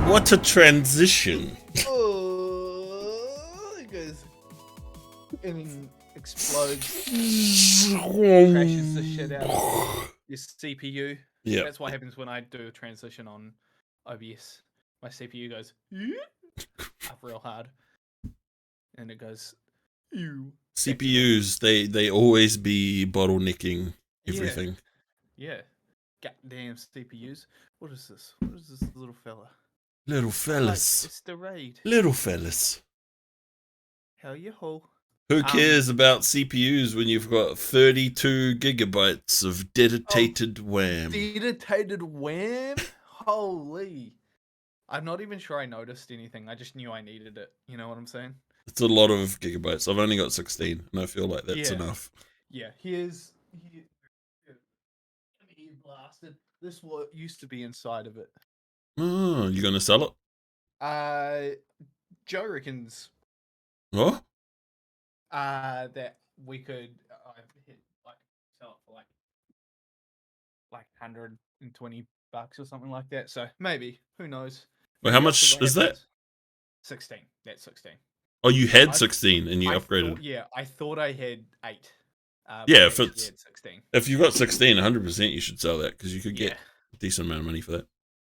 What a transition. Oh, it goes and explodes, crashes the shit out of your CPU. Yeah. That's what happens when I do a transition on OBS. My CPU goes up real hard, and it goes. CPUs, they always be bottlenecking everything. Yeah. Goddamn CPUs. What is this? What is this little fella? Little fellas. It's the raid. Little fellas. Hell yeah, ho. Who cares about CPUs when you've got 32 gigabytes of dedicated RAM? Dedicated RAM? Holy. I'm not even sure I noticed anything. I just knew I needed it. You know what I'm saying? It's a lot of gigabytes. I've only got 16, and I feel like that's enough. Yeah, here's blasted. This is what used to be inside of it. Oh, you gonna sell it? Joe reckons What? that we could sell it for like $120 or something like that. So maybe, who knows? Wait, how much is that? 16. That's 16. Oh, you had 16 and you upgraded. I thought I had 8. Yeah, if it's 16. If you've got 16, 100% you should sell that because you could get a decent amount of money for that.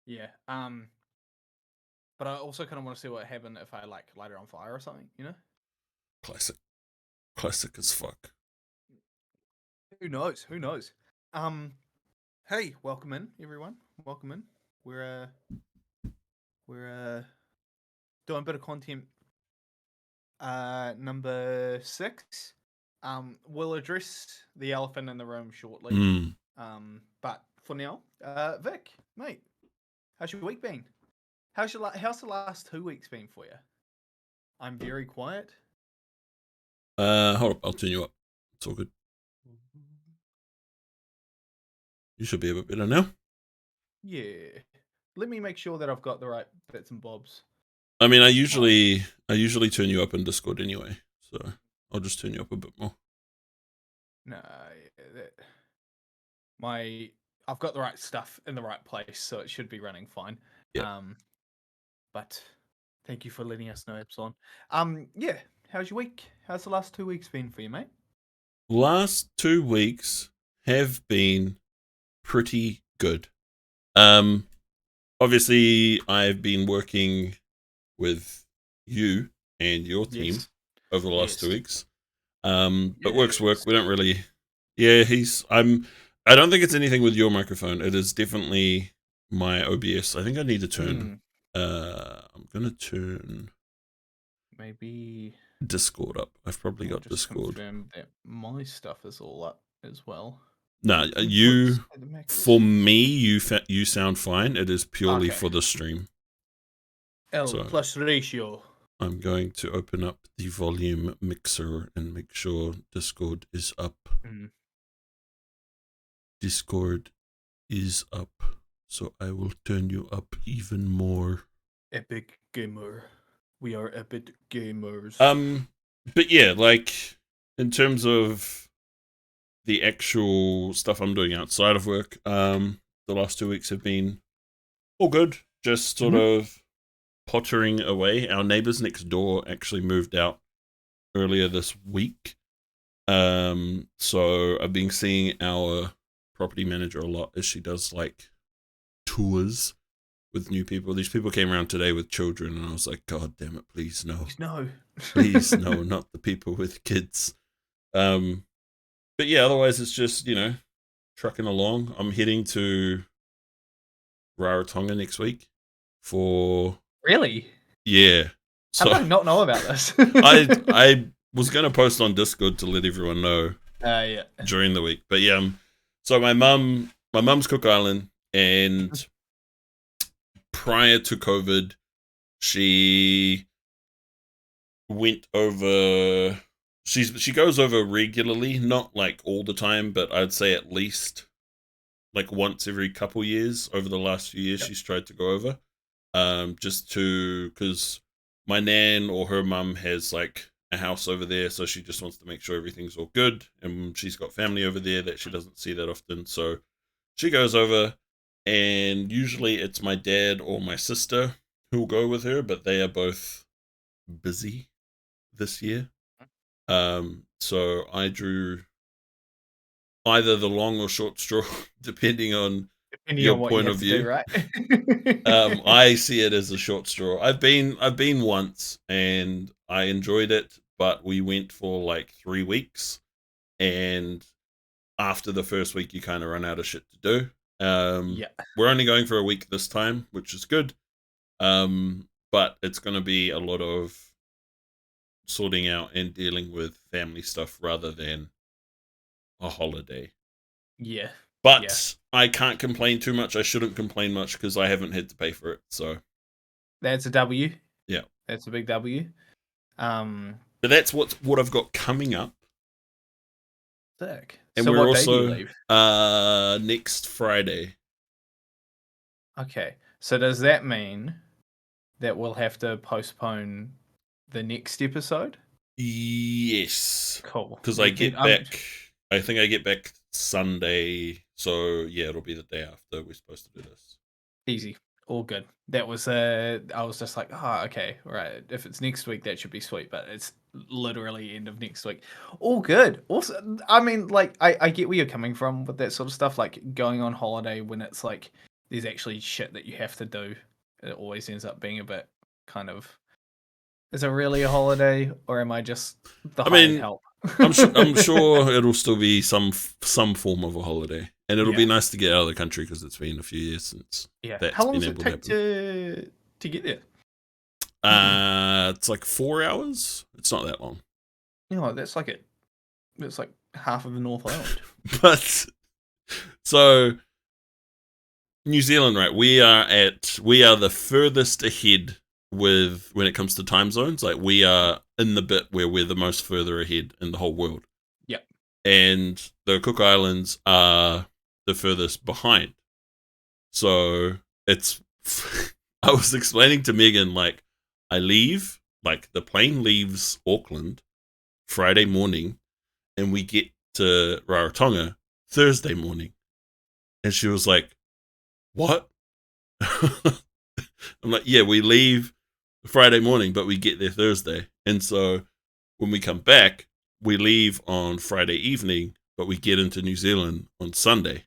Yeah. But I also kind of want to see what happened if I light it on fire or something, you know? Classic as fuck. Who knows? Hey, welcome in, everyone. Welcome in. We're doing a bit of content. Number 6. We'll address the elephant in the room shortly. But for now, Vic, mate, how's your week been? How's the last 2 weeks been for you? I'm very quiet. Hold up, I'll turn you up. It's all good. You should be a bit better now. Yeah. Let me make sure that I've got the right bits and bobs. I mean, I usually turn you up in Discord anyway, so I'll just turn you up a bit more. No, I've got the right stuff in the right place, so it should be running fine. Yeah. But thank you for letting us know, Epsilon. Yeah. How's your week? How's the last 2 weeks been for you, mate? Last 2 weeks have been pretty good. Obviously, I've been working with you and your team over the last 2 weeks. But work's work. We don't really. Yeah, I don't think it's anything with your microphone. It is definitely my OBS. I think I need to turn. I'm gonna turn maybe Discord up. I've probably got Discord. Confirm that my stuff is all up as well. No, for me, you sound fine. It is purely for the stream. Plus ratio. I'm going to open up the volume mixer and make sure Discord is up. Discord is up, so I will turn you up even more. Epic gamer. We are epic gamers. But yeah, like in terms of the actual stuff I'm doing outside of work, the last 2 weeks have been all good. Just sort of pottering away. Our neighbors next door actually moved out earlier this week. So I've been seeing our property manager a lot as she does like tours with new people. These people came around today with children, and I was like, God damn it, please no. Please no, not the people with kids. But yeah, otherwise it's just, trucking along. I'm heading to Rarotonga next week for... Really? Yeah. So, how did I not know about this? I was going to post on Discord to let everyone know during the week. But yeah, so my mum's Cook Island, and prior to COVID, she went over... She goes over regularly, not like all the time, but I'd say at least like once every couple years over the last few years she's tried to go over. Because my nan or her mum has like a house over there, so she just wants to make sure everything's all good, and she's got family over there that she doesn't see that often, so she goes over, and usually it's my dad or my sister who'll go with her, but they are both busy this year. So I drew either the long or short straw, depending on your what you point have of to view. do, right? I see it as a short straw. I've been once and I enjoyed it, but we went for like 3 weeks, and after the first week, you kind of run out of shit to do. Yeah. We're only going for a week this time, which is good. But it's going to be a lot of sorting out and dealing with family stuff rather than a holiday. Yeah. But I can't complain too much. I shouldn't complain much because I haven't had to pay for it. So that's a W. Yeah. That's a big W. But that's what I've got coming up. Sick. And so we're what also, day do you leave? Next Friday. Okay. So does that mean that we'll have to postpone the next episode? Yes. Cool. Because I get back. I think I get back Sunday. So yeah, it'll be the day after we're supposed to do this. Easy. All good. That was I was just like, okay, right. If it's next week, that should be sweet. But it's literally end of next week. All good. Also, I mean, like, I get where you're coming from with that sort of stuff. Like going on holiday when it's like there's actually shit that you have to do. It always ends up being a bit kind of. Is it really a holiday, or am I just the hired help? I'm sure it'll still be some form of a holiday, and it'll be nice to get out of the country because it's been a few years since. How long does it take to get there? It's like 4 hours. It's not that long. That's like It's like half of the North Island. But so New Zealand, right? We are the furthest ahead when it comes to time zones. Like we are in the bit where we're the most further ahead in the whole world. Yeah. And the Cook Islands are the furthest behind. So it's I was explaining to Megan, like, I leave, like the plane leaves Auckland Friday morning and we get to Rarotonga Thursday morning. And she was like, what? I'm like, yeah, we leave Friday morning, but we get there Thursday. And so when we come back, we leave on Friday evening, but we get into New Zealand on Sunday.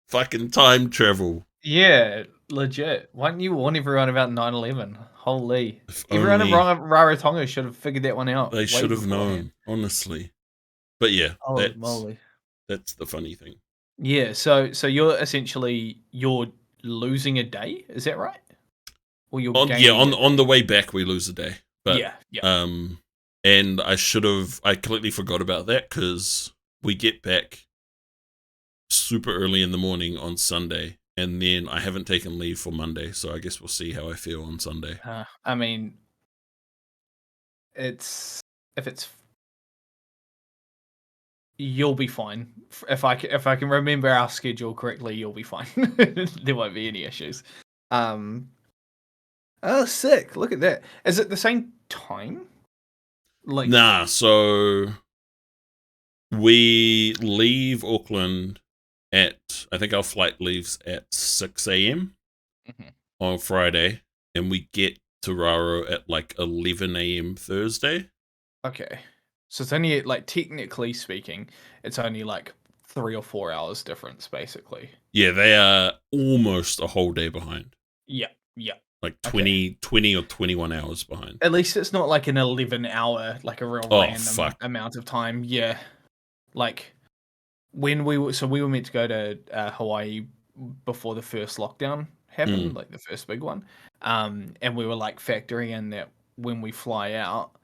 Fucking time travel. Yeah, legit. Why didn't you warn everyone about 9/11? Holy. Everyone in Rarotonga should have figured that one out. They should have known, honestly. But yeah, that's the funny thing. Yeah, so you're losing a day, is that right? Or you're on the way back we lose a day. But yeah. And I completely forgot about that because we get back super early in the morning on Sunday, and then I haven't taken leave for Monday, so I guess we'll see how I feel on Sunday. I mean, you'll be fine. If I can remember our schedule correctly, you'll be fine. There won't be any issues. Oh, sick! Look at that. Is it the same time? Nah. So we leave Auckland at, I think our flight leaves at 6 a.m. On Friday, and we get to Raro at like 11 a.m. Thursday. Okay. So it's only, like, technically speaking, it's only like 3 or 4 hours difference, basically. Yeah, they are almost a whole day behind. Yeah. Like 20 or 21 hours behind. At least it's not like an 11-hour, like a real random amount of time. Yeah. Like, when we were meant to go to Hawaii before the first lockdown happened, like the first big one. And we were like factoring in that when we fly out,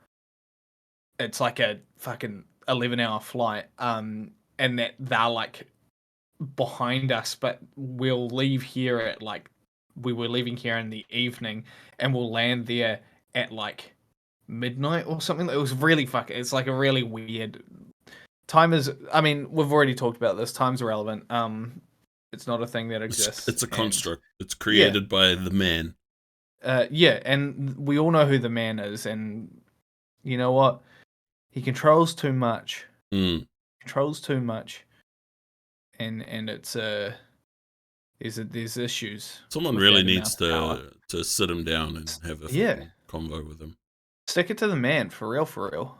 it's like a fucking 11-hour flight. And that they're like behind us, but we'll leave here at like, we were leaving here in the evening and we'll land there at like midnight or something. It was really it's like a really weird time. I mean, we've already talked about this. Time's irrelevant. It's not a thing that exists. It's a construct. It's created by the man. Yeah, and we all know who the man is, and you know what? He controls too much. Controls too much. And it's there's issues. Someone really needs to sit him down and have a fucking convo with him. Stick it to the man, for real, for real.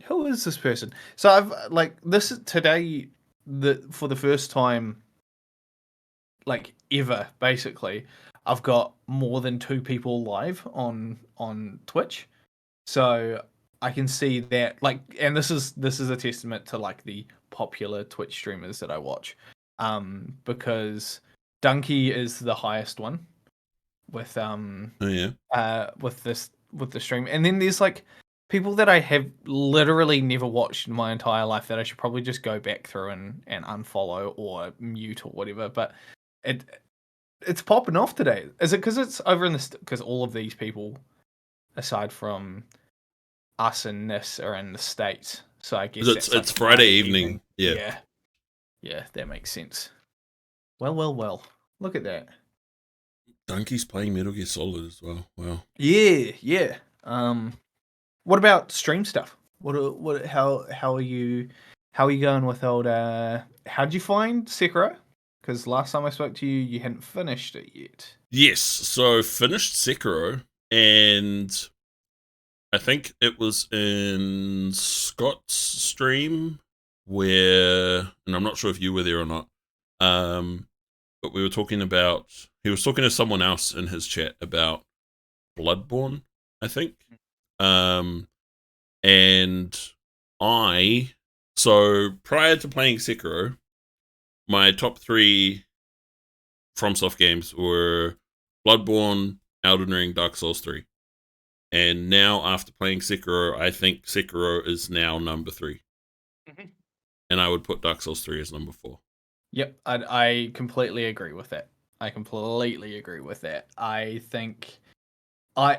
Who is this person? So I've this is today for the first time ever, basically, I've got more than 2 people live on Twitch. So I can see that and this is a testament to the popular Twitch streamers that I watch. Because Dunkey is the highest one with with the stream. And then there's people that I have literally never watched in my entire life that I should probably just go back through and unfollow or mute or whatever. But it's popping off today. Is it because it's over in because all of these people, aside from us and this, are in the States? So I guess it's Friday evening. Yeah, that makes sense. Well. Look at that. Donkey's playing Metal Gear Solid as well. Wow. Yeah. What about stream stuff? How are you going with old how'd you find Sekiro? Because last time I spoke to you, you hadn't finished it yet. Yes, so finished Sekiro, and I think it was in Scott's stream where, and I'm not sure if you were there or not, but we were talking about, he was talking to someone else in his chat about Bloodborne, I think. And so prior to playing Sekiro, my top 3 FromSoft games were Bloodborne, Elden Ring, Dark Souls 3. And now, after playing Sekiro, I think Sekiro is now number 3. Mm-hmm. And I would put Dark Souls 3 as number 4. Yep, I completely agree with that. I think I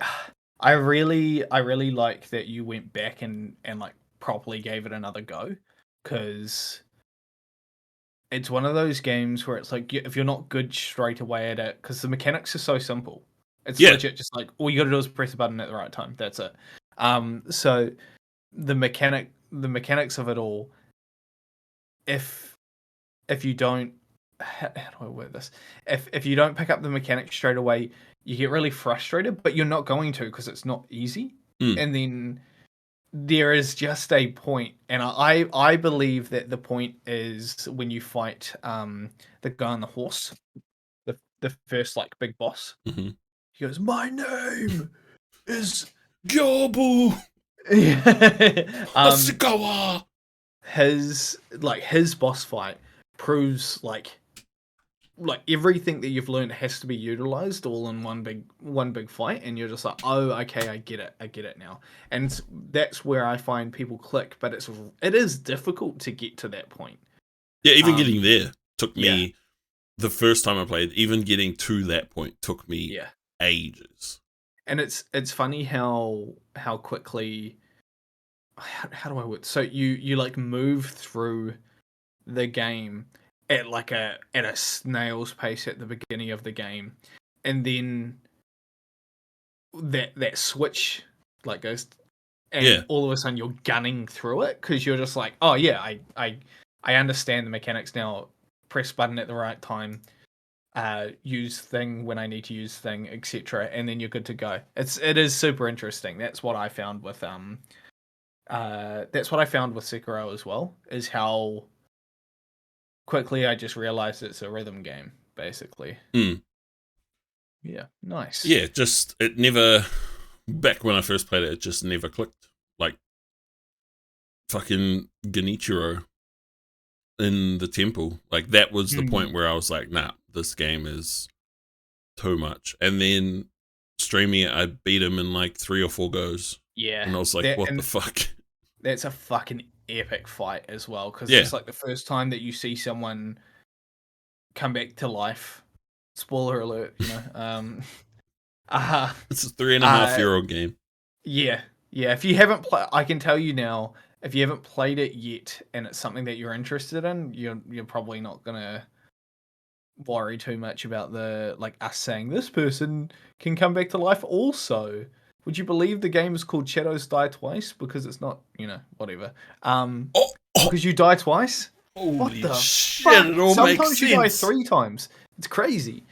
really like that you went back and properly gave it another go, because it's one of those games where it's if you're not good straight away at it, because the mechanics are so simple. It's legit just all you got to do is press a button at the right time. That's it. So the mechanics of it all, if you don't, how do I word this? If you don't pick up the mechanics straight away, you get really frustrated, but you're not going to, because it's not easy. And then there is just a point, and I believe that the point is when you fight the guy on the horse, the first big boss. Mm-hmm. He goes, "My name is Gobu Asakawa." His boss fight proves everything that you've learned has to be utilized all in one big fight, and you're just oh, okay, I get it now. And that's where I find people click, but it is difficult to get to that point. Yeah, even getting there took me, the first time I played, even getting to that point took me ages. And it's funny how quickly, how do I word? So you move through the game at a snail's pace at the beginning of the game, and then that switch goes, and all of a sudden you're gunning through it, because you're just oh yeah, I understand the mechanics now. Press button at the right time, use thing when I need to use thing, etc., and then you're good to go. It is super interesting. That's what I found with Sekiro as well, is how quickly I just realized it's a rhythm game, basically. Yeah, nice. Yeah, just it never, back when I first played it just never clicked. Fucking Genichiro in the temple, that was the point where I was nah, this game is too much. And then streaming it, I beat him in 3 or 4 goes. Yeah, and I was what the fuck? That's a fucking epic fight as well, because it's the first time that you see someone come back to life. Spoiler alert, It's a 3.5-year-old game. Yeah. If you haven't played, I can tell you now, if you haven't played it yet and it's something that you're interested in, you're probably not gonna worry too much about the us saying this person can come back to life. Also, would you believe the game is called Shadows Die Twice? Because it's not, whatever. Because you die twice. Holy shit! It all makes sense. Sometimes you die 3 times. It's crazy.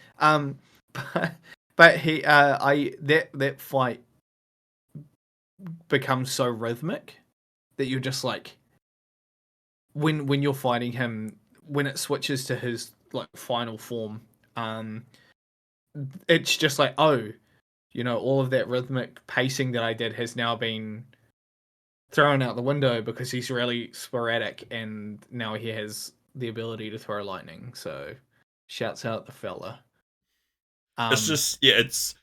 But he, that fight becomes so rhythmic that you're just like, when you're fighting him, when it switches to his like final form, it's just like, oh, all of that rhythmic pacing that I did has now been thrown out the window because he's really sporadic, and now he has the ability to throw lightning. So, shouts out the fella. It's just it's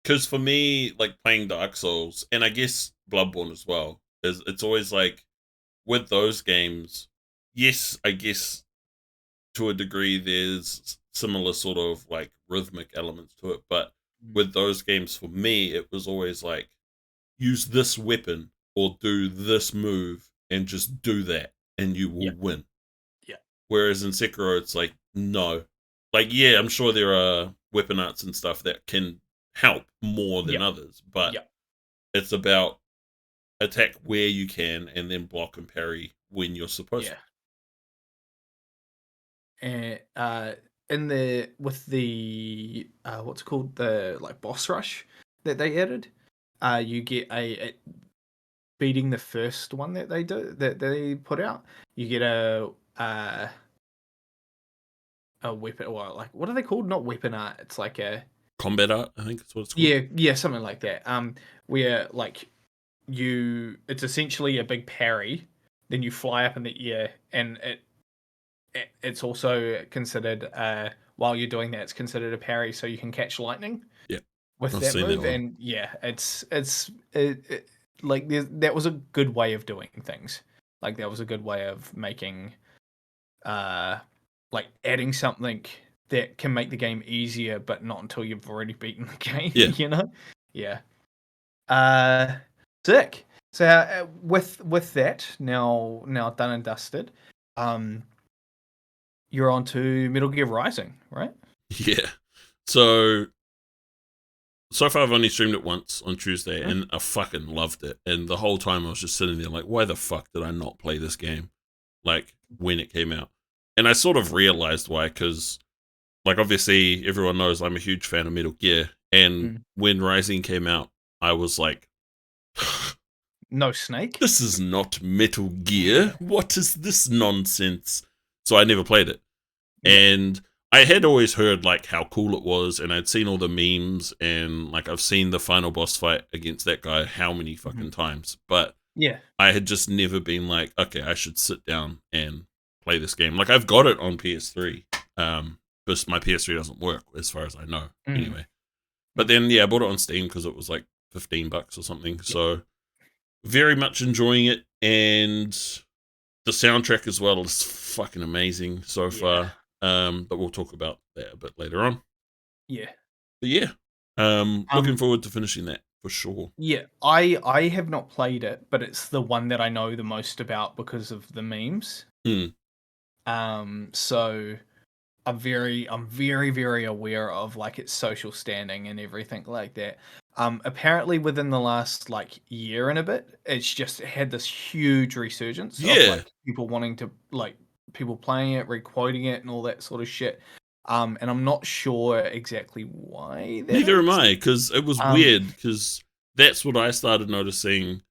because for me, like playing Dark Souls and I guess Bloodborne as well, it's always like with those games. Yes, I guess to a degree there's similar sort of like rhythmic elements to it, but with those games for me it was always like use this weapon or do this move and just do that and you will win. Yeah. Whereas in Sekiro it's like no. Like yeah, I'm sure there are weapon arts and stuff that can help more than others, but it's about attack where you can and then block and parry when you're supposed to. And with the what's it called, the like boss rush that they added, you get a beating the first one that they put out, you get a weapon, or like what are they called? Not weapon art. It's like a combat art, I think that's what it's called. Yeah, something like that. Where like it's essentially a big parry, then you fly up in the air, and it's also considered while you're doing that, it's considered a parry, so you can catch lightning. Yeah, with that move, and like that was a good way of doing things. Like that was a good way of making, like adding something that can make the game easier, but not until you've already beaten the game. Yeah. Sick. So with that now done and dusted, you're on to Metal Gear Rising, right? Yeah. So far I've only streamed it once on Tuesday and I fucking loved it. And the whole time I was just sitting there like, why the fuck did I not play this game? Like when it came out. And I sort of realized why, because like obviously everyone knows I'm a huge fan of Metal Gear. And when Rising came out, I was like, no Snake? This is not Metal Gear. What is this nonsense? So I never played it. And I had always heard like how cool it was, and I'd seen all the memes, and like I've seen the final boss fight against that guy how many fucking times. But I had just never been like, okay, I should sit down and play this game. Like I've got it on PS3, but my PS3 doesn't work as far as I know. Anyway, but then I bought it on Steam because it was like $15 or something. So very much enjoying it, and the soundtrack as well is fucking amazing so far. But we'll talk about that a bit later on. But looking forward to finishing that for sure. I have not played it, but it's the one that I know the most about because of the memes. So I'm very very aware of like its social standing and everything like that. Apparently within the last like year and a bit, it's just had this huge resurgence of like people wanting to, like people playing it, requoting it and all that sort of shit. And I'm not sure exactly why. Neither am I, because it was weird, because that's what I started noticing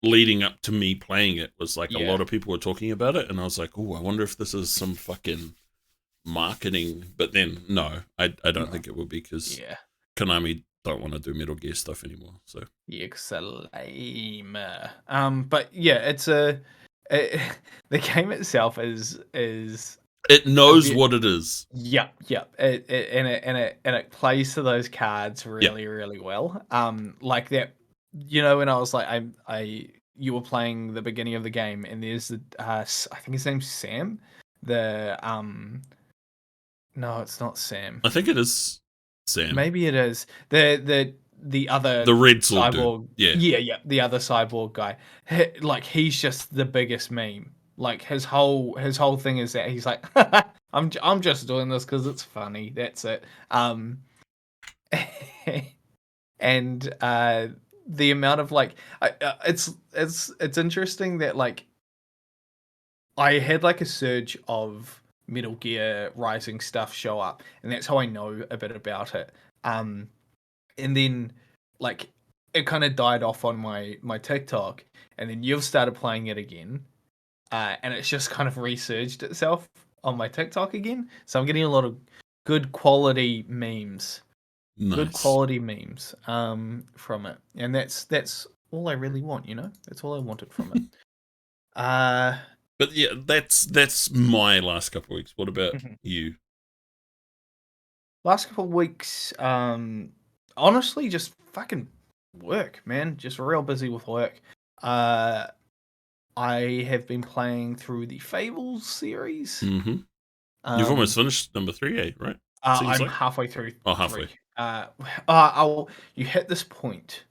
leading up to me playing it, was like a lot of people were talking about it, and I was like, oh, I wonder if this is some fucking marketing. But then no, I don't think it would be, because Konami don't want to do Metal Gear stuff anymore. So because they're lame. But it's the game itself is it knows what it is. Yep. It plays to those cards really really well. Like that, when I was like, you were playing the beginning of the game, and there's the I think his name's Sam. No, it's not Sam. I think it is Sam. Maybe it is the other red sword cyborg. Dude. Yeah, the other cyborg guy. Like he's just the biggest meme. Like his whole thing is that he's like, I'm just doing this because it's funny. That's it. And the amount of like, it's interesting that like I had like a surge of Metal Gear Rising stuff show up, and that's how I know a bit about it. And then like it kind of died off on my TikTok, and then you've started playing it again, and it's just kind of resurged itself on my TikTok again. So I'm getting a lot of good quality memes. Nice. Good quality memes from it. And that's all I really want, you know? That's all I wanted from it. But yeah, that's my last couple of weeks. What about you? Last couple of weeks, honestly, just fucking work, man. Just real busy with work. I have been playing through the Fables series. Mm-hmm. You've almost finished number 3, right? I'm halfway through. Oh, halfway. 3. You hit this point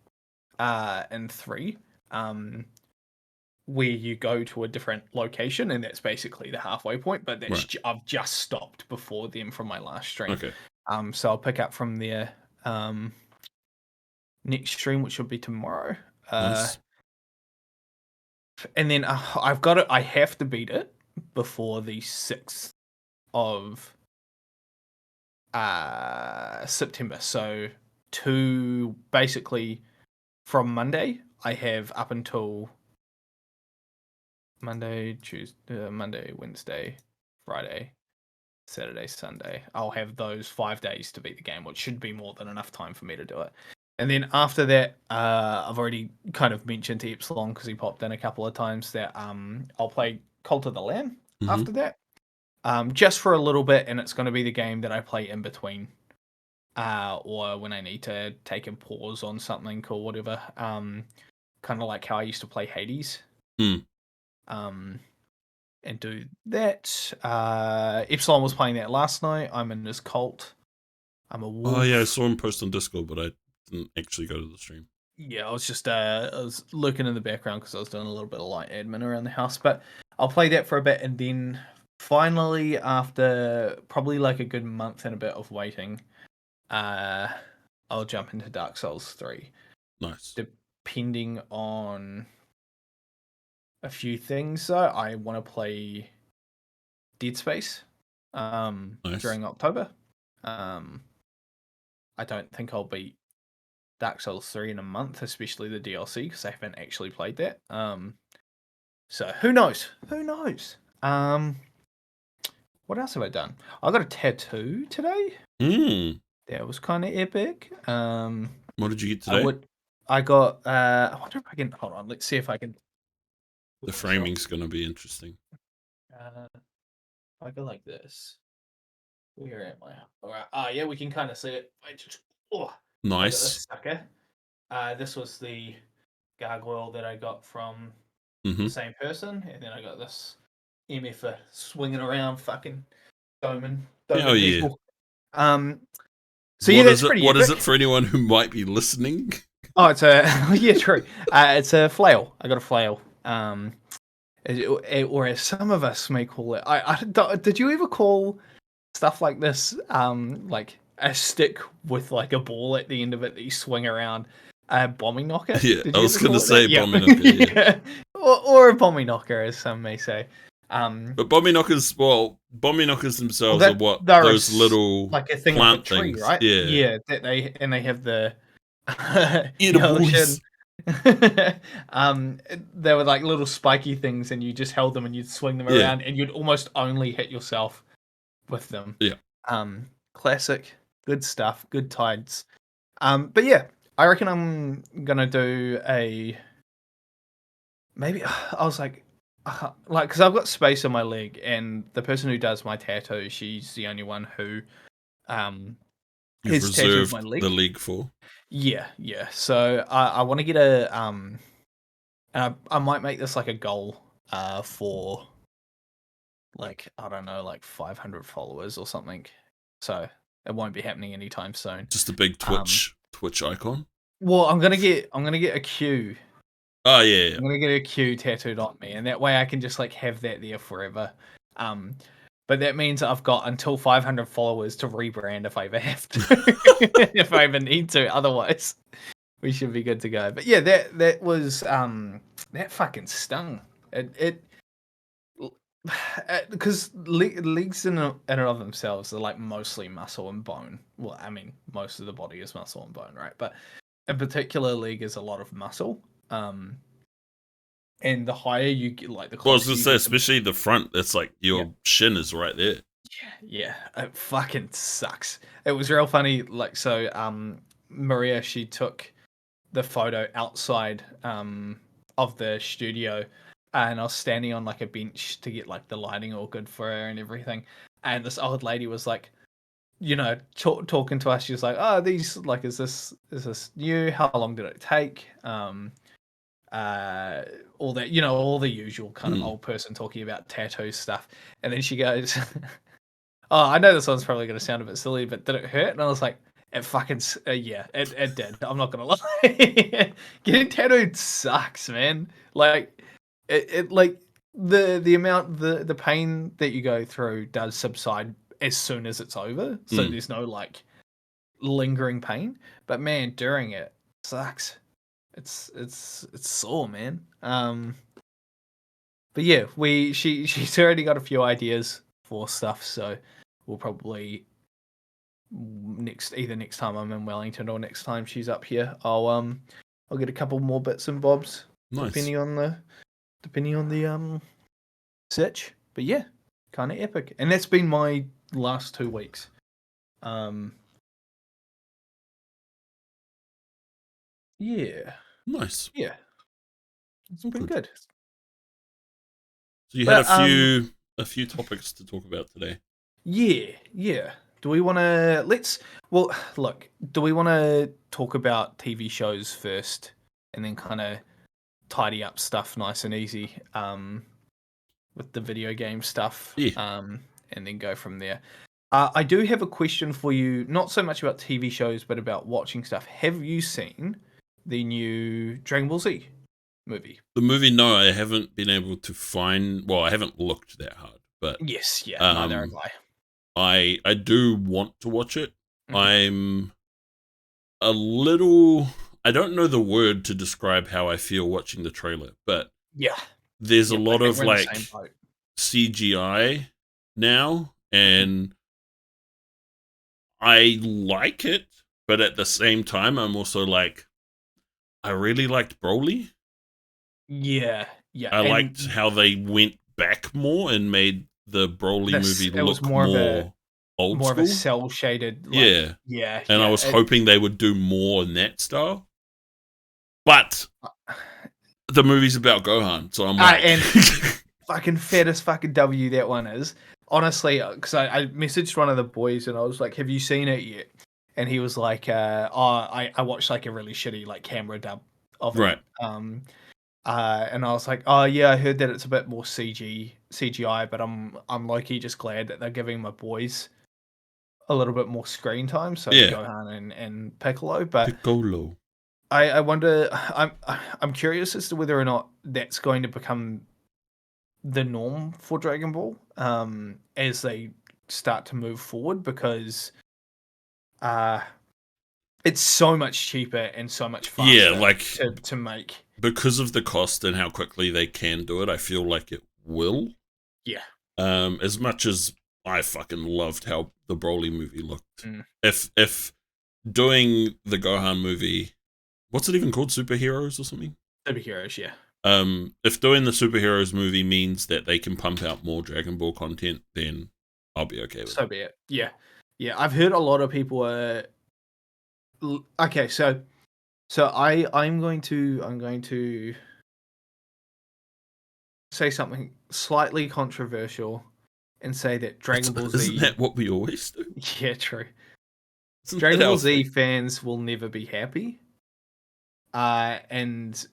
in 3, where you go to a different location, and that's basically the halfway point. But that's Right. I've just stopped before them from my last stream. Okay. So I'll pick up from there next stream, which will be tomorrow. Nice. And then I've got it. I have to beat it before the 6th of September. So basically from Monday, I have up until Monday, Wednesday, Friday, Saturday, Sunday. I'll have those 5 days to beat the game, which should be more than enough time for me to do it. And then after that, I've already kind of mentioned to Epsilon because he popped in a couple of times that I'll play Cult of the Lamb after that, just for a little bit, and it's going to be the game that I play in between, or when I need to take a pause on something or whatever. Kind of like how I used to play Hades. And do that. Epsilon was playing that last night. I'm in his cult. I'm a wolf. Oh yeah, I saw him post on Discord, but I didn't actually go to the stream. Yeah, I was just I was looking in the background because I was doing a little bit of light admin around the house. But I'll play that for a bit, and then finally, after probably like a good month and a bit of waiting, I'll jump into Dark Souls 3. Nice. Depending on a few things, though, I want to play Dead Space Nice. during October. I don't think I'll beat Dark Souls 3 in a month, especially the DLC, because I haven't actually played that. So who knows? Who knows? What else have I done? I got a tattoo today. That was kind of epic. What did you get today? I got. I wonder if I can. Hold on. Let's see if I can. The framing's going to be interesting. I go like this. Where am I? All right. Yeah, we can kind of see it. Nice. This was the gargoyle that I got from the same person, and then I got this MF swinging around, fucking doming people. So yeah, that's pretty epic. What is it for anyone who might be listening? Oh, it's true. It's a flail. I got a flail. Or as some of us may call it. Did you ever call stuff like this like a stick with like a ball at the end of it that you swing around? A bombing knocker? Yeah, I was going to say bombing knocker. Yeah. Or a bombing knocker, as some may say. But bombing knockers themselves are what those little like a thing plant of a tree, things, right? Yeah. Yeah, they have the eatables. They were like little spiky things, and you just held them and you'd swing them around, and you'd almost only hit yourself with them. Yeah. Classic, good stuff, good tides. But yeah, I reckon I'm gonna do maybe. I was like, because I've got space on my leg, and the person who does my tattoo, she's the only one who You've reserved my leg. The leg for. Yeah. So I want to get a and I might make this like a goal for like, I don't know, like 500 followers or something. So it won't be happening anytime soon. Just a big Twitch icon. Well, I'm gonna get a Q. Oh yeah. I'm gonna get a Q tattooed on me, and that way I can just like have that there forever. But that means I've got until 500 followers to rebrand if I ever have to, if I ever need to. Otherwise, we should be good to go. But yeah, that was that fucking stung. It because legs in and of themselves are like mostly muscle and bone. Well, I mean, most of the body is muscle and bone, right? But in particular, leg is a lot of muscle. And the higher you get, like the Well, I was closer gonna you say, get, especially the front. It's like your shin is right there. yeah, it fucking sucks. It was real funny. Like, so, Maria, she took the photo outside of the studio, and I was standing on like a bench to get like the lighting all good for her and everything. And this old lady was like, talking to us. She was like, "Oh, these like, is this new? How long did it take?" All that, all the usual kind of old person talking about tattoo stuff. And then she goes, "Oh, I know this one's probably going to sound a bit silly, but did it hurt?" And I was like, "It fucking yeah, it did. I'm not gonna lie. Getting tattooed sucks, man. Like it like the amount the pain that you go through does subside as soon as it's over. So there's no like lingering pain. But man, during it sucks. It's sore, man. But yeah, she's already got a few ideas for stuff, so we'll probably either next time I'm in Wellington or next time she's up here, I'll get a couple more bits and bobs Nice. depending on the search. But yeah, kind of epic, and that's been my last 2 weeks. Yeah, Nice. yeah, it's been good. So you had a few topics to talk about today. Yeah. Do we want to look, do we want to talk about TV shows first and then kind of tidy up stuff nice and easy with the video game stuff and then go from there. I do have a question for you, not so much about TV shows but about watching stuff. Have you seen the new Dragon Ball Z movie? The movie, no, I haven't been able to find. Well, I haven't looked that hard, but Yes, yeah, neither have I do want to watch it. Mm-hmm. I'm a little. I don't know the word to describe how I feel watching the trailer, but there's a lot of like CGI now, and I like it, but at the same time, I'm also like, I really liked Broly. Yeah. I liked how they went back more and made the Broly movie look more old more school. of a cell shaded. Yeah. And I was hoping they would do more in that style. But the movie's about Gohan, so I'm like, and fucking fattest fucking W that one is. Honestly, because I messaged one of the boys and I was like, "Have you seen it yet?" And he was like, I watched like a really shitty like camera dub of it." Right. And I was like, "Oh yeah, I heard that it's a bit more CGI, but I'm low-key just glad that they're giving my boys a little bit more screen time, so Gohan and Piccolo." But Piccolo. I wonder. I'm curious as to whether or not that's going to become the norm for Dragon Ball as they start to move forward, because it's so much cheaper and so much faster. Yeah, like to make, because of the cost and how quickly they can do it. I feel like it will. Yeah. As much as I fucking loved how the Broly movie looked, if doing the Gohan movie, what's it even called? Superheroes or something? Superheroes, yeah. If doing the superheroes movie means that they can pump out more Dragon Ball content, then I'll be okay with it. So be it. Yeah. I've heard a lot of people okay. So I'm going to say something slightly controversial and say that Dragon Ball Z. Isn't that what we always do? Yeah, true. Dragon Ball Z fans will never be happy. And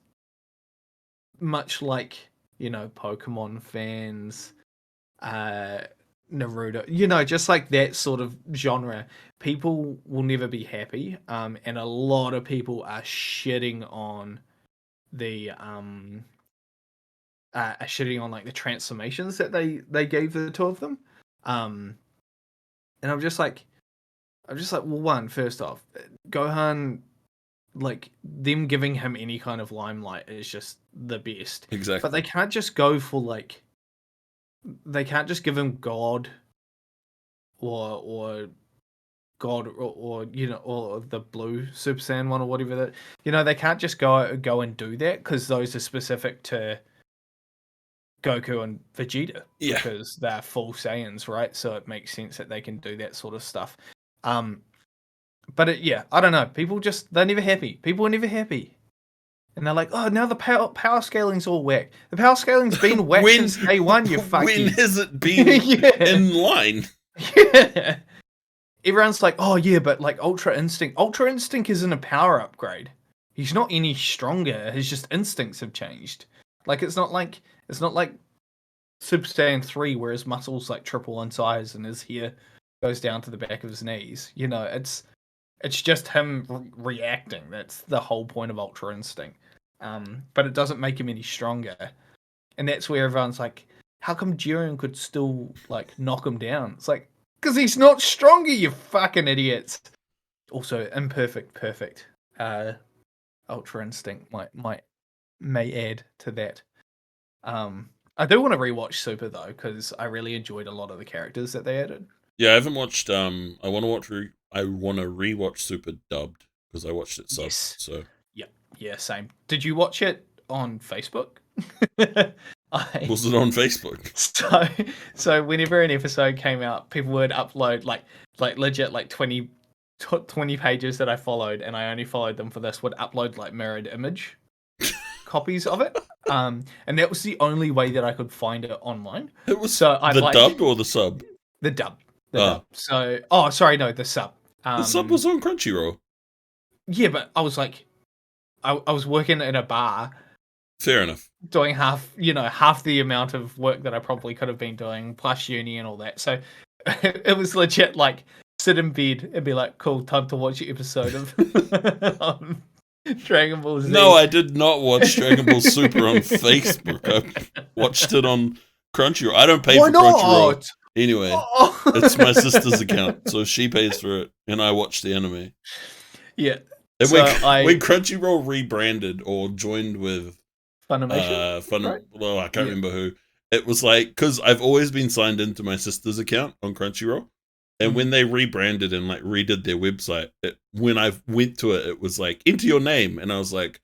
much like, Pokemon fans, Naruto, just like that sort of genre, people will never be happy. And a lot of people are shitting on the like the transformations that they gave the two of them. And I'm just like, well, first off, Gohan, like, them giving him any kind of limelight is just the best. Exactly. But they can't just go for like they can't just give him God or God or or the blue Super Saiyan one or whatever that they can't just go and do that because those are specific to Goku and Vegeta because they're full Saiyans, right? So it makes sense that they can do that sort of stuff. But I don't know. People they're never happy. People are never happy. And they're like, oh, now the power scaling's all whack. The power scaling's been whack since day one, you fucking... When has it been in line? Yeah. Everyone's like, oh, yeah, but like Ultra Instinct. Ultra Instinct isn't a power upgrade. He's not any stronger. His just instincts have changed. Like, it's not like Super Saiyan 3 where his muscles like triple in size and his hair goes down to the back of his knees. It's just him reacting. That's the whole point of Ultra Instinct. But it doesn't make him any stronger. And that's where everyone's like, how come Jiren could still like knock him down? It's like, because he's not stronger, you fucking idiots. Also, imperfect, perfect. Ultra Instinct may add to that. I do want to rewatch Super though, because I really enjoyed a lot of the characters that they added. Yeah, I haven't watched. I want to rewatch Super dubbed because I watched it subbed. Yes. So yeah, same. Did you watch it on Facebook? Was it on Facebook? So whenever an episode came out, people would upload like legit like 20 pages that I followed, and I only followed them for this, would upload like mirrored image copies of it. And that was the only way that I could find it online. It was the dubbed or the sub? The dub. Dub. So, the sub. The sub was on Crunchyroll. Yeah, but I was like, I was working in a bar. Fair enough. Doing half the amount of work that I probably could have been doing, plus uni and all that. So it was legit like sit in bed and be like, cool, time to watch the episode of Dragon Ball Z. No, I did not watch Dragon Ball Super on Facebook. I watched it on Crunchyroll. I don't pay for Crunchyroll. Anyway, it's my sister's account, so she pays for it, and I watch the anime. Yeah. And when Crunchyroll rebranded or joined with Funimation, right? Well, I can't remember who. It was like, because I've always been signed into my sister's account on Crunchyroll, and when they rebranded and like redid their website, when I went to it, it was like, enter your name, and I was like,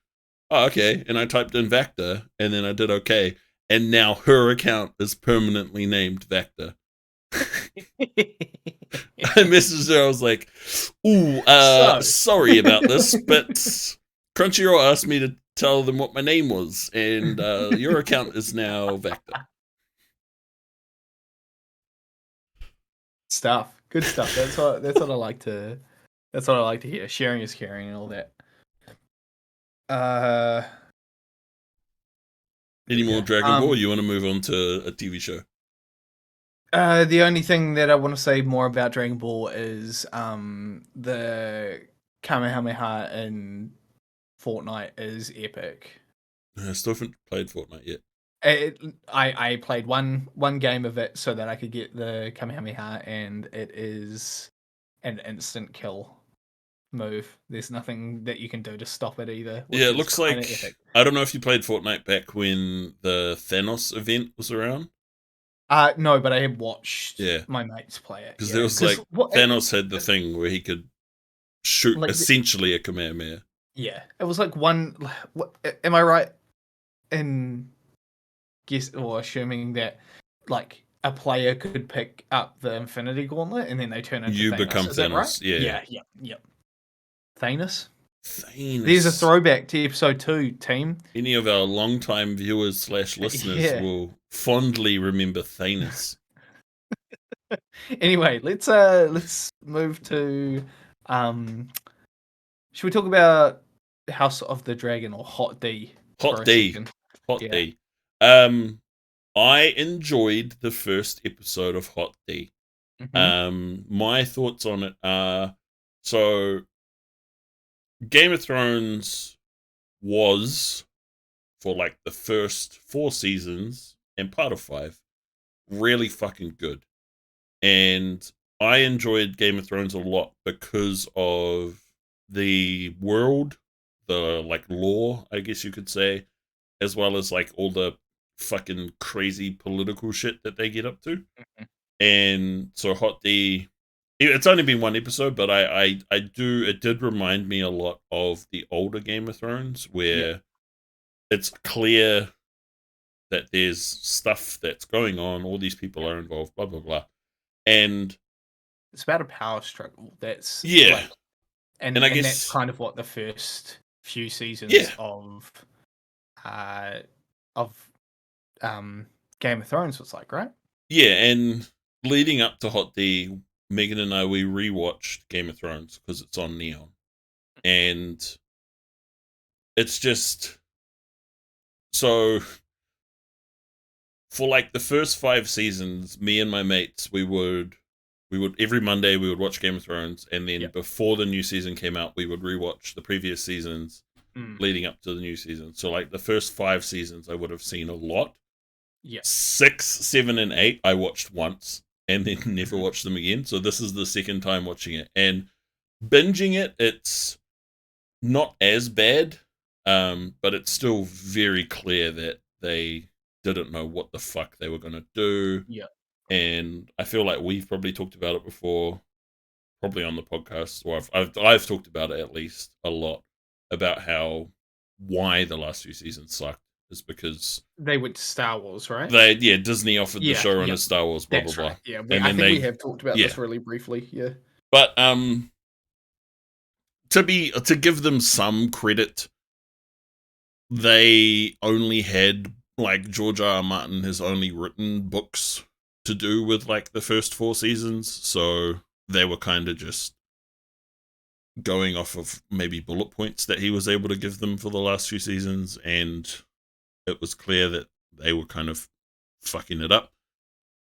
oh, okay, and I typed in Vactor, and then I did okay, and now her account is permanently named Vactor. I messaged her. I was like, "Ooh, sorry about this, but Crunchyroll asked me to tell them what my name was, and your account is now Vector." Good stuff. That's what I like to. That's what I like to hear. Sharing is caring, and all that. Any more Dragon Ball? Or you want to move on to a TV show? The only thing that I want to say more about Dragon Ball is the Kamehameha in Fortnite is epic. I still haven't played Fortnite yet. I played one game of it so that I could get the Kamehameha, and it is an instant kill move. There's nothing that you can do to stop it either. Yeah, it looks like epic. I don't know if you played Fortnite back when the Thanos event was around. No, but I had watched my mates play it. Because there was Thanos had the thing where he could shoot essentially a Kamehameha. Yeah, it was like one. Am I right in assuming that like a player could pick up the Infinity Gauntlet and then they turn into you Thanos. become Is Thanos? That right? Yeah. Thanos. Thanos. There's a throwback to episode 2, team. Any of our long-time viewers / listeners will fondly remember Thanos. Anyway, let's move to should we talk about House of the Dragon or Hot D? Hot D. I enjoyed the first episode of Hot D. Mm-hmm. My thoughts on it are, so Game of Thrones was, for like the first 4 seasons and part of 5, really fucking good. And I enjoyed Game of Thrones a lot because of the world, the like lore, I guess you could say, as well as like all the fucking crazy political shit that they get up to. Mm-hmm. And so Hot D, it's only been one episode, but it did remind me a lot of the older Game of Thrones, where it's clear that there's stuff that's going on, all these people are involved, blah blah blah, and it's about a power struggle. That's like, and I guess that's kind of what the first few seasons of Game of Thrones was like, right? Yeah, and leading up to Hot D, Megan and I, we rewatched Game of Thrones because it's on Neon, and it's just so. For like the first 5 seasons, me and my mates, we would every Monday we would watch Game of Thrones, and then before the new season came out, we would rewatch the previous seasons leading up to the new season. So like the first 5 seasons, I would have seen a lot. Yeah. 6, 7, and 8, I watched once and then never watched them again. So this is the second time watching it, and binging it. It's not as bad, but it's still very clear that they didn't know what the fuck they were going to do. Yeah. And I feel like we've probably talked about it before, probably on the podcast, or I've talked about it at least a lot, about why the last few seasons sucked is because they went to Star Wars, right? Disney offered the showrunner Star Wars, blah blah blah. Yeah, I think we have talked about this really briefly. Yeah, but to give them some credit, they only had, like, George R. R. Martin has only written books to do with like the first 4 seasons, so they were kind of just going off of maybe bullet points that he was able to give them for the last few seasons, and it was clear that they were kind of fucking it up.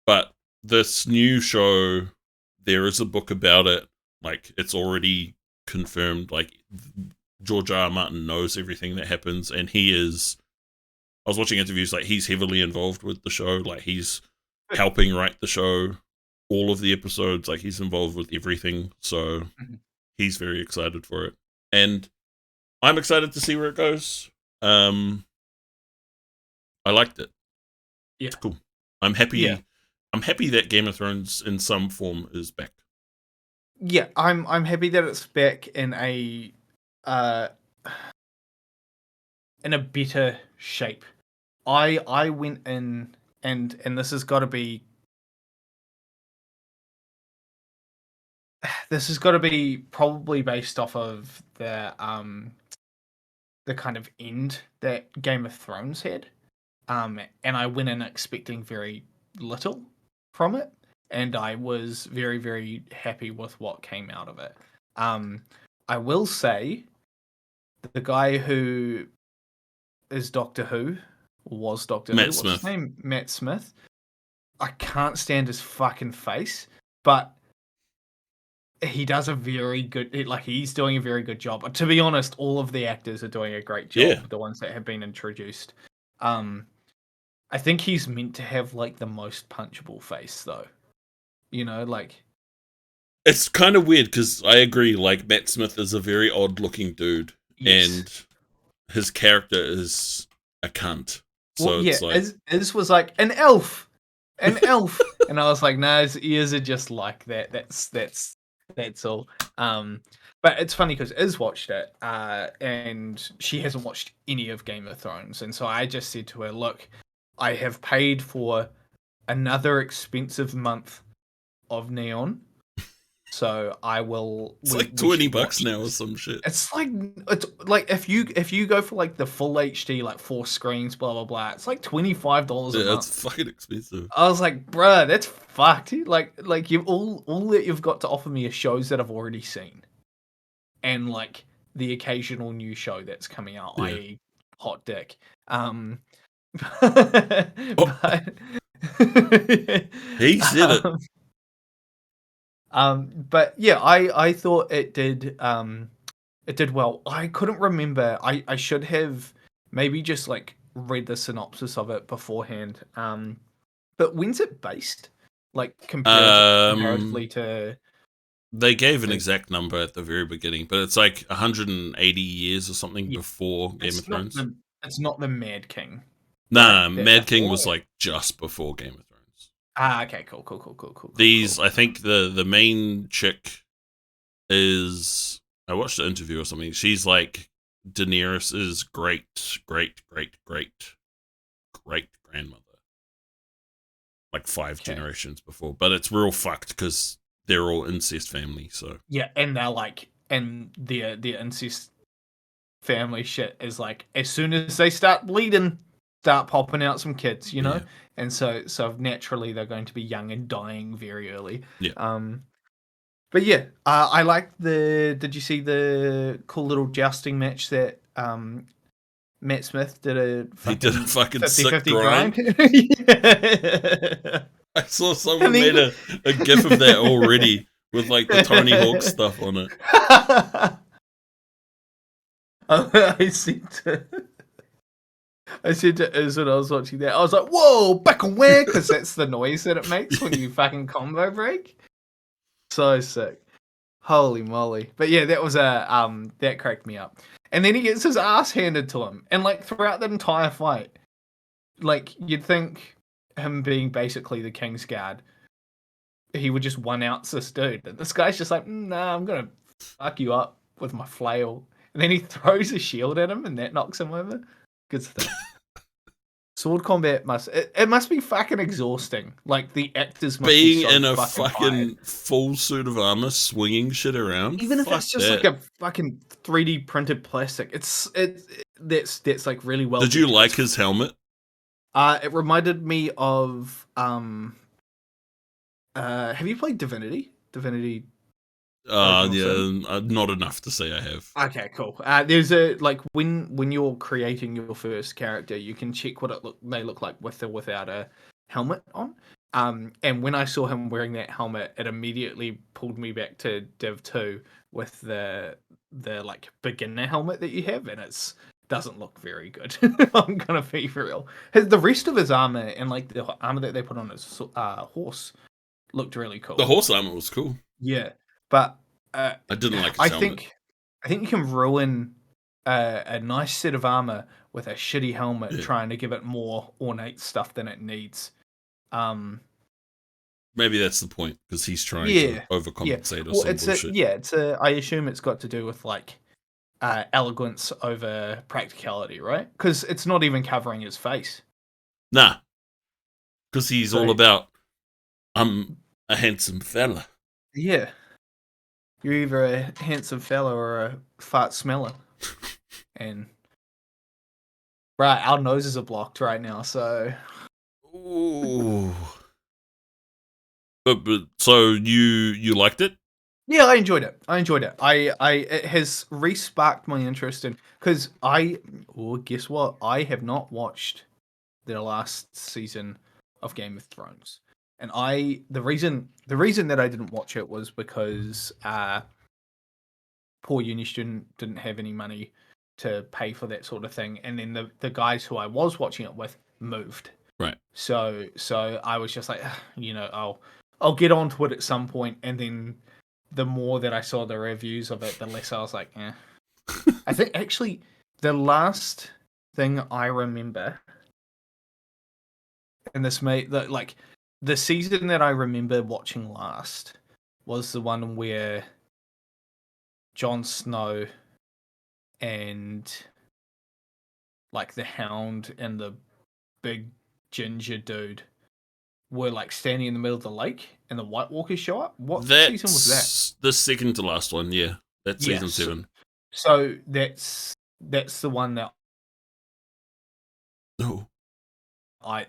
But this new show, there is a book about it, like it's already confirmed, like George R. R. Martin knows everything that happens, and I was watching interviews, like he's heavily involved with the show, like he's helping write the show, all of the episodes, like he's involved with everything, so he's very excited for it. And I'm excited to see where it goes. I liked it. Yeah. It's cool. I'm happy. Yeah. I'm happy that Game of Thrones in some form is back. Yeah, I'm happy that it's back in a better shape. I went in and this has got to be probably based off of the kind of end that Game of Thrones had. And I went in expecting very little from it, and I was very, very happy with what came out of it. I will say the guy who is Doctor Who, was Doctor Matt Who, Smith. What's his name? Matt Smith. I can't stand his fucking face, but he does a very good, he's doing a very good job. To be honest, all of the actors are doing a great job. Yeah. The ones that have been introduced. I think he's meant to have like the most punchable face, though. You know, like it's kind of weird because I agree. Like Matt Smith is a very odd-looking dude, and his character is a cunt. So it's like his was like an elf, and I was like, no, his ears are just like that. That's all. But it's funny because Iz watched it, and she hasn't watched any of Game of Thrones, and so I just said to her, look, I have paid for another expensive month of Neon, so I will. It's like $20 now or some shit. It's like if you go for like the full HD, like 4 screens, blah blah blah. It's like $25 a month. It's fucking expensive. I was like, bruh, that's fucked. Like you all that you've got to offer me are shows that I've already seen, and like the occasional new show that's coming out, i.e., Hot Dick. But he said it. But yeah, I thought it did well. I couldn't remember. I should have maybe just like read the synopsis of it beforehand. But when's it based? Like comparatively to. They gave an exact number at the very beginning, but it's like 180 years or something before Game of Thrones. It's not the Mad King. Nah, Mad King was like just before Game of Thrones. Okay, cool. These, I think the main chick is, I watched an interview or something. She's like Daenerys's great grandmother, like 5 generations before. But it's real fucked because they're all incest family. So yeah, and they're like, and the incest family shit is like, as soon as they start bleeding, start popping out some kids, you know. Yeah. And so naturally they're going to be young and dying very early. Yeah. But yeah, I like the. Did you see the cool little jousting match that Matt Smith did a fucking 50-50 grind? Yeah. I saw someone made a gif of that already with like the Tony Hawk stuff on it. I said to Iz when I was watching that, I was like, whoa, back and where? Because that's the noise that it makes when you fucking combo break. So sick. Holy moly. But yeah, that was that cracked me up. And then he gets his ass handed to him. And like throughout the entire fight, like you'd think him being basically the King's Guard, he would just one-ounce this dude. And this guy's just like, nah, I'm gonna fuck you up with my flail. And then he throws a shield at him and that knocks him over. Good stuff. Sword combat must be fucking exhausting. Like the actors must being be so in a fucking full suit of armor, swinging shit around. Even if it's just like a fucking 3D printed plastic, that's like really well. Did you like his helmet? It reminded me of have you played Divinity? Yeah, not enough to say I have. Okay, cool. There's a like when you're creating your first character, you can check what they look like with or without a helmet on. And when I saw him wearing that helmet, it immediately pulled me back to Div 2 with the like beginner helmet that you have, and it's doesn't look very good. I'm gonna be real. The rest of his armor and like the armor that they put on his horse looked really cool. The horse armor was cool. Yeah. But I didn't like his helmet. I think you can ruin a nice set of armor with a shitty helmet, trying to give it more ornate stuff than it needs. Maybe that's the point, because he's trying to overcompensate or some bullshit. I assume it's got to do with like elegance over practicality, right? Because it's not even covering his face. Nah, because he's all about I'm a handsome fella. Yeah. You're either a handsome fella or a fart smeller. And right, our noses are blocked right now, so ooh. But so you liked it? Yeah, I enjoyed it. It has re-sparked my interest in, because guess what? I have not watched the last season of Game of Thrones. And the reason that I didn't watch it was because poor uni student didn't have any money to pay for that sort of thing, and then the guys who I was watching it with moved. Right. So I was just like, I'll get onto it at some point, and then the more that I saw the reviews of it, the less I was like, eh. I think actually the last thing I remember, and this the season that I remember watching last was the one where Jon Snow and like the Hound and the big ginger dude were like standing in the middle of the lake and the White Walkers show up. What season was that? The second to last one, yeah. That's season 7. So that's the one that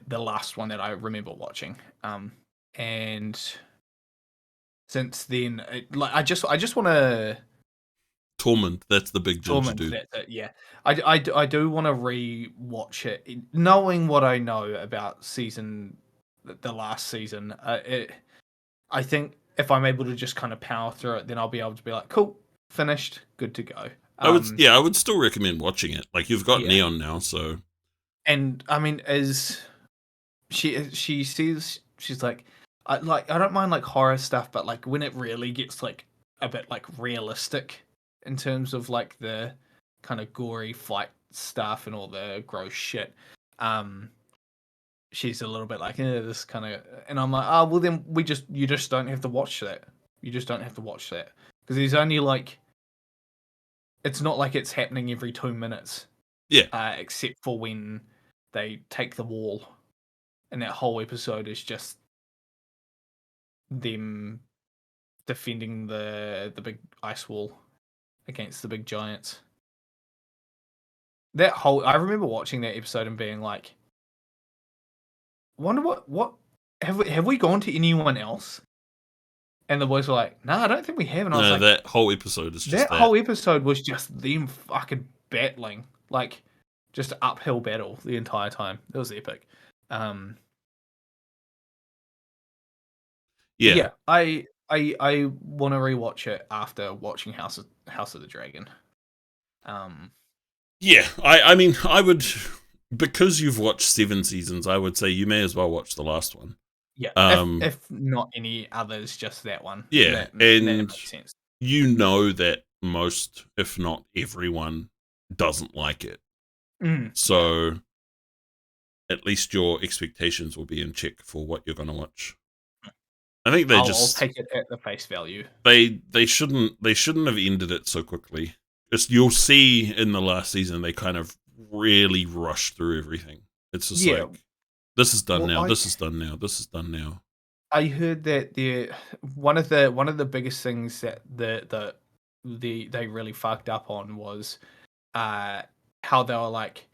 the last one that I remember watching. And since then, I just want to Tormund. That's the big ginger dude. That's it, yeah. I do want to re-watch it, knowing what I know about the last season. I think if I'm able to just kind of power through it, then I'll be able to be like, cool, finished, good to go. I would still recommend watching it. Like, you've got Neon now, so. And I mean, as she says, she's like, I don't mind like horror stuff, but like when it really gets like a bit like realistic in terms of like the kind of gory fight stuff and all the gross shit, she's a little bit like, this kind of, and I'm like, oh well, then you just don't have to watch that. You just don't have to watch that because there's only like, it's not like it's happening every 2 minutes. Yeah. Except for when they take the wall, and that whole episode is just them defending the big ice wall against the big giants. I remember watching that episode and being like, wonder what have we gone to anyone else? And the boys were like, no, I don't think we have. And I was like, that whole episode is just that. Whole episode was just them fucking battling, like just an uphill battle the entire time. It was epic. Yeah, I want to rewatch it after watching House of the Dragon. Yeah, I mean, I would, because you've watched 7 seasons, I would say you may as well watch the last one. Yeah, if not any others, just that one. Yeah, that makes sense. You know that most, if not everyone, doesn't like it. So at least your expectations will be in check for what you're going to watch. I think I'll take it at the face value. They shouldn't have ended it so quickly. Just, you'll see in the last season they kind of really rushed through everything. It's just like, this is done now. This is done now. This is done now. I heard that one of the biggest things that they really fucked up on was how they were like,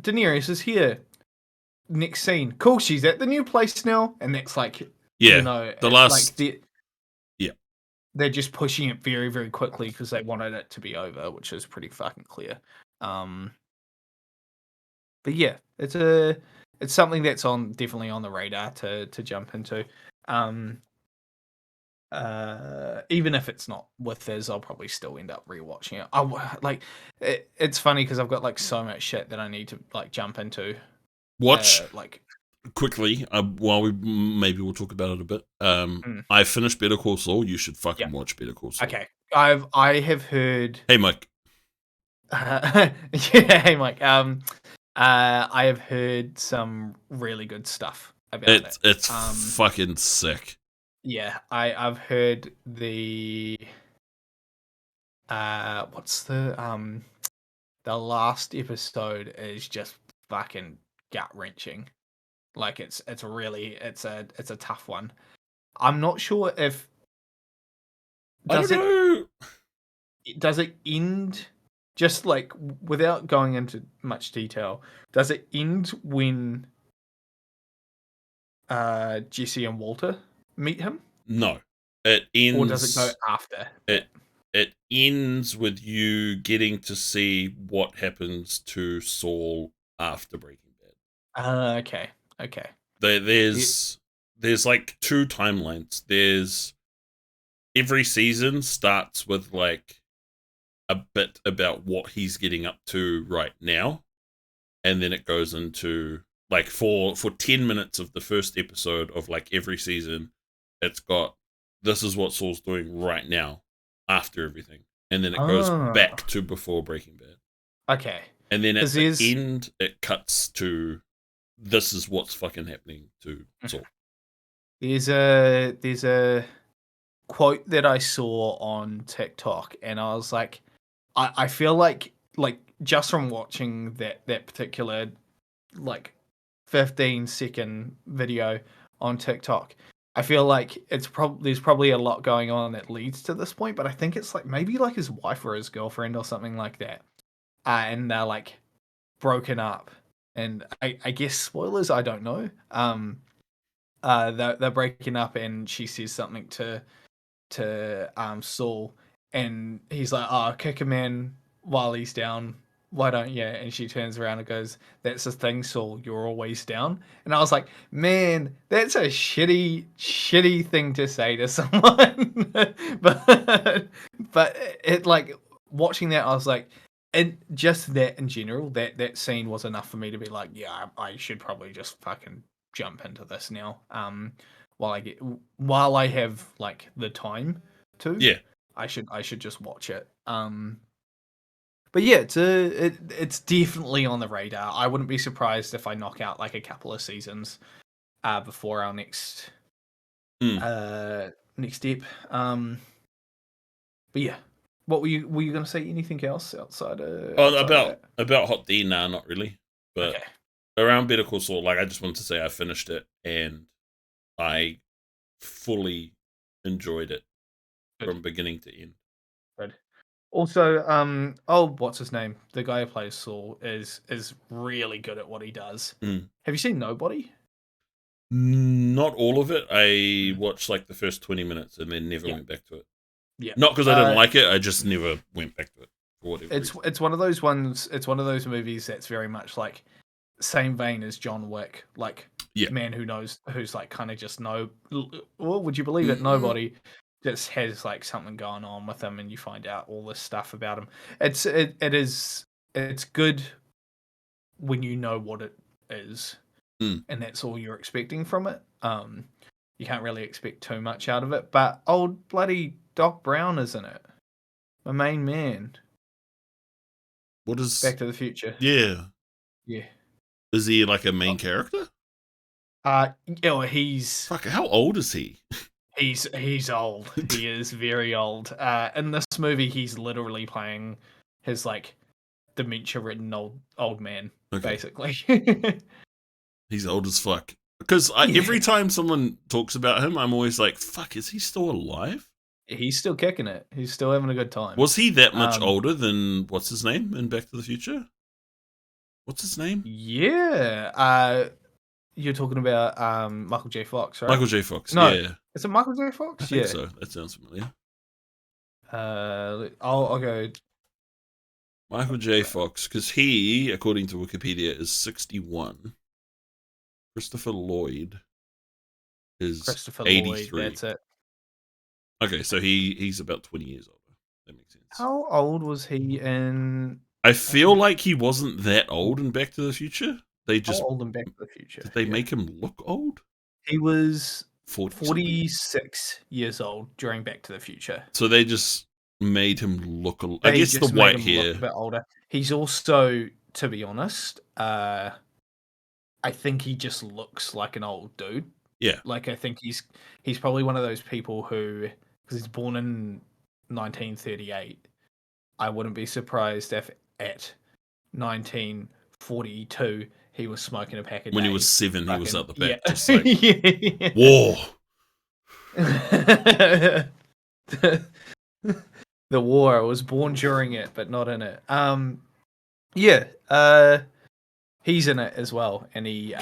Daenerys is here. Next scene, cool. She's at the new place now, and that's like, yeah, you know, the last, like they're just pushing it very, very quickly because they wanted it to be over, which is pretty fucking clear. But yeah, it's something that's definitely on the radar to jump into. Even if it's not with this, I'll probably still end up rewatching it. It's funny because I've got like so much shit that I need to like jump into. Watch quickly, while we'll talk about it a bit. I finished Better Call Saul. You should fucking watch Better Call Saul. Okay, I have heard. Hey, Mike. Yeah, hey, Mike. I have heard some really good stuff about it. It's fucking sick. Yeah, I've heard the what's the last episode is just fucking gut wrenching. Like it's a tough one. I'm not sure if does it end, just like without going into much detail, does it end when Jesse and Walter meet him? No. It ends, or does it go after? It ends with you getting to see what happens to Saul after Breaking Bad. Okay. There's like 2 timelines. There's every season starts with like a bit about what he's getting up to right now, and then it goes into like for 10 minutes of the first episode of like every season, it's got, this is what Saul's doing right now after everything, and then it goes back to before Breaking Bad. Okay. And then at the end it cuts to, this is what's fucking happening to Saul. There's a quote that I saw on TikTok, and I was like, I feel like just from watching that particular like 15-second video on TikTok, I feel like there's probably a lot going on that leads to this point, but I think it's like maybe like his wife or his girlfriend or something like that, and they're like broken up, and I guess spoilers, I don't know. They're breaking up, and she says something to Saul, and he's like, "Oh, kick him in while he's down. Why don't you?" And she turns around and goes, "That's the thing, Saul. You're always down." And I was like, "Man, that's a shitty thing to say to someone." but it, like, watching that, I was like, and just that in general, that scene was enough for me to be like, yeah, I should probably just fucking jump into this now. While I have like the time to, yeah, I should just watch it. But yeah, it's definitely on the radar. I wouldn't be surprised if I knock out like a couple of seasons before our next next step. But yeah, what were you going to say? Anything else outside of that? About Hot D? Nah, not really. But Okay. Around Better Call Saul, like I just wanted to say I finished it and I fully enjoyed it from beginning to end. Good. Also, what's his name? The guy who plays Saul is really good at what he does. Have you seen Nobody? Not all of it. I watched like the first 20 minutes and then never went back to it. Yeah. Not because I didn't like it, I just never went back to it for whatever reason. It's one of those ones. It's one of those movies that's very much like same vein as John Wick, like man who knows, who's like kind of just well, would you believe it? Nobody just has like something going on with him, and you find out all this stuff about him. It's good when you know what it is, and that's all you're expecting from it. You can't really expect too much out of it, but old bloody Doc Brown is in it, my main man. What is Back to the Future? Yeah. Yeah. Is he like a main character? He's fuck. How old is he? He's old. He is very old. In this movie, he's literally playing his like dementia-ridden old man, basically. He's old as fuck. Because every time someone talks about him, I'm always like, "Fuck, is he still alive?" He's still kicking it. He's still having a good time. Was he that much older than what's his name in Back to the Future? What's his name? Yeah. You're talking about Michael J. Fox, right? Michael J. Fox. No, yeah. Is it Michael J. Fox? I think so. That sounds familiar. I'll go. Michael J. Fox, because he, according to Wikipedia, is 61. Christopher Lloyd is 83. Lloyd, that's it. Okay, so he's about 20 years older. That makes sense. How old was he in? I feel like he wasn't that old in Back to the Future. They just old in Back to the Future. Did they make him look old? He was 46 years old during Back to the Future. So they just made him look. I guess the white hair. Look a bit older. He's also, to be honest, I think he just looks like an old dude. Yeah. Like I think he's probably one of those people who, because he's born in 1938. I wouldn't be surprised if at 1942 he was smoking a pack a day. When he was 7, he was at the back, just like war. The war. I was born during it, but not in it. He's in it as well, and he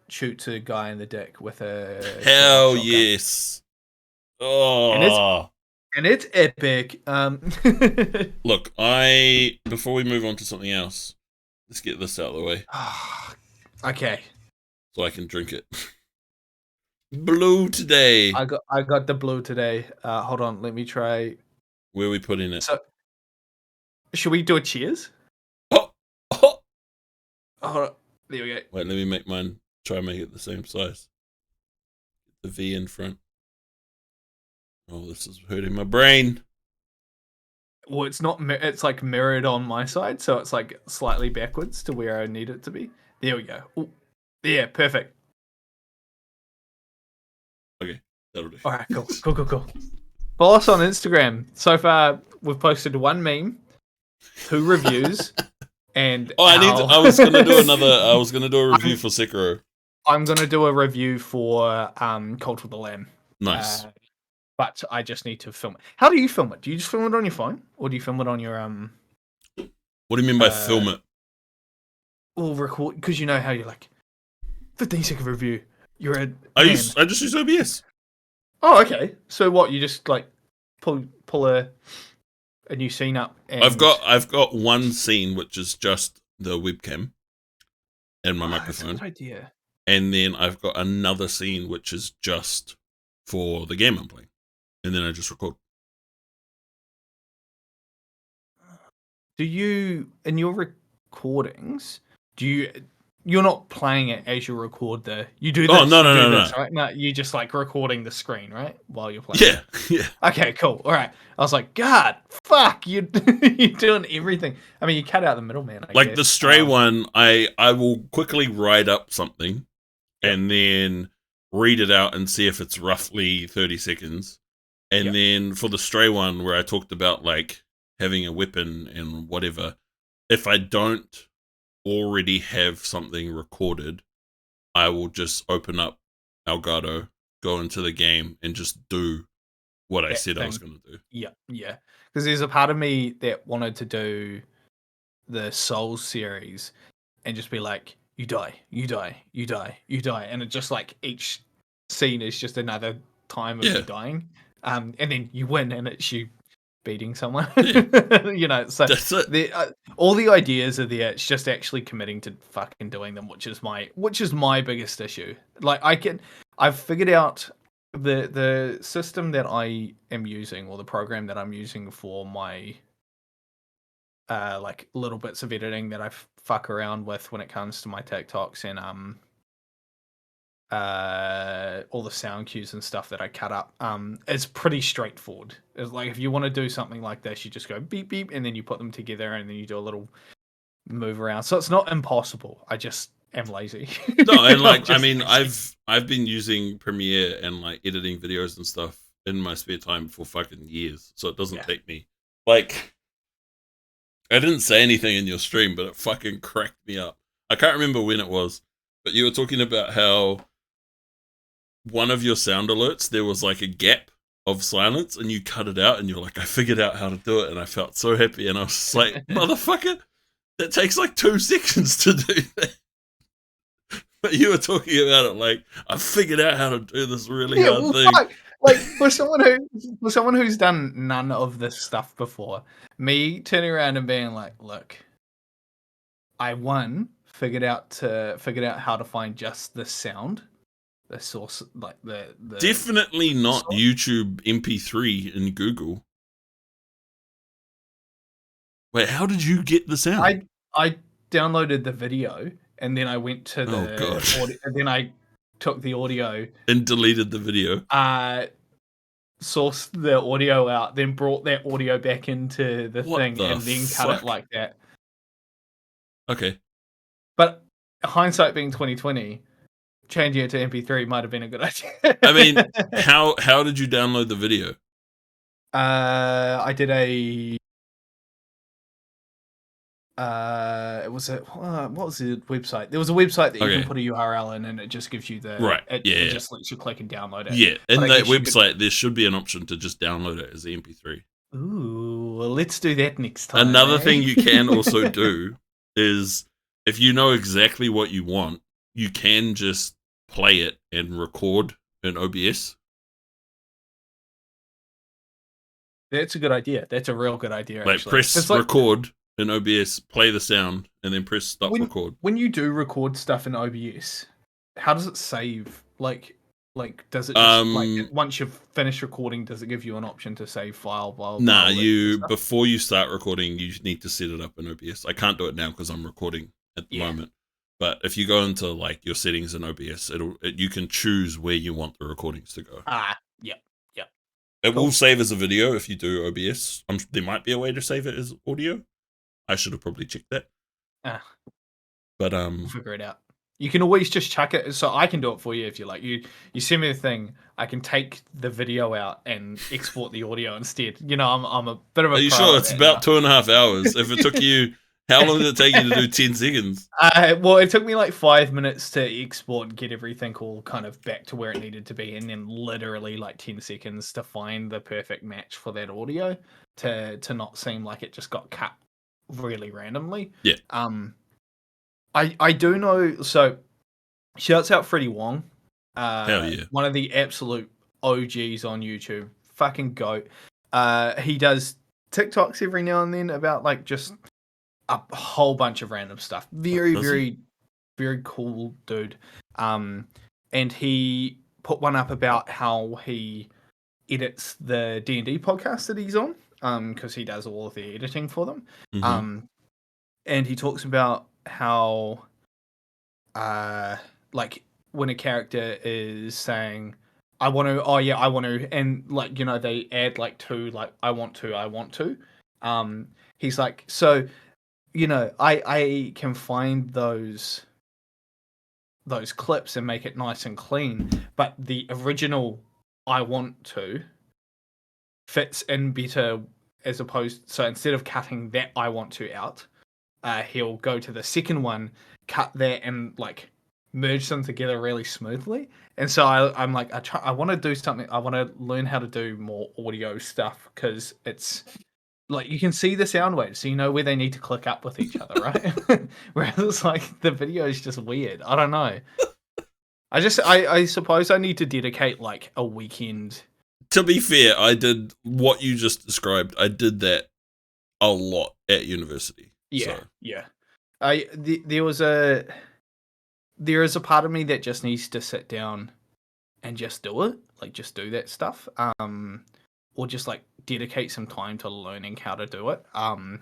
shoots a guy in the dick with a hell yes. Oh, and it's epic. Look, before we move on to something else, let's get this out of the way. Okay. So I can drink it. Blue today. I got the blue today. Hold on, let me try. Where are we putting it? So, should we do a cheers? Hold on. There we go. Wait, let me make mine. Try and make it the same size. The V in front. Oh, this is hurting my brain. Well, it's not. It's like mirrored on my side, so it's like slightly backwards to where I need it to be. There we go. Ooh. Yeah, perfect. Okay, that'll do. All right, cool. Follow us on Instagram. So far, we've posted 1 meme, 2 reviews, and I was gonna do a review for Sekiro. I'm gonna do a review for Cult of the Lamb. Nice. But I just need to film it. How do you film it? Do you just film it on your phone, or do you film it on your What do you mean by film it? Well, record, because you know how you're like 15-second review. You're a I just use OBS. Oh, okay. So what? You just like pull a new scene up. And... I've got one scene which is just the webcam and my microphone. That's a good idea. And then I've got another scene which is just for the game I'm playing, and then I just record. Do you, in your recordings, do you're not playing it as you record you do this. Oh no. Right? No, you just like recording the screen, right, while you're playing. Yeah. Okay, cool. All right. I was like, God, fuck, you're doing everything. I mean, you cut out the middleman. I guess. The Stray one, I will quickly write up something, and then read it out and see if it's roughly 30 seconds. And then for the Stray one, where I talked about like having a weapon and whatever, if I don't already have something recorded, I will just open up Elgato, go into the game, and just do what I said I was going to do. Yeah. Because there's a part of me that wanted to do the Souls series and just be like, you die, and it just like each scene is just another time of you dying, and then you win, and it's you beating someone. You know, so that's it. All the ideas are there. It's just actually committing to fucking doing them, which is my biggest issue. Like I've figured out the system that I am using, or the program that I'm using for my like little bits of editing that I fuck around with when it comes to my TikToks and all the sound cues and stuff that I cut up. It's pretty straightforward. It's like if you want to do something like this, you just go beep beep and then you put them together and then you do a little move around. So it's not impossible. I just am lazy. No, and like I mean, I've been using Premiere and like editing videos and stuff in my spare time for fucking years, so it doesn't take me like. I didn't say anything in your stream, but it fucking cracked me up. I can't remember when it was, but you were talking about how one of your sound alerts, there was like a gap of silence and you cut it out and you're like, I figured out how to do it. And I felt so happy. And I was just like, motherfucker, that takes like 2 seconds to do that. But you were talking about it like, I figured out how to do this really hard thing. Like for someone who's done none of this stuff before, me turning around and being like, look, I figured out how to find just the sound, the source, like the definitely not source. YouTube MP3 in Google. Wait, how did you get the sound? I downloaded the video and then I went to the audio, and then I took the audio and deleted the video. Sourced the audio out, then brought that audio back into the thing, and then cut it like that. Okay. But hindsight being 2020, changing it to MP3 might have been a good idea. I mean, how did you download the video? I did a what was the website? There was a website that you can put a URL in and it just gives you the it just lets you click and download it. Yeah, in that website there should be an option to just download it as the MP3. Ooh, well, let's do that next time. Another thing you can also do is if you know exactly what you want, you can just play it and record in OBS. That's a good idea. That's a real good idea. Like press record in OBS, play the sound, and then press stop record. When you do record stuff in OBS, how does it save? Like does it just, like once you've finished recording, does it give you an option to save file? Nah, before you start recording, you need to set it up in OBS. I can't do it now because I'm recording at the moment. But if you go into like your settings in OBS, you can choose where you want the recordings to go. Yep. It will save as a video if you do OBS. There might be a way to save it as audio. I should have probably checked that. But we'll figure it out. You can always just chuck it. So I can do it for you if you like. You send me the thing. I can take the video out and export the audio instead. You know, I'm a bit of a. Are you sure it's about 2.5 hours? If it took you, how long did it take you to do 10 seconds? Well, it took me like 5 minutes to export and get everything all kind of back to where it needed to be, and then literally like 10 seconds to find the perfect match for that audio to not seem like it just got cut really randomly. Yeah. I do know. So, shouts out Freddie Wong. Hell yeah. One of the absolute OGs on YouTube. Fucking goat. He does TikToks every now and then about like just a whole bunch of random stuff. Very cool dude. And he put one up about how he edits the D&D podcast that he's on. Because he does all of the editing for them. Mm-hmm. And he talks about how like when a character is saying, I want to, oh yeah, I want to, and like, you know, they add like two, like, I want to. He's like, so, you know, I can find those clips and make it nice and clean, but the original I want to fits in better as opposed, so instead of cutting that I want to out, he'll go to the second one, cut that, and like merge them together really smoothly. And so I'm like, I want to do something. I want to learn how to do more audio stuff because it's like you can see the sound waves, so you know where they need to click up with each other, right? Whereas it's like the video is just weird. I don't know. I suppose I need to dedicate like a weekend. To be fair, I did what you just described. I did that a lot at university. Yeah, so. Yeah. There is a part of me that just needs to sit down and just do it, like just do that stuff, or just like dedicate some time to learning how to do it. I mean,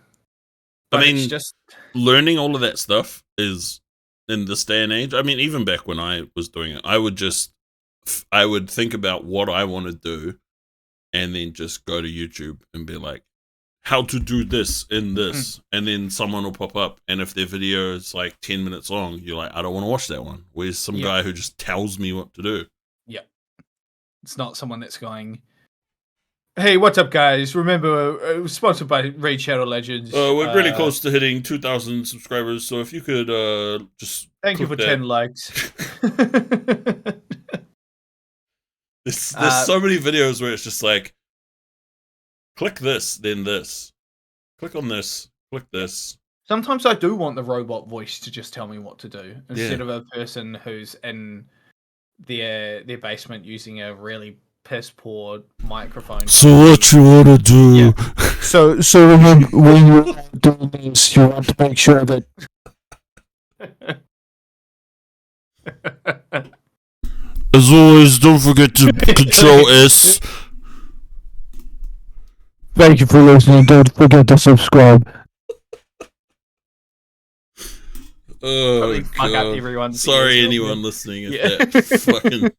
it's just learning all of that stuff is in this day and age. I mean, even back when I was doing it, I would think about what I want to do, and then just go to YouTube and be like, how to do this in this, and then someone will pop up, and if their video is like 10 minutes long, you're like, I don't want to watch that one. Where's some guy who just tells me what to do? Yeah. It's not someone that's going, hey, what's up, guys? Remember, sponsored by Raid Shadow Legends. We're really close to hitting 2,000 subscribers, so if you could just thank you for that. 10 likes. There's so many videos where it's just like, click this, then this. Click on this, click this. Sometimes I do want the robot voice to just tell me what to do instead of a person who's in their basement using a really piss poor microphone. So what you want to do? Yeah. So remember, when you're doing this, you want to make sure that. As always, don't forget to control S. Thank you for listening. Don't forget to subscribe. Oh, God. Sorry, anyone listening, if that fucking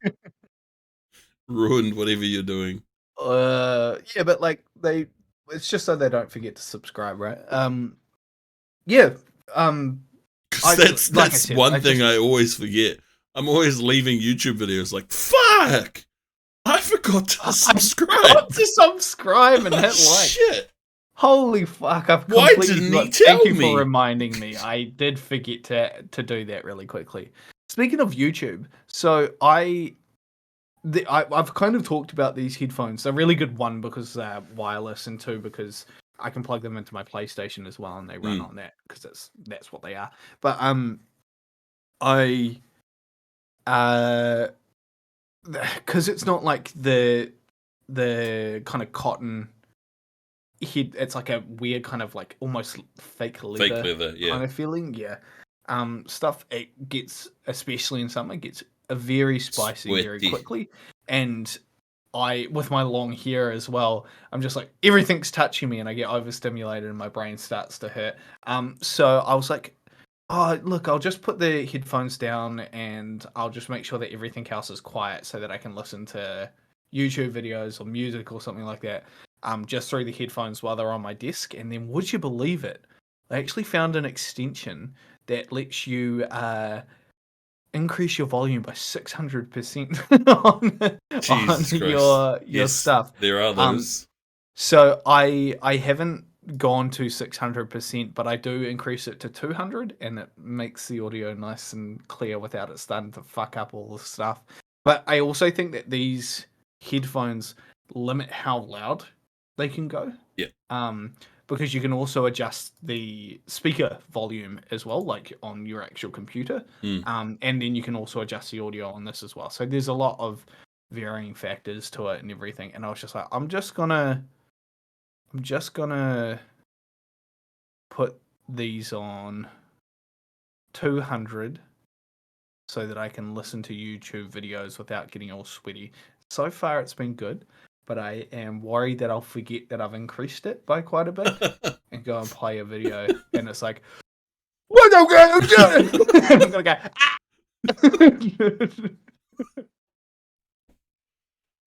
ruined whatever you're doing. Yeah, but like it's just so they don't forget to subscribe, right? Yeah. That's one thing I always forget. I'm always leaving YouTube videos like, fuck! I forgot to subscribe. I forgot to subscribe and hit like. Shit. Holy fuck! Why didn't he tell Thank you me? for reminding me. I did forget to do that really quickly. Speaking of YouTube, so I've kind of talked about these headphones. They're a really good, one because they're wireless, and two because I can plug them into my PlayStation as well, and they run on that because that's what they are. But because it's not like the kind of cotton head, it's like a weird kind of like almost fake leather yeah, kind of feeling. Yeah. Stuff, it gets, especially in summer, gets a very spicy very quickly. And with my long hair as well, I'm just like, everything's touching me and I get overstimulated and my brain starts to hurt. So I was like, oh, look, I'll just put the headphones down and I'll just make sure that everything else is quiet so that I can listen to YouTube videos or music or something like that, just through the headphones while they're on my desk. And then, would you believe it? I actually found an extension that lets you increase your volume by 600% on your stuff. There are those. So I haven't gone to 600%, but I do increase it to 200, and it makes the audio nice and clear without it starting to fuck up all the stuff. But I also think that these headphones limit how loud they can go. Yeah. Because you can also adjust the speaker volume as well, like on your actual computer. And then you can also adjust the audio on this as well. So there's a lot of varying factors to it and everything. And I was just like, I'm just gonna put these on 200 so that I can listen to YouTube videos without getting all sweaty. So far it's been good, but I am worried that I'll forget that I've increased it by quite a bit and go and play a video and it's like, what am I going to do? I'm going to go,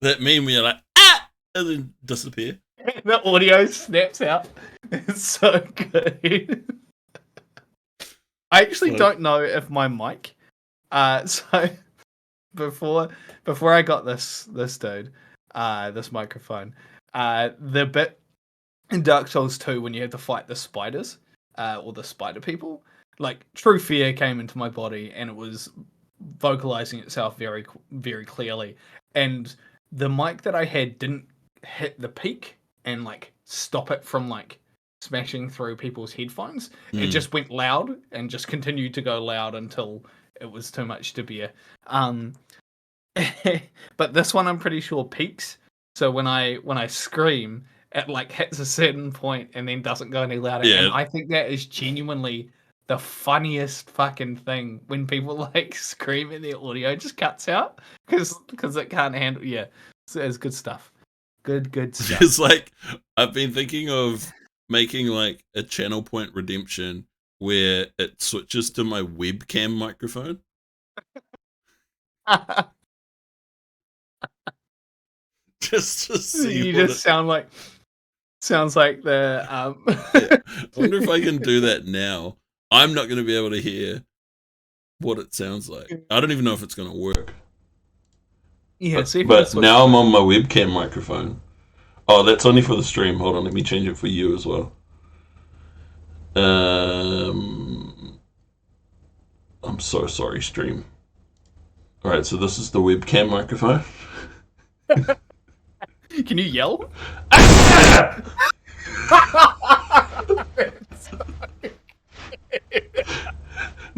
That meme where you're like, ah! And then disappear. The audio snaps out. It's so good. I actually don't know if my mic. So before I got this dude, this microphone, the bit in Dark Souls 2 when you had to fight the spiders, or the spider people, like true fear came into my body and it was vocalizing itself very, very clearly. And the mic that I had didn't hit the peak and like stop it from like smashing through people's headphones. It just went loud and just continued to go loud until it was too much to bear. But this one I'm pretty sure peaks. So when I scream, it like hits a certain point and then doesn't go any louder. Yeah. And I think that is genuinely the funniest fucking thing when people like scream and their audio just cuts out because it can't handle. Yeah, so it's good stuff. Good stuff. It's like I've been thinking of making like a channel point redemption where it switches to my webcam microphone. Just to see. You just sounds like the. Yeah. I wonder if I can do that now. I'm not going to be able to hear what it sounds like. I don't even know if it's going to work. Yeah, but now I'm on my webcam microphone. Oh, that's only for the stream. Hold on, let me change it for you as well. I'm so sorry, stream. All right, so this is the webcam microphone. Can you yell?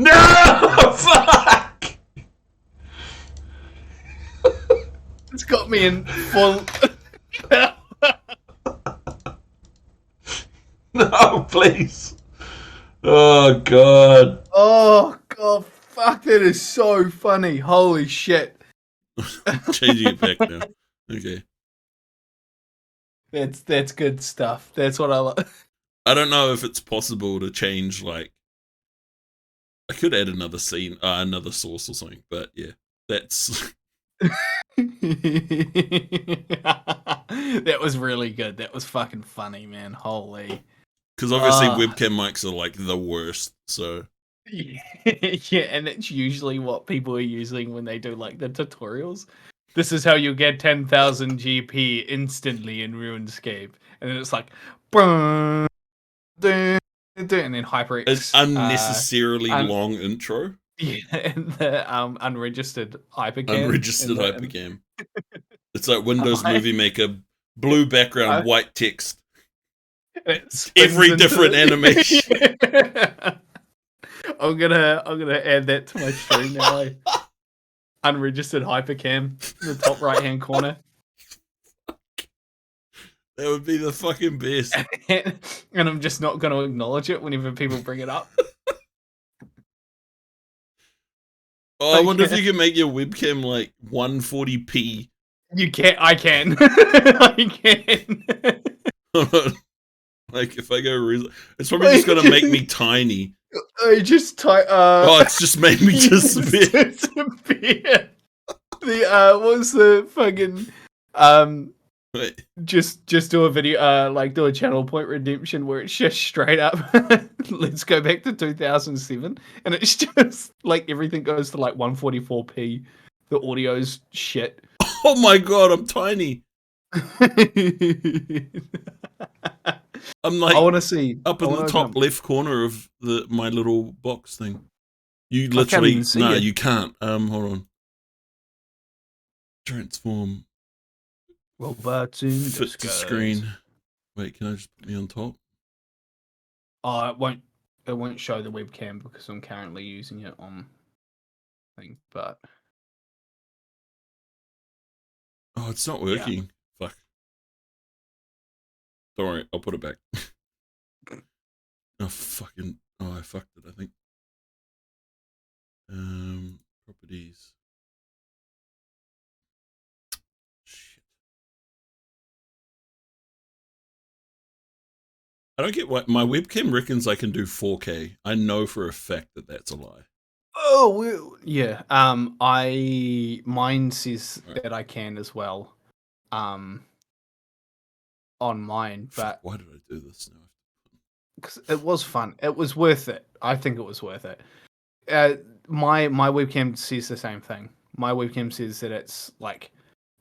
No! Fuck! It's got me in full. No, please. Oh, God. Oh, God. Fuck, that is so funny. Holy shit. Changing it back now. Okay. That's good stuff. That's what I love. I don't know if it's possible to change, like, I could add another scene, another source or something, but yeah, that's. That was really good. That was fucking funny, man. Holy. Because obviously webcam mics are like the worst, so. Yeah, and it's usually what people are using when they do like the tutorials. This is how you get 10,000 GP instantly in RuneScape, and then it's like, and then HyperX. An unnecessarily long intro. Yeah, and the unregistered hypercam. Unregistered hypercam. It's like Windows Movie Maker, blue background, white text. Every different animation. I'm gonna add that to my stream now. Unregistered hypercam in the top right hand corner. That would be the fucking best. And I'm just not gonna acknowledge it whenever people bring it up. Oh, I wonder if you can make your webcam like 140p. You can. I can. I can. Like if I go, it's probably just gonna make me tiny. I just type. Oh, it's just made me disappear. Disappear. What was the fucking Wait. Just do a video, like do a channel point redemption where it's just straight up. Let's go back to 2007, and it's just like everything goes to like 144p. The audio's shit. Oh my god, I'm tiny. I'm like, I want to see up in the top left corner of my little box thing. You literally you can't. Hold on. Transform. Robots in fit to screen. Wait, can I just put me on top? Oh, it won't show the webcam because I'm currently using it on thing, but oh, it's not working. Yeah. Fuck. Don't worry, I'll put it back. Oh fucking! Oh, I fucked it. I think. Properties. Shit. I don't get why my webcam reckons I can do 4K. I know for a fact that that's a lie. Yeah. Mine says that I can as well. On mine, but why did I do this now? Because it was fun. It was worth it. I think it was worth it. My webcam says the same thing. My webcam says that it's like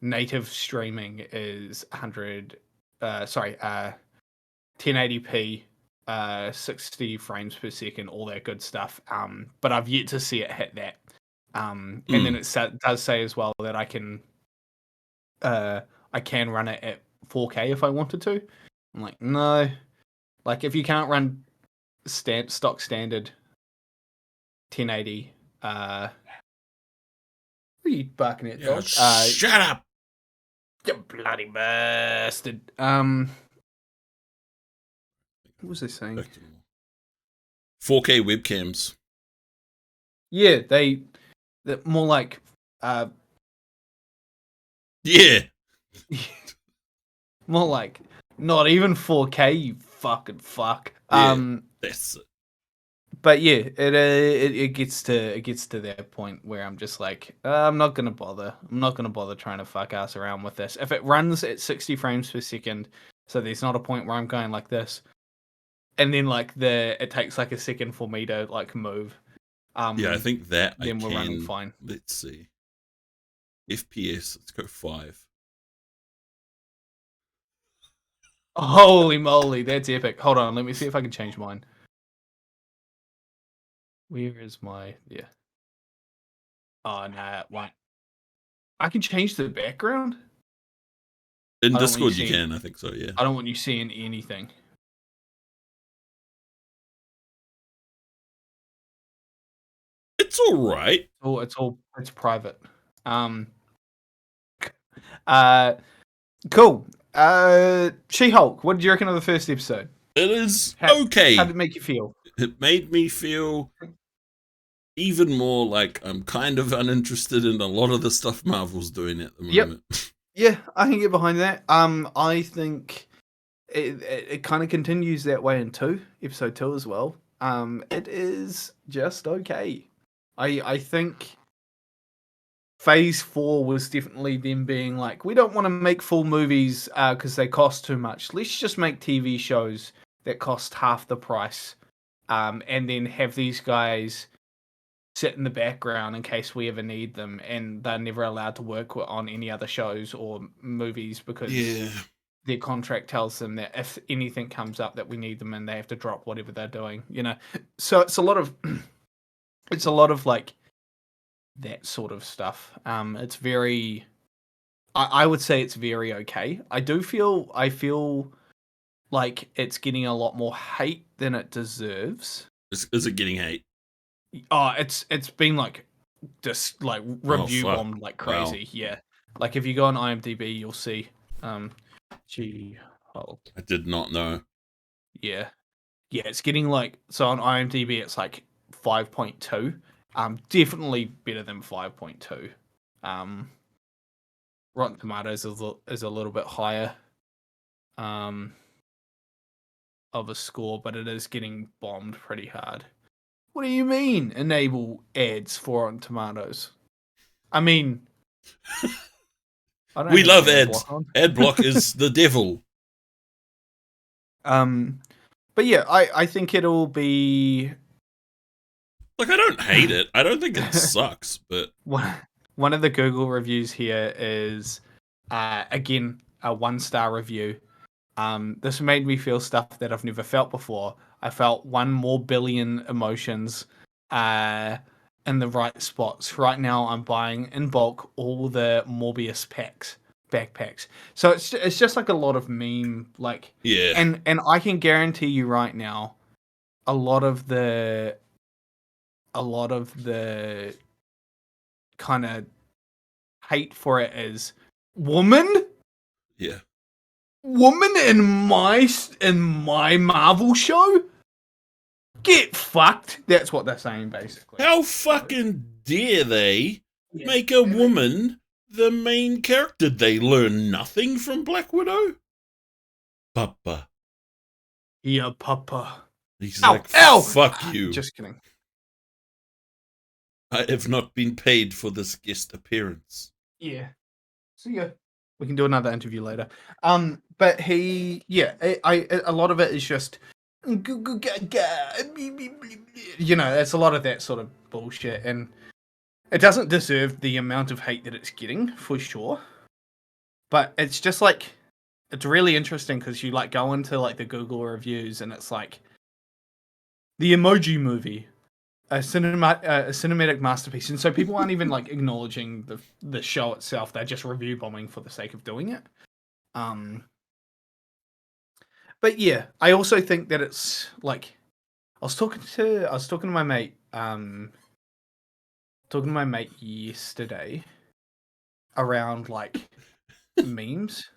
native streaming is 1080p, 60 frames per second, all that good stuff. But I've yet to see it hit that. And then it does say as well that I can run it at 4K if I wanted to. I'm like, no. Like, if you can't run stock standard 1080, what are you barking at, dog? Shut up! You bloody bastard. What was I saying? 4K webcams. Yeah, they're more like yeah. More like not even 4K, you fucking fuck. Yeah, that's it. But yeah, it gets to that point where I'm just like, I'm not gonna bother. I'm not gonna bother trying to fuck ass around with this. If it runs at 60 frames per second, so there's not a point where I'm going like this, and then like it takes like a second for me to like move. Yeah, I think that then we're running fine. Let's see. FPS, let's go 5. Holy moly, that's epic. Hold on, let me see if I can change mine. Where is my... Yeah. Oh, nah, it won't. I can change the background? In Discord you can, I think so, yeah. I don't want you seeing anything. It's alright. It's private. Cool. She-Hulk, what did you reckon of the first episode? It is okay. How did it make you feel? It made me feel even more like I'm kind of uninterested in a lot of the stuff Marvel's doing at the moment. Yeah, I can get behind that. I think it kind of continues that way in episode 2 as well. It is just okay. I think Phase 4 was definitely them being like, we don't want to make full movies because they cost too much. Let's just make TV shows that cost half the price, and then have these guys sit in the background in case we ever need them, and they're never allowed to work on any other shows or movies because their contract tells them that if anything comes up that we need them in, they have to drop whatever they're doing, you know. So it's a lot of like that sort of stuff. It's very, I would say it's very okay. I feel like it's getting a lot more hate than it deserves. Is it getting hate? Oh, it's been like just like review bombed like crazy. Wow. Yeah, like if you go on IMDb, you'll see. She-Hulk. I did not know. Yeah, it's getting like, so on IMDb it's like 5.2. Definitely better than 5.2. Rotten Tomatoes is a little bit higher. Of a score, but it is getting bombed pretty hard. What do you mean, enable ads for Rotten Tomatoes? I mean, we love ads. Ad block is the devil. But yeah, I think it'll be... Like, I don't hate it. I don't think it sucks, but... One of the Google reviews here is, again, a 1-star review. This made me feel stuff that I've never felt before. I felt 1 more billion emotions in the right spots. Right now, I'm buying in bulk all the Morbius backpacks. So it's just like a lot of meme, like, yeah. And I can guarantee you right now, a lot of the kind of hate for it is woman. Yeah. Woman in my Marvel show? Get fucked. That's what they're saying, basically. How fucking dare they make a woman the main character? They learn nothing from Black Widow? Papa. Yeah, Papa. He's like, fuck you. Just kidding. I have not been paid for this guest appearance. Yeah. So yeah, we can do another interview later. But he, yeah, a lot of it is just, it's a lot of that sort of bullshit, and it doesn't deserve the amount of hate that it's getting for sure. But it's just like, it's really interesting because you like go into like the Google reviews and it's like the Emoji Movie, a cinematic masterpiece, and so people aren't even like acknowledging the show itself. They're just review bombing for the sake of doing it. But yeah, I also think that it's like I was talking to my mate yesterday around like memes.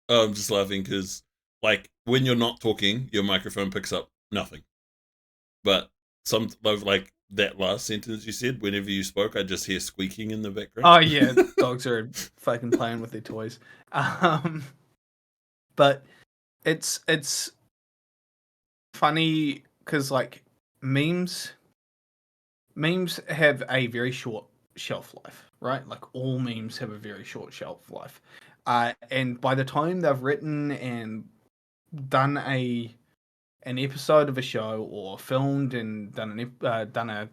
Oh, I'm just laughing because like when you're not talking, your microphone picks up nothing. But some like that last sentence you said, whenever you spoke, I just hear squeaking in the background. Oh yeah, dogs are fucking playing with their toys. But it's funny because like memes have a very short shelf life, right? Like all memes have a very short shelf life, and by the time they've written and done an episode of a show or filmed and done a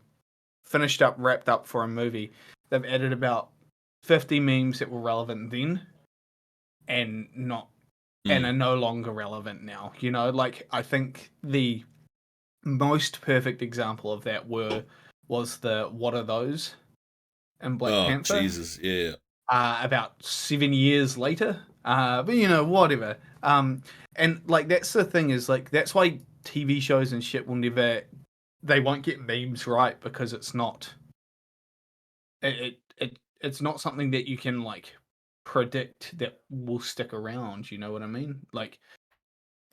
finished up wrapped up for a movie, they've added about 50 memes that were relevant then and not and are no longer relevant now. You know, like I think the most perfect example of that was the "What Are Those" in Black Panther. Jesus, yeah. About 7 years later, but you know, whatever. And like that's the thing is like that's why TV shows and shit will never, they won't get memes right because it's not. It's not something that you can like predict that will stick around. You know what I mean? Like,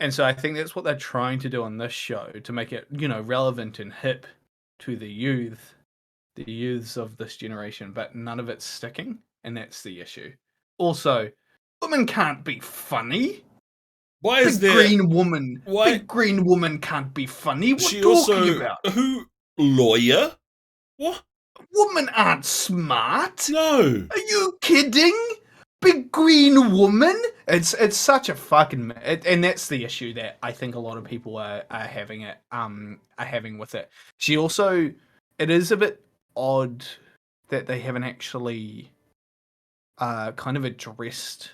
and so I think that's what they're trying to do on this show to make it, you know, relevant and hip to the youths of this generation, but none of it's sticking, and that's the issue. Also, women can't be funny. Why is there green woman? Why Big green woman can't be funny. What she talking also about? who lawyer? What? Women aren't smart. No. Are you kidding? Big green woman. It's such a fucking and that's the issue that I think a lot of people are having with it. She also, it is a bit odd that they haven't actually kind of addressed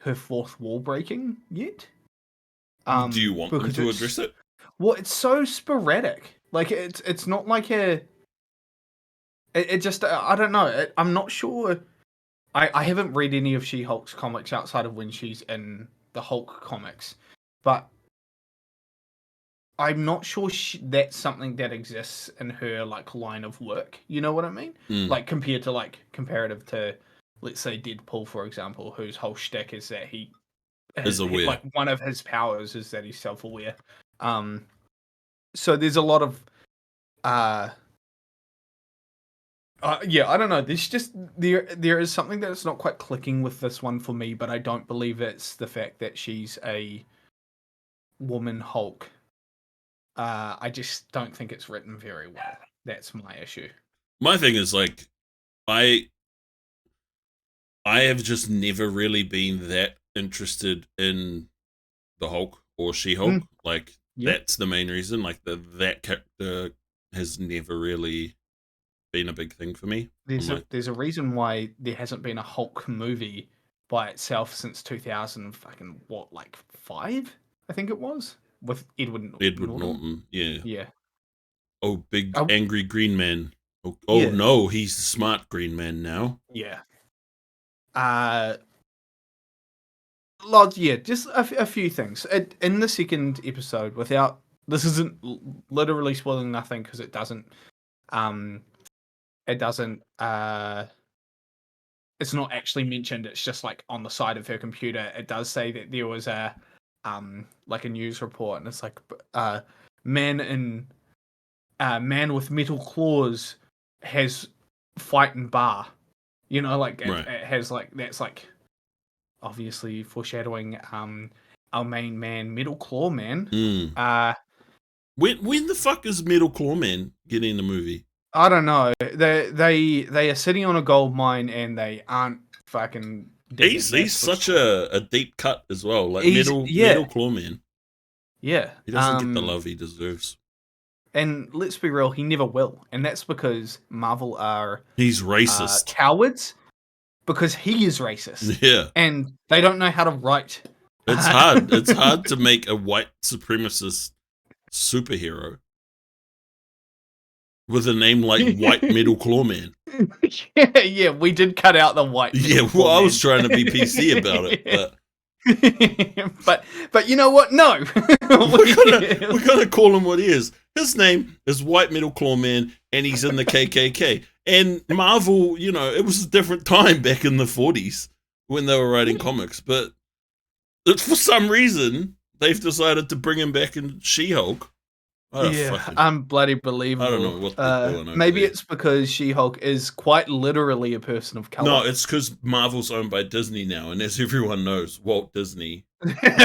her fourth wall breaking yet. Do you want them to address it? Well, it's so sporadic. Like it's not like it just I don't know. I'm not sure. I haven't read any of She-Hulk's comics outside of when she's in the Hulk comics, but I'm not sure that's something that exists in her like line of work. You know what I mean? Like comparative to, let's say, Deadpool, for example, whose whole shtick is that he is aware. Like one of his powers is that he's self-aware. So there's a lot of yeah, I don't know. There's just there is something that's not quite clicking with this one for me, but I don't believe it's the fact that she's a woman Hulk. I just don't think it's written very well. That's my issue. My thing is like I have just never really been that interested in the Hulk or She-Hulk. Like that's the main reason. Like that character has never really been a big thing for me. There's a reason why there hasn't been a Hulk movie by itself since 2000 fucking what, like 5, I think it was, with Edward Norton. Yeah. Oh, big angry green man. Oh no, he's the smart green man now. Yeah. Just a few things. In the second episode, without, this isn't literally spoiling nothing because it doesn't it's not actually mentioned. It's just like on the side of her computer. It does say that there was a like a news report, and it's like man with metal claws has fight in bar. You know, like it has like, that's like obviously foreshadowing our main man, Metal Claw Man. When the fuck is Metal Claw Man getting in the movie? I don't know. They are sitting on a gold mine and they aren't fucking. He's such a deep cut as well, like metal clawman. Yeah, he doesn't get the love he deserves. And let's be real, he never will, and that's because Marvel are he's racist cowards. Because he is racist. Yeah, and they don't know how to write. It's hard. It's hard to make a white supremacist superhero with a name like White Metal Clawman. Yeah, we did cut out the white. Yeah, well, I was trying to be PC about it, but you know what? No, we're gonna call him what he is. His name is White Metal Clawman, and he's in the KKK. And Marvel, it was a different time back in the 40s when they were writing comics, but for some reason they've decided to bring him back in She-Hulk. Bloody believable. I don't know what they're doing. Maybe it's because She-Hulk is quite literally a person of color. No, it's because Marvel's owned by Disney now, and as everyone knows, Walt Disney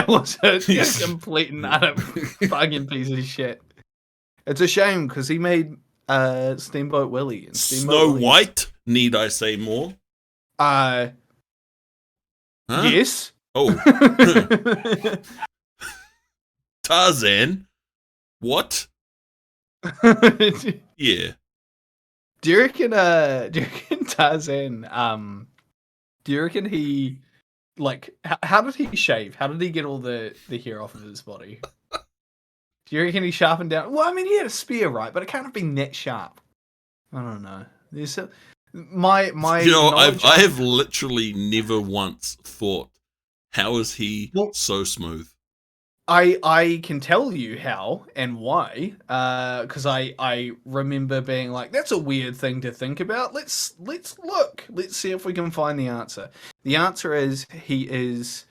was a complete and utter fucking piece of shit. It's a shame because he made Steamboat Willie and Snow White. Need I say more? Huh? Yes. Oh, Tarzan. What? Yeah. Do you reckon Tarzan? Do you reckon he how did he shave? How did he get all the hair off of his body? Do you reckon he sharpened down? Well, I mean, he had a spear, right? But it can't have been that sharp. I don't know. There's my. I have literally never once thought, how is he so smooth? I can tell you how and why. Because I remember being like, that's a weird thing to think about. Let's look. Let's see if we can find the answer. The answer is he is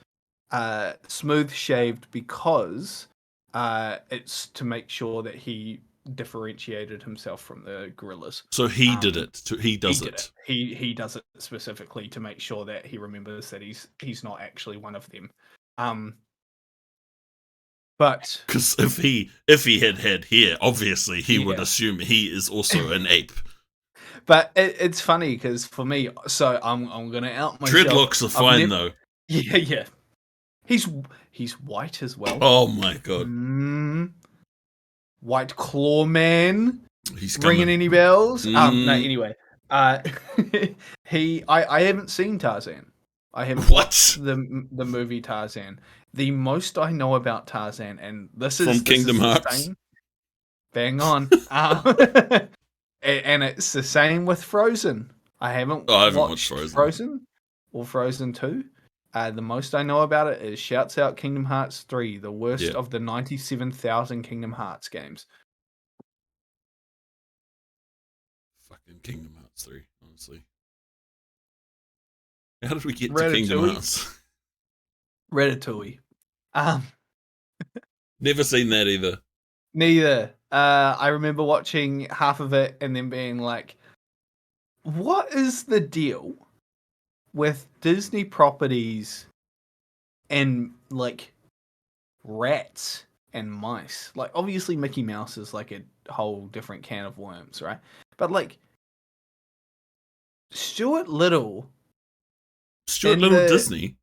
smooth shaved because it's to make sure that he differentiated himself from the gorillas. So he did it. He does it. He does it specifically to make sure that he remembers that he's not actually one of them. But because if he had hair, obviously he would assume he is also an ape. But it's funny because for me, so I'm gonna out myself. Dreadlocks are fine though. Yeah. He's white as well. Oh my god. White Claw Man. He's ringing any bells? No, anyway. I haven't seen Tarzan. I haven't watched the movie Tarzan. The most I know about Tarzan, and this is from Kingdom Hearts. Bang on. And it's the same with Frozen. I haven't watched Frozen or Frozen 2. The most I know about it is shouts out Kingdom Hearts 3, the worst of the 97,000 Kingdom Hearts games. Fucking Kingdom Hearts 3, honestly. How did we get to Kingdom Hearts? Ratatouille. Never seen that either. Neither. I remember watching half of it and then being like, what is the deal with Disney properties and rats and mice? Like, obviously Mickey Mouse is like a whole different can of worms, right? But Stuart Little Disney?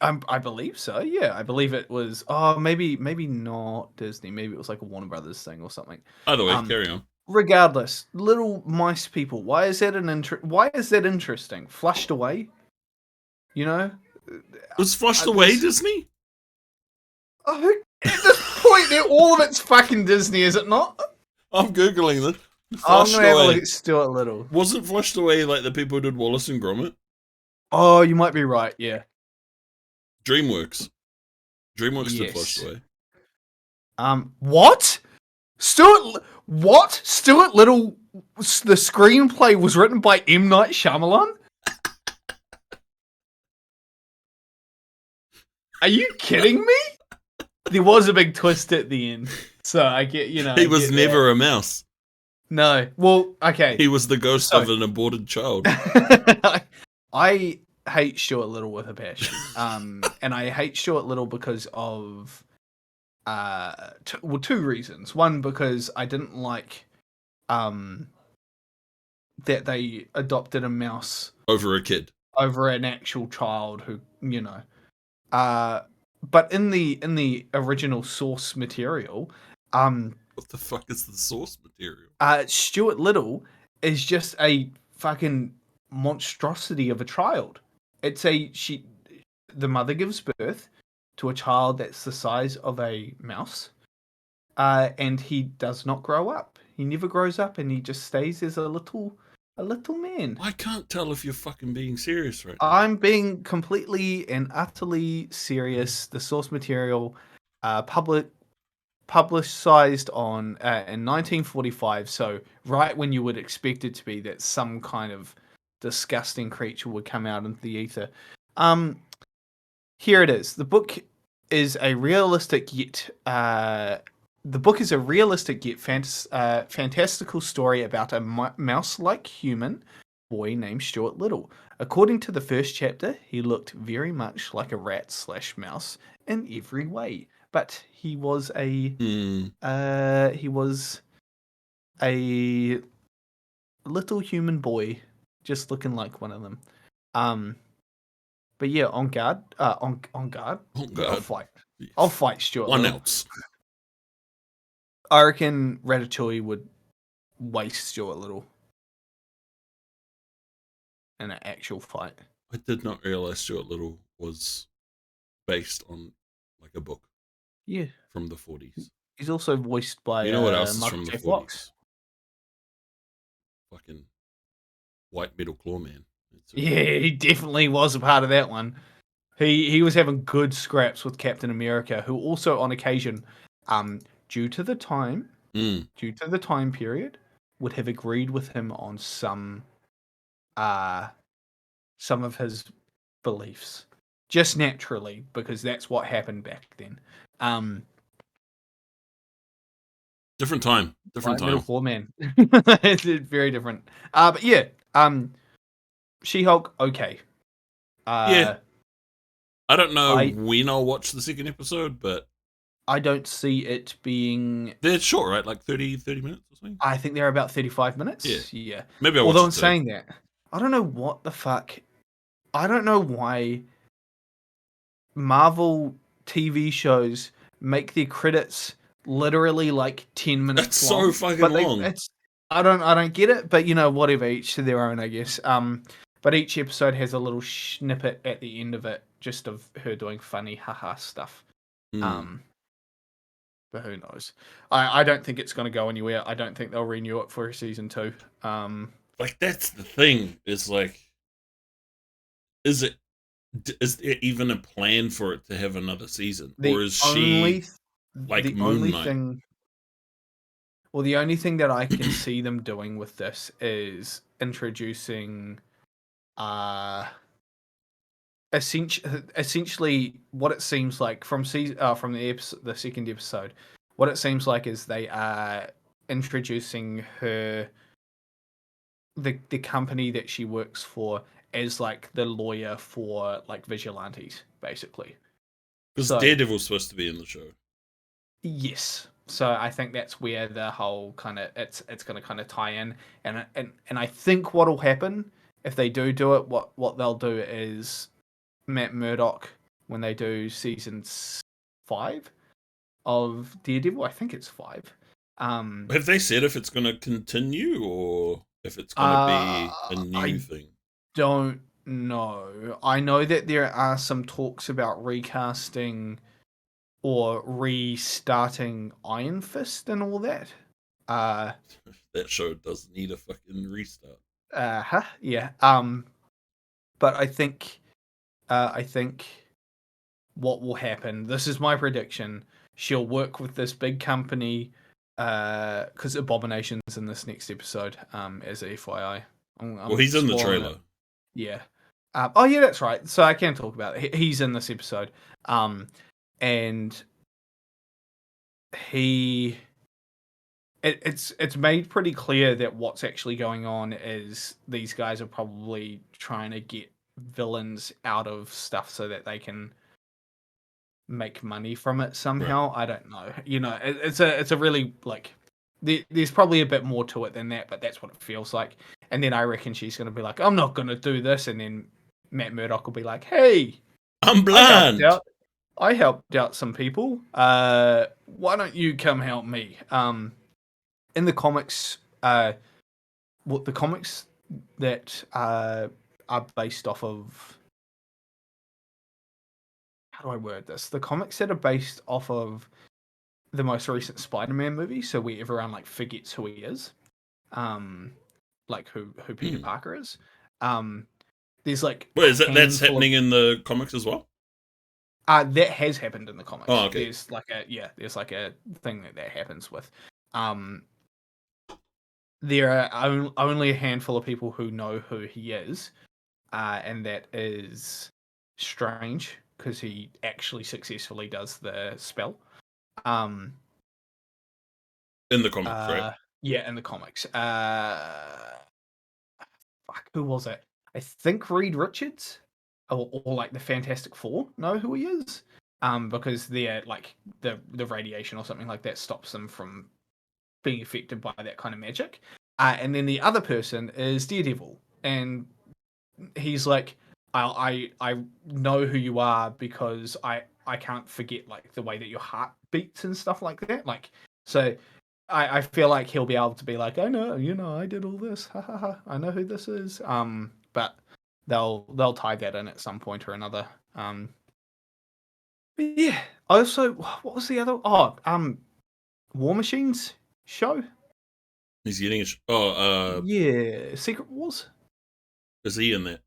I believe so. Yeah, I believe it was. Oh, maybe not Disney. Maybe it was like a Warner Brothers thing or something. Either way, carry on. Regardless, little mice people. Why is that interesting? Flushed away. Was Flushed Away Disney? At this point, all of it's fucking Disney, is it not? I'm googling this. I'm gonna have a look at Stuart Little. Wasn't Flushed Away like the people who did Wallace and Gromit? Oh, you might be right. Yeah. DreamWorks did Flushed Away. What? Stuart Little, the screenplay was written by M. Night Shyamalan? Are you kidding me? There was a big twist at the end. So I get, He was never a mouse. No. Well, okay. He was the ghost of an aborted child. I hate Stuart Little with a passion. And I hate Stuart Little because of two reasons. One, because I didn't like that they adopted a mouse over a kid, over an actual child who, but in the original source material, what the fuck is the source material? Stuart Little is just a fucking monstrosity of a child. The mother gives birth to a child that's the size of a mouse, and he does not grow up. He never grows up, and he just stays as a little man. I can't tell if you're fucking being serious right now. I'm being completely and utterly serious. The source material, publicized on in 1945. So right when you would expect it to be that some kind of disgusting creature would come out into the ether. Here it is. The book is a realistic yet fantastical story about a mouse-like human boy named Stuart Little. According to the first chapter, he looked very much like a rat/mouse in every way, but he was a little human boy, just looking like one of them. But yeah, on guard. On guard. I'll fight Stuart One Little. else. I reckon Ratatouille would waste Stuart Little in an actual fight. I did not realize Stuart Little was based on like a book. Yeah. From the 40s. He's also voiced by you know what else is Michael from the J. 40s? Fox. Fucking White Metal Claw Man. Yeah, he definitely was a part of that one. He was having good scraps with Captain America, who also on occasion, due to the time period, would have agreed with him on some of his beliefs. Just naturally, because that's what happened back then. Different time. Middle Claw Man. It's very different. But yeah, She-Hulk, okay. Yeah. I don't know when I'll watch the second episode, but I don't see it being... They're short, right? Like 30 minutes or something? I think they're about 35 minutes. Yeah. Maybe I'll watch it. Although in saying that, I don't know what the fuck... I don't know why Marvel TV shows make their credits literally like 10 minutes That's long. so fucking long. I don't get it, but whatever, each to their own, I guess. But each episode has a little snippet at the end of it, just of her doing funny haha stuff. But who knows? I don't think it's going to go anywhere. I don't think they'll renew it for a season 2. Like, that's the thing. It's like, is there even a plan for it to have another season? Or is she like Moon Knight? Well, the only thing that I can see them doing with this is introducing essentially what it seems like from the second episode. What it seems like is they are introducing her, the company that she works for, as like the lawyer for like vigilantes, basically. Because Daredevil's supposed to be in the show. Yes. So I think that's where the whole kind of it's going to kind of tie in, and I think what'll happen if they do it, what they'll do is Matt Murdock, when they do season 5 of Daredevil, I think it's 5. Have they said if it's going to continue or if it's going to be a new thing? Don't know. I know that there are some talks about recasting or restarting Iron Fist and all that. That show does need a fucking restart. Yeah. But I think what will happen, this is my prediction, she'll work with this big company, because Abomination's in this next episode, as a FYI. Well, he's in the trailer. Yeah. Oh, yeah, that's right. So I can talk about it. He's in this episode. And it's made pretty clear that what's actually going on is these guys are probably trying to get villains out of stuff so that they can make money from it somehow. Right. I don't know. It's a really, like, there's probably a bit more to it than that, but that's what it feels like. And then I reckon she's going to be like, I'm not going to do this. And then Matt Murdock will be like, hey, I'm blind. I helped out some people. Why don't you come help me? In the comics, what the comics that are based off of, how do I word this? The comics that are based off of the most recent Spider-Man movie, so where everyone like forgets who he is, like who Peter Parker is. There's like wait, is that's happening in the comics as well? That has happened in the comics. Oh, okay. There's like a thing that happens with. There are only a handful of people who know who he is, and that is strange because he actually successfully does the spell. In the comics, right? Yeah, in the comics. Fuck, who was it? I think Reed Richards, or like the Fantastic Four know who he is. Because they're like the radiation or something like that stops them from being affected by that kind of magic. And then the other person is Daredevil, and he's like, I know who you are because I can't forget like the way that your heart beats and stuff like that. Like, so I feel like he'll be able to be like, I know, I did all this. Ha ha ha. I know who this is. But they'll tie that in at some point or another. But yeah. Also, what was the other? War Machine's show. He's getting yeah, Secret Wars. Is he in that?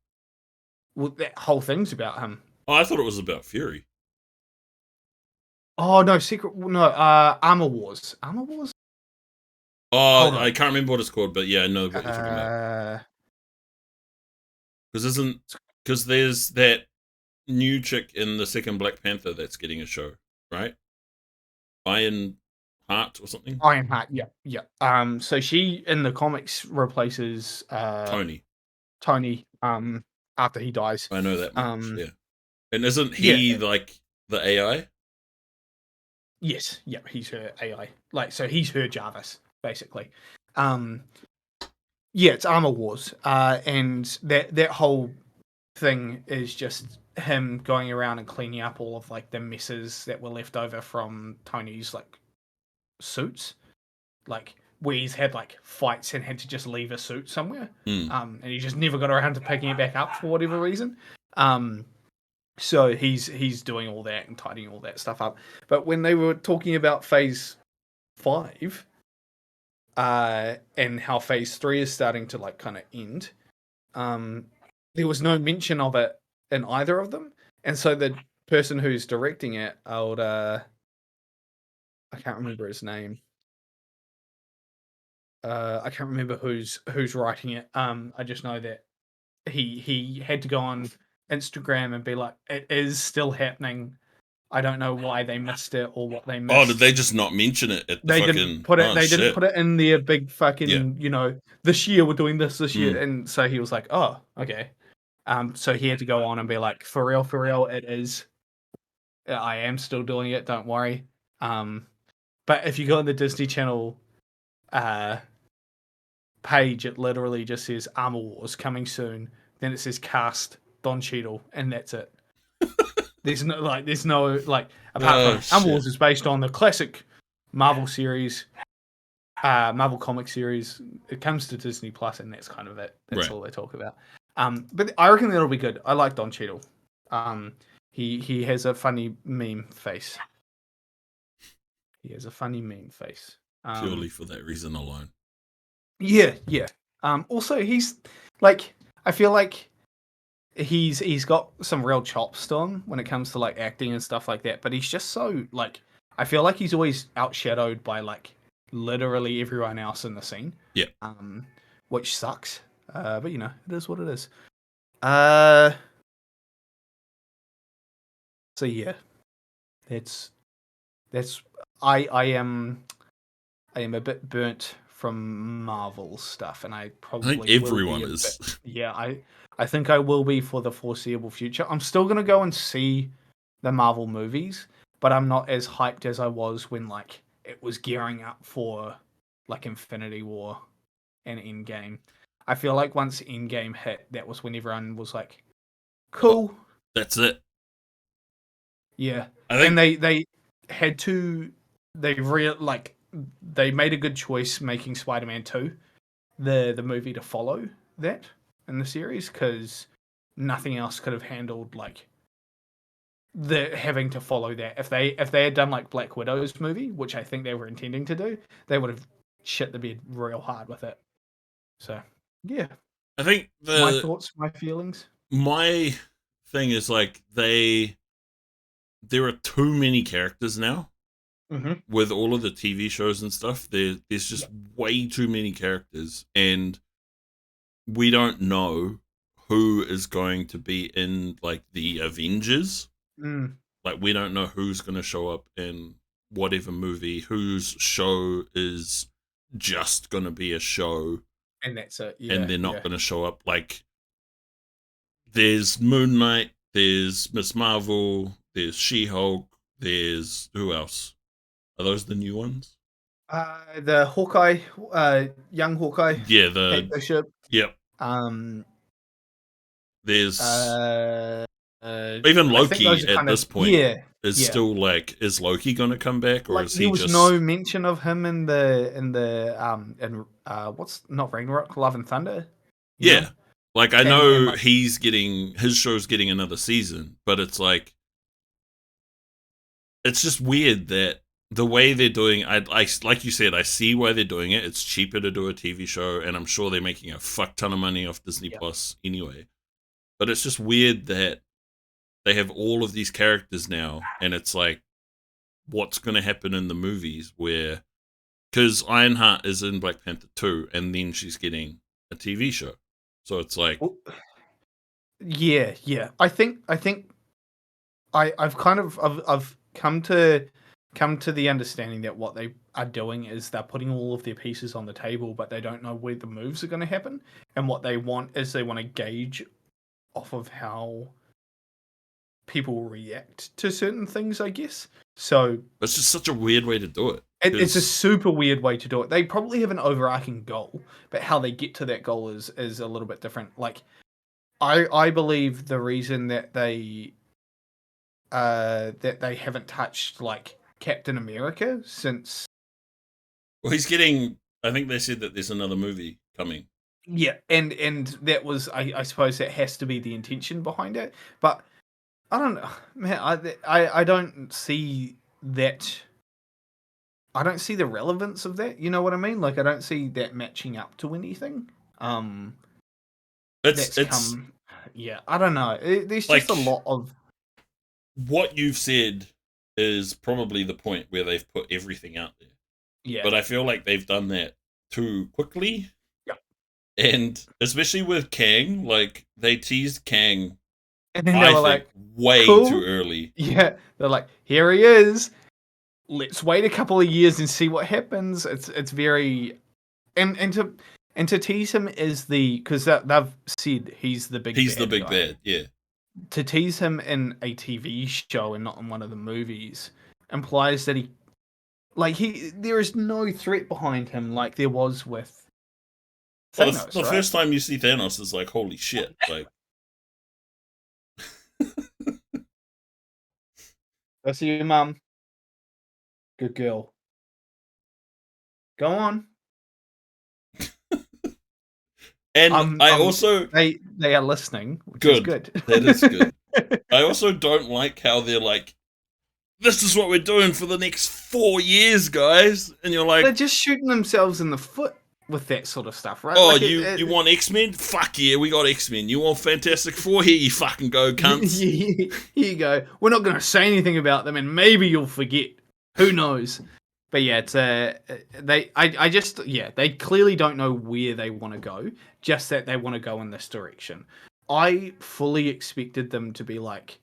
Well, that whole thing's about him. Oh, I thought it was about Fury. Oh no, Armor Wars. Armor Wars. Oh, I can't remember what it's called, but yeah, I know what you're talking about. Because there's that new chick in the second Black Panther that's getting a show, right? Iron Heart or something. Ironheart, yeah. So she in the comics replaces Tony. After he dies. I know that much. Yeah. And isn't he like the AI? Yes, yeah, he's her AI. Like, so he's her Jarvis, basically. Yeah, it's Armor Wars. And that whole thing is just him going around and cleaning up all of like the messes that were left over from Tony's like suits. Like where he's had like fights and had to just leave a suit somewhere. And he just never got around to picking it back up for whatever reason. So he's doing all that and tidying all that stuff up. But when they were talking about Phase 5, and how Phase 3 is starting to like kind of end, there was no mention of it in either of them. And so the person who's directing it, I can't remember his name. I can't remember who's writing it. I just know that he had to go on Instagram and be like, it is still happening. I don't know why they missed it or what they missed. Oh, did they just not mention it at the didn't put it. They didn't put it in their big fucking. This year we're doing this year, and so he was like, oh, okay. So he had to go on and be like, for real, it is. I am still doing it. Don't worry. But if you go on the Disney Channel, page, it literally just says Armor Wars coming soon. Then it says cast Don Cheadle, and that's it. There's no apart from Armor Wars is based on the classic Marvel series, Marvel comic series. It comes to Disney Plus, and that's kind of it. That's all they talk about. But I reckon that'll be good. I like Don Cheadle. He has a funny meme face. Purely for that reason alone. Yeah. Also, he's like, I feel like he's got some real chops to him when it comes to like acting and stuff like that. But he's just so like, I feel like he's always outshadowed by like literally everyone else in the scene. Yeah. Which sucks. But it is what it is. So yeah, that's I am a bit burnt from Marvel stuff, and I probably think everyone is. Yeah, I think I will be for the foreseeable future. I'm still gonna go and see the Marvel movies, but I'm not as hyped as I was when like it was gearing up for like Infinity War and Endgame. I feel like once Endgame hit, that was when everyone was like, "Cool, that's it." Yeah, I think, and they had to they they made a good choice making Spider-Man 2 the movie to follow that in the series because nothing else could have handled like the having to follow that. If they had done like Black Widow's movie, which I think they were intending to do, they would have shit the bed real hard with it. So yeah, I think my thoughts, my feelings. my thing is like there are too many characters now. With all of the TV shows and stuff, there's just way too many characters, and we don't know who is going to be in like the Avengers. Like we don't know who's going to show up in whatever movie, whose show is just going to be a show, And that's it. and they're not going to show up. Like there's Moon Knight, there's Miss Marvel, there's She-Hulk, there's who else? Are those the new ones? The Hawkeye, young Hawkeye. Yeah, Kate Bishop. Yep. There's even Loki at this point. Is still like, is Loki gonna come back, or like, is he? There was no mention of him in what's not Ragnarok, Love and Thunder. Yeah, know? like I know he's getting his show's getting another season, but it's like it's just weird that the way they're doing. I like you said, I see why they're doing it. It's cheaper to do a TV show, and I'm sure they're making a fuck ton of money off Disney Plus anyway. But it's just weird that they have all of these characters now, and it's like, what's going to happen in the movies where, because Ironheart is in Black Panther 2, and then she's getting a TV show. So it's like, yeah. I think I've kind of I've come to the understanding that what they are doing is they're putting all of their pieces on the table, but they don't know where the moves are going to happen. And what they want is they want to gauge off of how people react to certain things, I guess. So it's just such a weird way to do it. It's a super weird way to do it. They probably have an overarching goal, but how they get to that goal is a little bit different. Like, I believe the reason that they haven't touched like Captain America since. Well, he's getting. I think they said that there's another movie coming. Yeah, and that was I suppose that has to be the intention behind it, but I don't know, man. I don't see that. I don't see the relevance of that. You know what I mean? Like, I don't see that matching up to anything. Yeah, I don't know. There's just a lot of what you've said is probably the point where they've put everything out there. Yeah, but I feel like they've done that too quickly. Yeah, and especially with Kang, like they teased Kang, and then they were like, way too early. Yeah, they're like, here he is. Let's wait a couple of years and see what happens. It's very and to tease him is because they've said he's the big bad, yeah. To tease him in a TV show and not in one of the movies implies that there is no threat behind him like there was with Thanos. The first time you see Thanos is like, holy shit, like. I see your mum. Good girl. Go on. And I also they are listening, which good. Is good. That is good. I also don't like how they're like, this is what we're doing for the next 4 years, guys, and you're like, they're just shooting themselves in the foot with that sort of stuff, right? Oh, like you want X-Men? Fuck yeah, we got X-Men. You want Fantastic Four? Here you fucking go, cunts. Here you go. We're not going to say anything about them, and maybe you'll forget. Who knows? But yeah, it's they clearly don't know where they want to go. Just that they want to go in this direction. I fully expected them to be like,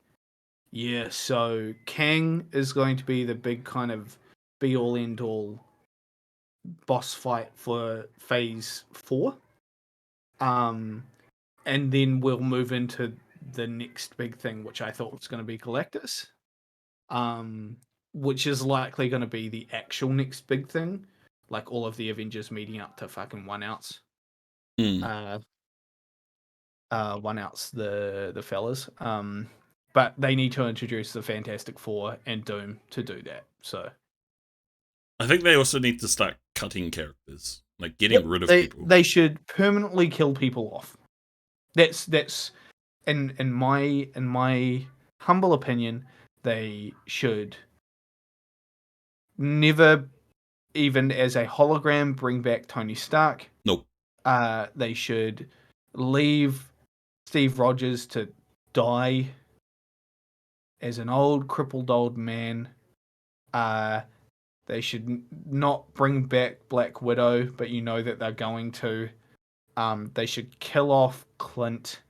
yeah, so Kang is going to be the big kind of be all end all boss fight for phase 4. And then we'll move into the next big thing, which I thought was going to be Galactus. Which is likely going to be the actual next big thing, like all of the Avengers meeting up to fucking 1 ounce. one outs the fellas. But they need to introduce the Fantastic Four and Doom to do that. So I think they also need to start cutting characters, like getting rid of people. They should permanently kill people off. That's in my humble opinion, they should never even as a hologram bring back Tony Stark. Nope. They should leave Steve Rogers to die as an old crippled old man. They should not bring back Black Widow, but you know that they're going to. They should kill off Clint.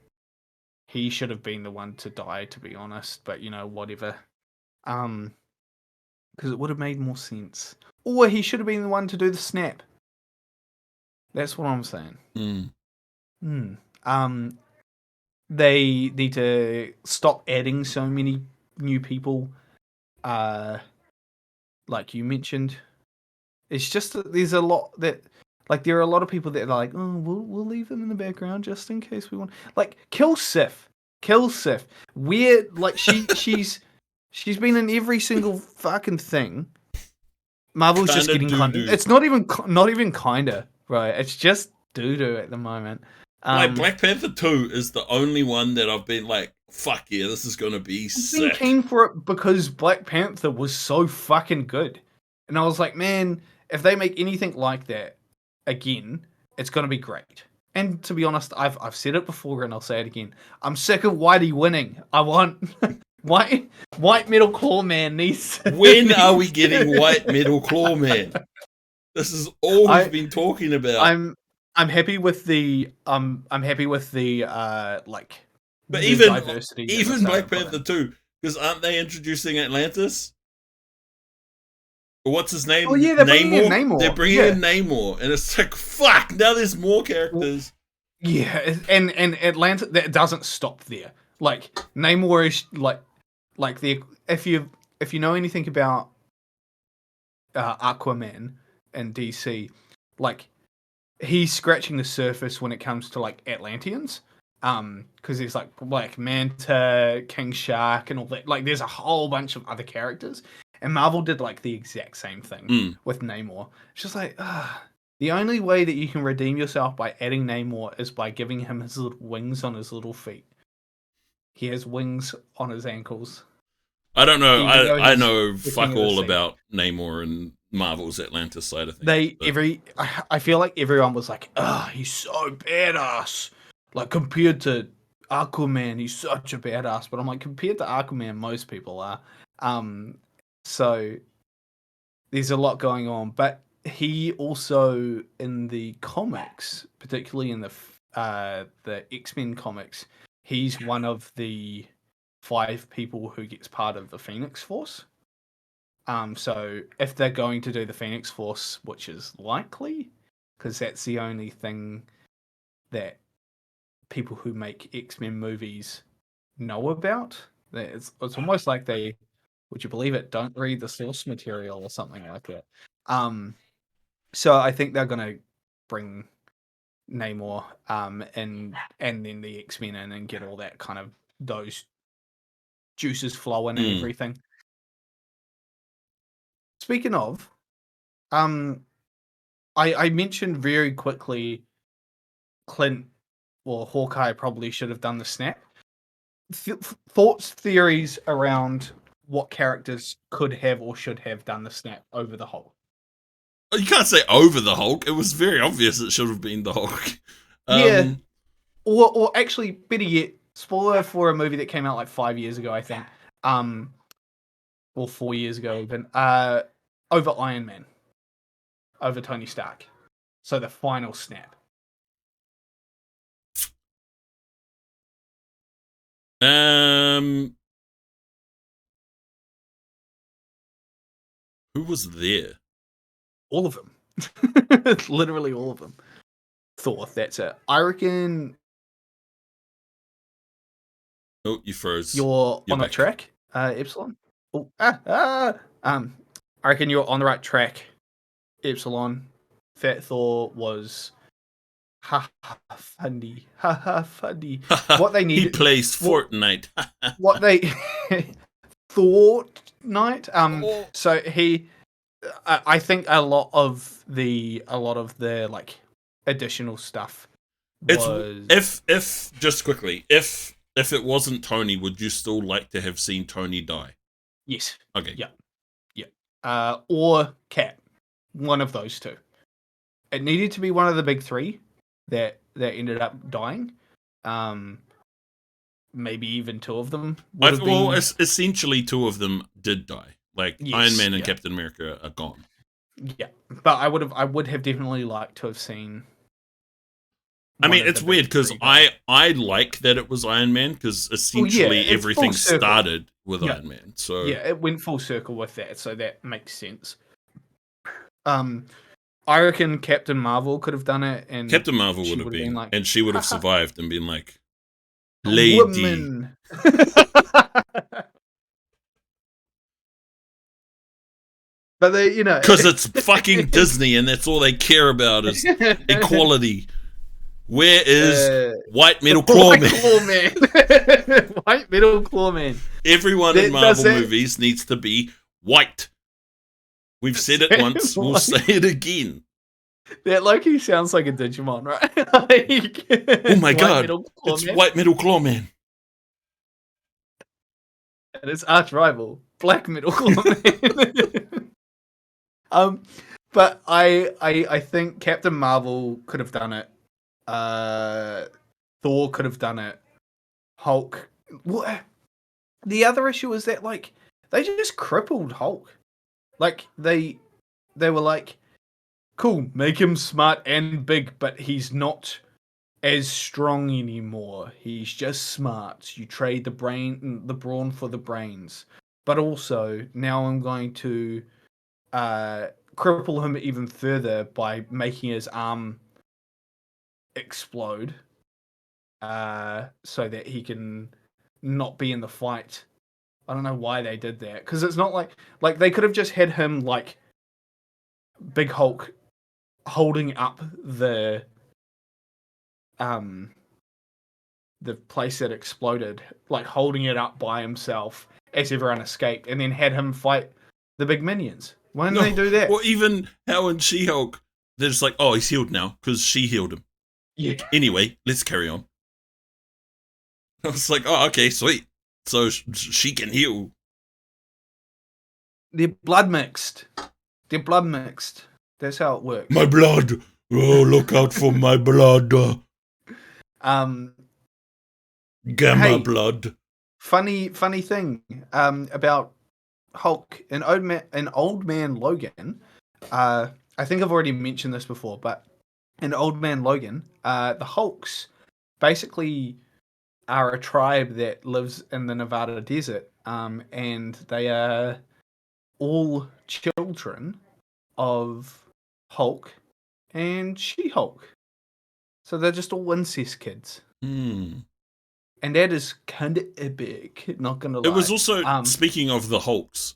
He should have been the one to die, to be honest, but whatever. Because it would have made more sense. Or he should have been the one to do the snap. That's what I'm saying. They need to stop adding so many new people. Like you mentioned, it's just that there's a lot that, like, there are a lot of people that are like, oh, we'll leave them in the background just in case we want. Like, kill Sif. Weird, like she's been in every single fucking thing. Marvel's kinda just getting kind of. It's not even kinda, right? It's just doo-doo at the moment. Like Black Panther 2 is the only one that I've been like, fuck yeah, this is gonna be sick. I've been keen for it because Black Panther was so fucking good. And I was like, man, if they make anything like that again, it's gonna be great. And to be honest, I've said it before and I'll say it again. I'm sick of Whitey winning. I want white metal claw man needs. When are we getting white metal claw man? This is all we've been talking about. I'm happy with the like. But even Black Panther 2, because aren't they introducing Atlantis? What's his name? Oh yeah, they're bringing in Namor. They're bringing in Namor, and it's like, fuck! Now there's more characters. Yeah, and Atlantis, that doesn't stop there. Like Namor is like the if you know anything about Aquaman and DC, like he's scratching the surface when it comes to like Atlanteans. Because there's like Black Manta, King Shark, and all that. Like, there's a whole bunch of other characters, and Marvel did like the exact same thing with Namor. It's just like, the only way that you can redeem yourself by adding Namor is by giving him his little wings on his little feet. He has wings on his ankles. I don't know. I know fuck all about Namor and Marvel's Atlantis side of things. I feel like everyone was like, he's so badass. Like, compared to Aquaman, he's such a badass. But I'm like, compared to Aquaman, most people are. So there's a lot going on. But he also, in the comics, particularly in the X-Men comics, he's one of the 5 people who gets part of the Phoenix Force. So if they're going to do the Phoenix Force, which is likely, because that's the only thing that people who make X-Men movies know about. It's almost like they, would you believe it, don't read the source material or something like that. So I think they're gonna bring Namor and then the X-Men in and get all that kind of those juices flowing and everything. Speaking of, I mentioned very quickly Clint or Hawkeye probably should have done the snap. Thoughts, theories around what characters could have or should have done the snap over the Hulk. You can't say over the Hulk. It was very obvious it should have been the Hulk. Yeah. Or actually, better yet, spoiler for a movie that came out like 5 years ago, I think. Or 4 years ago even. Over Iron Man. Over Tony Stark. So the final snap. Who was there? All of them. Literally all of them. Thor, that's it. I reckon. Oh, you froze. You're on the track, Epsilon. I reckon you're on the right track, Epsilon. Fat Thor was Ha ha funny. Ha ha funny. What they needed. He plays Fortnite. What they thought night. Oh. So I think a lot of the like additional stuff was. If just quickly, if it wasn't Tony, would you still like to have seen Tony die? Yes. Okay. Yeah. Or Cat. One of those two. It needed to be one of the big three that ended up dying. Maybe even two of them. Well, essentially, two of them did die. Like Yes, Iron Man and Captain America are gone. Yeah, but I would have definitely liked to have seen. I mean, it's weird because I like that it was Iron Man because essentially everything started with Iron Man. So yeah, it went full circle with that, so that makes sense. I reckon Captain Marvel could have done it, and Captain Marvel would have been like, and she would have survived and been like, "Lady." Woman. But they, because it's fucking Disney, and that's all they care about is equality. Where is White Metal Clawman? White Metal Clawman. Everyone in Marvel movies needs to be white. We've said it once, we'll say it again. That Loki sounds like a Digimon, right? Like, oh my god, it's White Metal Clawman. And its arch rival, Black Metal Clawman. But I think Captain Marvel could have done it. Thor could have done it. Hulk. What? The other issue is that like they just crippled Hulk. Like they were like, cool, make him smart and big, but he's not as strong anymore. He's just smart. You trade the brawn for the brains. But also now I'm going to cripple him even further by making his arm explode, so that he can not be in the fight. I don't know why they did that, because it's not like they could have just had him like Big Hulk holding up the place that exploded, like holding it up by himself as everyone escaped, and then had him fight the big minions. Why didn't they do that? Or even how in She-Hulk, they're just like, oh, he's healed now because she healed him. Yeah. Anyway, let's carry on. I was like, oh, okay, sweet. So she can heal. They're blood mixed. That's how it works. My blood. Oh, look out for my blood. Gamma blood. Funny thing about Hulk and Old Man Logan. I think I've already mentioned this before, but in Old Man Logan, the Hulks basically are a tribe that lives in the Nevada desert, and they are all children of Hulk and She-Hulk. So they're just all incest kids. Hmm. And that is kind of epic, not gonna lie. It was also, speaking of the Hulks,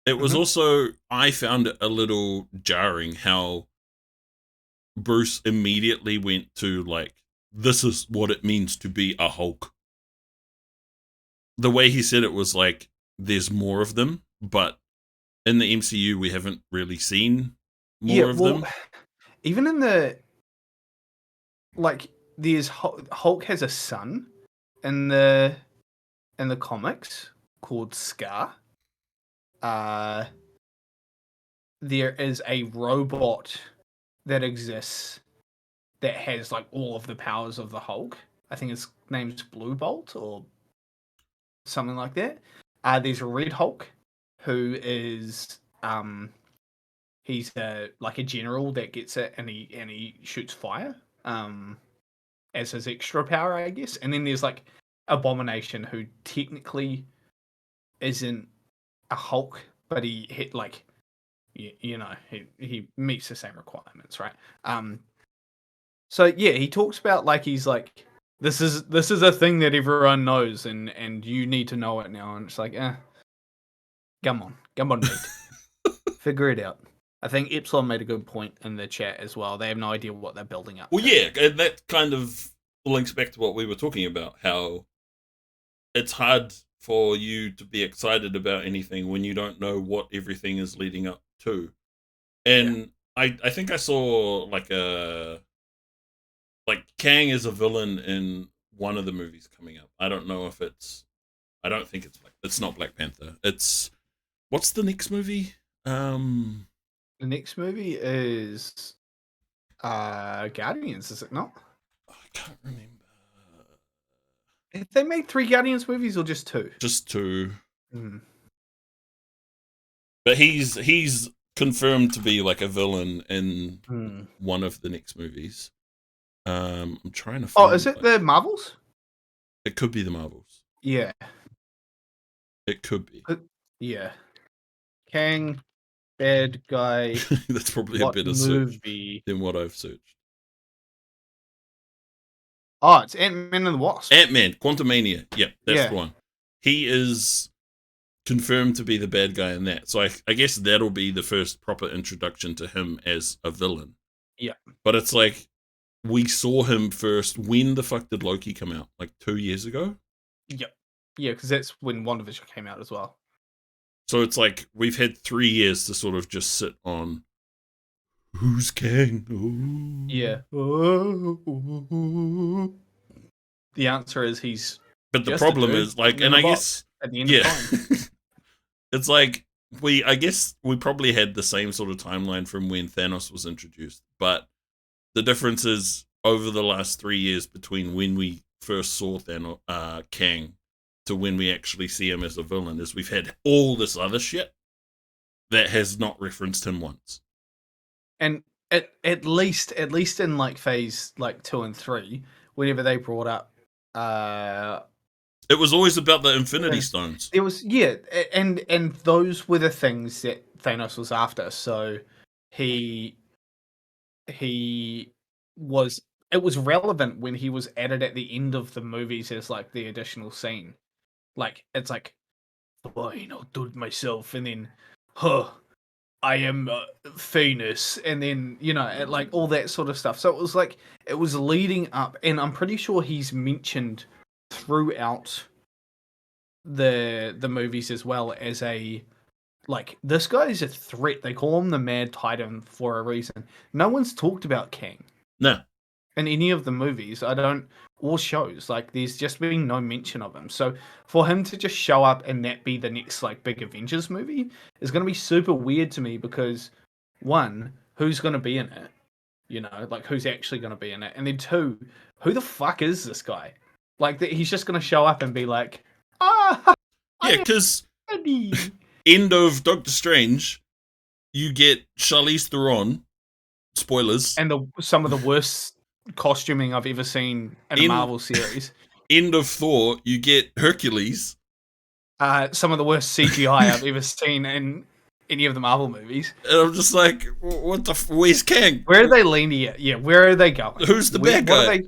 it was also, I found it a little jarring how Bruce immediately went to, like, this is what it means to be a Hulk. The way he said it was like, there's more of them, but in the MCU, we haven't really seen more of them. Even in the, like, there's Hulk has a son in the comics called Scar. There is a robot that exists that has like all of the powers of the Hulk. I think his name's Blue Bolt or something like that. There's a Red Hulk who is he's like a general that gets it, and he shoots fire as his extra power, I guess. And then there's like Abomination, who technically isn't a Hulk, but he hit like he meets the same requirements, right? So yeah, he talks about like he's like this is a thing that everyone knows, and you need to know it now. And it's like, come on, mate. Figure it out. I think Epsilon made a good point in the chat as well. They have no idea what they're building up. Well, yeah, and that kind of links back to what we were talking about, how it's hard for you to be excited about anything when you don't know what everything is leading up to. And I think I saw like Kang is a villain in one of the movies coming up. I don't know if I don't think it's not Black Panther. What's the next movie? The next movie is Guardians, is it not? I can't remember. Have they made 3 Guardians movies or just 2? Just 2. But he's confirmed to be like a villain in one of the next movies. I'm trying to find. Oh, is it the Marvels? It could be the Marvels. Yeah. It could be. Yeah. Kang, bad guy. That's probably a better search than what I've searched. Oh, it's Ant-Man and the Wasp. Ant-Man, Quantumania. Yep, that's the one. He is confirmed to be the bad guy in that. So I guess that'll be the first proper introduction to him as a villain. Yeah. But it's like, we saw him first. When the fuck did Loki come out? Like 2 years ago? Yep. Yeah, because that's when WandaVision came out as well. So it's like, we've had 3 years to sort of just sit on who's Kang? Ooh. Yeah. The answer is he's. But the problem is, like, and I guess at the end of time. It's like I guess we probably had the same sort of timeline from when Thanos was introduced, but the difference is over the last 3 years between when we first saw Kang to when we actually see him as a villain is we've had all this other shit that has not referenced him once. And at least in like phase like 2 and 3, whenever they brought up it was always about the Infinity Stones. It was and those were the things that Thanos was after. So it was relevant when he was added at the end of the movies as like the additional scene. Like it's like, fine, I'll do it myself, and then I am famous, and then like all that sort of stuff. So it was like it was leading up, and I'm pretty sure he's mentioned throughout the movies as well as a like this guy is a threat. They call him the Mad Titan for a reason. No one's talked about Kang. No. In any of the movies, or shows, like there's just been no mention of him. So for him to just show up and that be the next like big Avengers movie is going to be super weird to me because 1, who's going to be in it? Like who's actually going to be in it? And then 2, who the fuck is this guy? Like he's just going to show up and be like, yeah, because end of Doctor Strange, you get Charlize Theron. Spoilers. And some of the worst costuming I've ever seen in a Marvel series. End of Thor, you get Hercules. Some of the worst CGI I've ever seen in any of the Marvel movies. And I'm just like, where's Kang? Where are they leaning at? Yeah, where are they going? Who's the bad guy?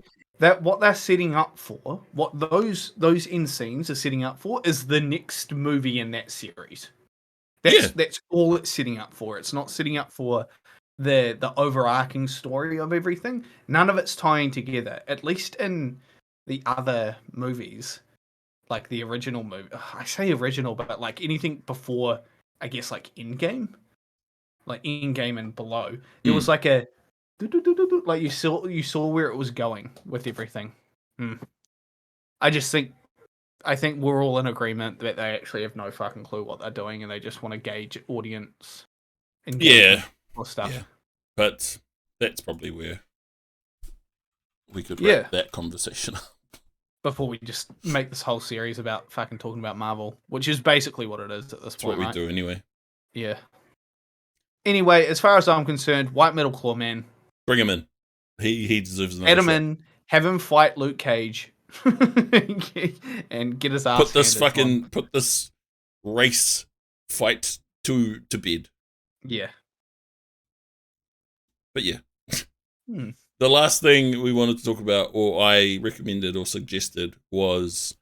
What they're setting up for, what those end scenes are setting up for, is the next movie in that series. That's all it's setting up for. It's not setting up for the overarching story of everything. None of it's tying together. At least in the other movies, like the original movie. I say original, but like anything before, I guess like Endgame, and below, it was like a like you saw where it was going with everything. I think we're all in agreement that they actually have no fucking clue what they're doing and they just want to gauge audience engagement or stuff. Yeah. But that's probably where we could wrap that conversation up. Before we just make this whole series about fucking talking about Marvel, which is basically what it is at this point. That's what we do anyway. Yeah. Anyway, as far as I'm concerned, White Metal Claw Man. Bring him in. He deserves another shot. Add him in, have him fight Luke Cage, and get his ass. Put this race fight to bed. Yeah. But yeah. The last thing we wanted to talk about, or I recommended or suggested, was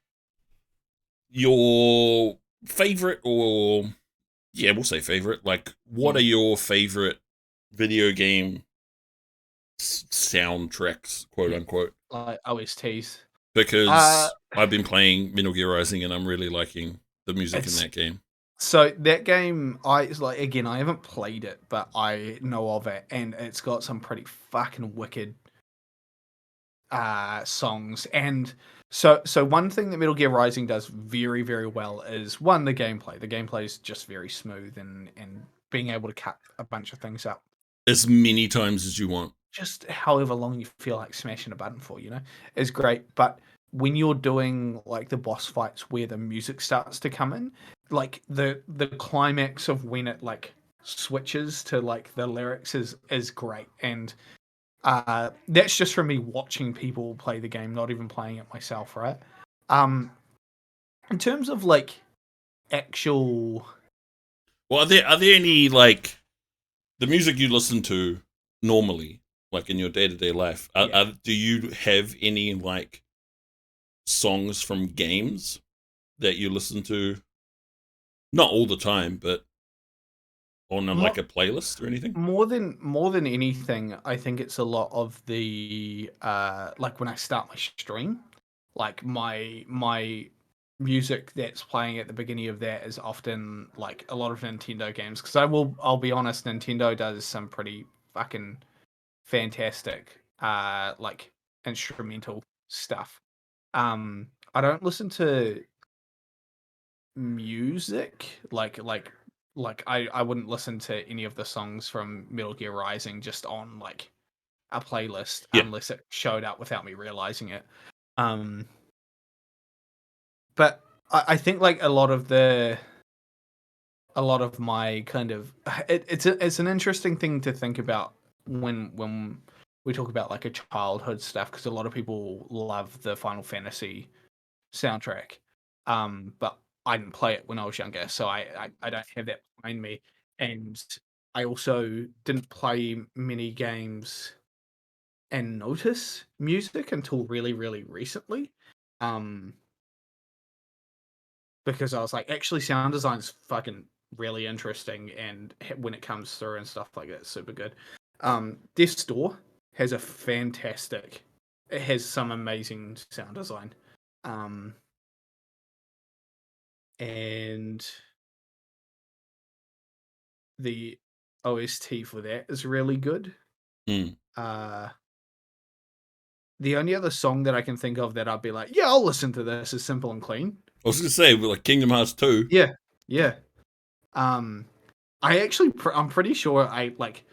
your favorite or Yeah, we'll say favorite. Like, what are your favorite video game soundtracks, quote unquote? Like OSTs. Because I've been playing Metal Gear Rising and I'm really liking the music in that game. So that game, I haven't played it, but I know of it, and it's got some pretty fucking wicked songs. And so one thing that Metal Gear Rising does very, very well is one, the gameplay. The gameplay is just very smooth, and being able to cut a bunch of things up as many times as you want, just however long you feel like smashing a button for, is great. But when you're doing like the boss fights where the music starts to come in, like the climax of when it like switches to like the lyrics is great. And that's just from me watching people play the game, not even playing it myself, right? In terms of like actual, well, are there any like the music you listen to normally, like in your day-to-day life? Do you have any like songs from games that you listen to? Not all the time, but on like a playlist or anything? More than anything, I think it's a lot of the like when I start my stream, like my music that's playing at the beginning of that is often like a lot of Nintendo games, because I'll be honest, Nintendo does some pretty fucking fantastic like instrumental stuff. I don't listen to music like I wouldn't listen to any of the songs from Metal Gear Rising just on like a playlist unless it showed up without me realizing it. But I think like a lot of my kind of it's an interesting thing to think about when we talk about like a childhood stuff, because a lot of people love the Final Fantasy soundtrack. But I didn't play it when I was younger, so I don't have that behind me. And I also didn't play many games and notice music until really, really recently. Because I was like, actually, sound design's fucking really interesting, and when it comes through and stuff like that, it's super good. Death's Door has a fantastic, it has some amazing sound design. And the OST for that is really good. The only other song that I can think of that I'd be like, yeah, I'll listen to this, is Simple and Clean. I was gonna say, like Kingdom Hearts 2. Yeah. I actually, I'm pretty sure I like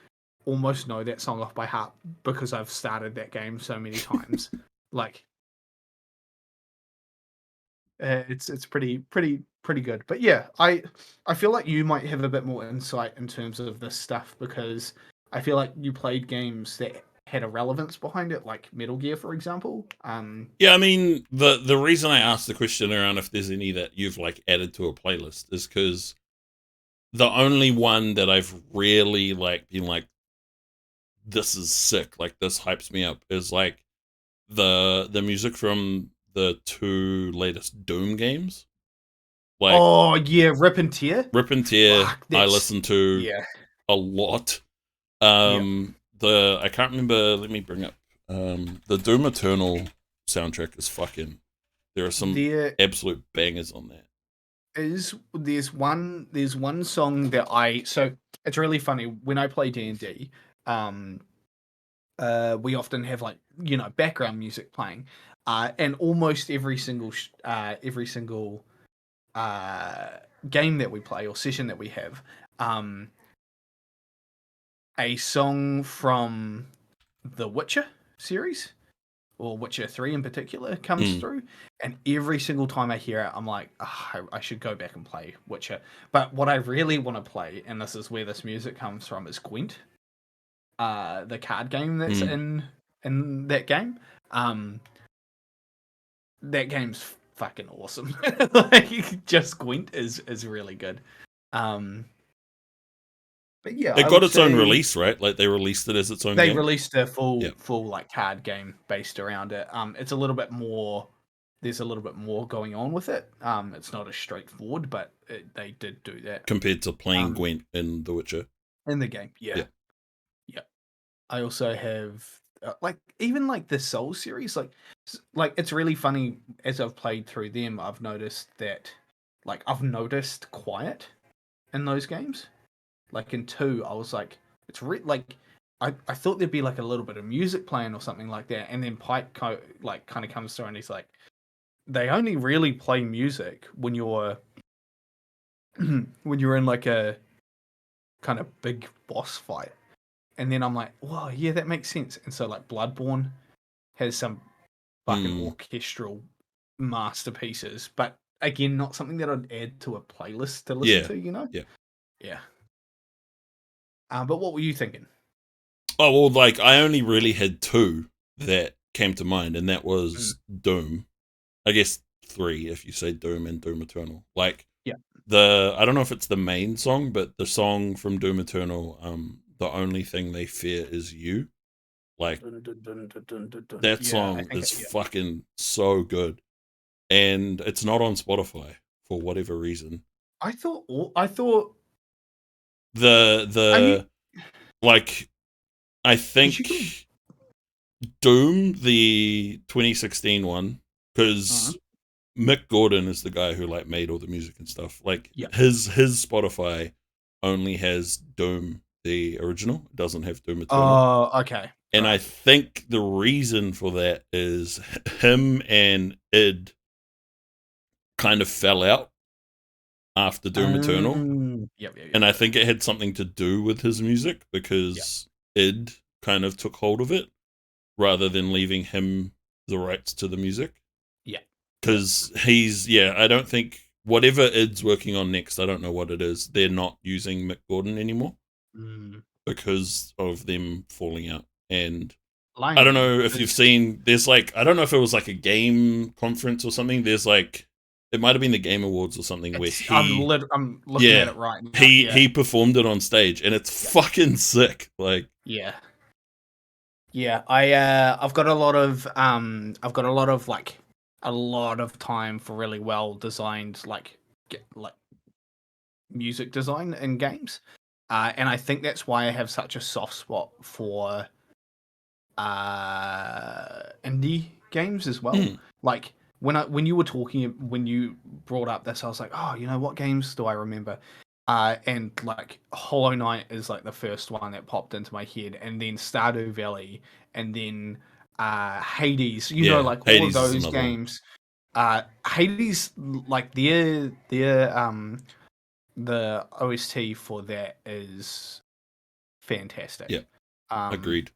almost know that song off by heart because I've started that game so many times. Like, it's pretty good. But yeah, I feel like you might have a bit more insight in terms of this stuff, because I feel like you played games that had a relevance behind it, like Metal Gear, for example. Yeah, I mean the reason I asked the question around if there's any that you've like added to a playlist is because the only one that I've really like been like, this is sick, like this hypes me up, is like the music from the 2 latest Doom games. Like, oh yeah, Rip and Tear. I listen to a lot. I can't remember. Let me bring up the Doom Eternal soundtrack is fucking. There are some absolute bangers on that. There's one song that so it's really funny when I play D&D. We often have like background music playing, and almost every single game that we play or session that we have, a song from the Witcher series, or Witcher 3 in particular, comes through, and every single time I hear it, I'm like, oh, I should go back and play Witcher. But what I really want to play, and this is where this music comes from, is Gwent, the card game that's in that game. That game's fucking awesome. Like, just Gwent is really good. But yeah, it got its own release, right? Like they released it as its own game. They released a full like card game based around it. It's a little bit more there's a little bit more going on with it. It's not as straightforward, but they did do that compared to playing Gwent in The Witcher in the game. Yeah. I also have even like the Soul series, like it's really funny as I've played through them. I've noticed that I've noticed quiet in those games. Like in 2, I was like, it's like I thought there'd be like a little bit of music playing or something like that, and then Pike kind of comes through and he's like, they only really play music when you're when you're in like a kind of big boss fight. And then I'm like, whoa, yeah, that makes sense. And so like Bloodborne has some fucking orchestral masterpieces, but again, not something that I'd add to a playlist to listen to, you know? Yeah. But what were you thinking? Oh, well, like, I only really had 2 that came to mind, and that was Doom. I guess 3 if you say Doom and Doom Eternal. Like, I don't know if it's the main song, but the song from Doom Eternal, the only thing they fear is you. Like, that song is fucking so good. And it's not on Spotify for whatever reason. I thought I think Doom, the 2016 one, because Mick Gordon is the guy who like made all the music and stuff. Like his Spotify only has Doom the original. It doesn't have Doom Eternal. Oh, okay. And I think the reason for that is him and id kind of fell out after Doom Eternal. And I think it had something to do with his music, because id kind of took hold of it rather than leaving him the rights to the music. Because I don't think whatever id's working on next, I don't know what it is, they're not using Mick Gordon anymore because of them falling out. And I don't know if you've seen, there's like, I don't know if it was like a game conference or something, there's like, it might have been the Game Awards or something where I'm looking at it right now. He performed it on stage, and it's fucking sick. Like, I've got a lot of like a lot of time for really well designed like music design in games, and I think that's why I have such a soft spot for indie games as well. Like when you brought up this, I was like, oh, you know, what games do I remember? And like Hollow Knight is like the first one that popped into my head, and then Stardew Valley, and then Hades. You know, like Hades all of those games. Hades, like the OST for that is fantastic. Yeah, agreed.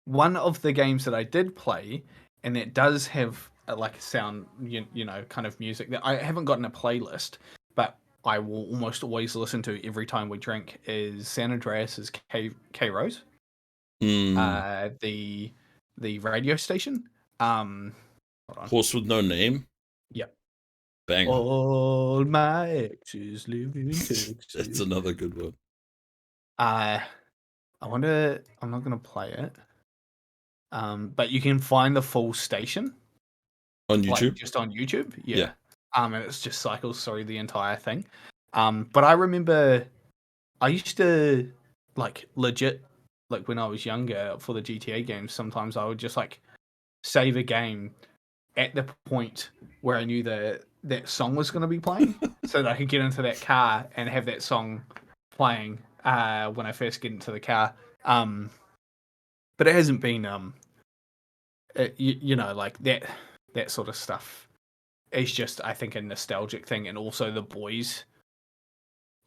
One of the games that I did play, and that does have like a sound, you know, kind of music that I haven't gotten a playlist, but I will almost always listen to every time we drink, is San Andreas's K Rose, the radio station. Hold on. Horse with No Name. Yep. Bang. All my exes live in Texas. That's another good one. I wonder. I'm not gonna play it. But you can find the full station on YouTube, like, just on YouTube. Yeah. And it's just cycles through the entire thing. But I remember I used to like legit, like when I was younger for the GTA games, sometimes I would just like save a game at the point where I knew that song was going to be playing so that I could get into that car and have that song playing when I first get into the car. But it hasn't been, you know, like that sort of stuff. It's just, I think, a nostalgic thing, and also the boys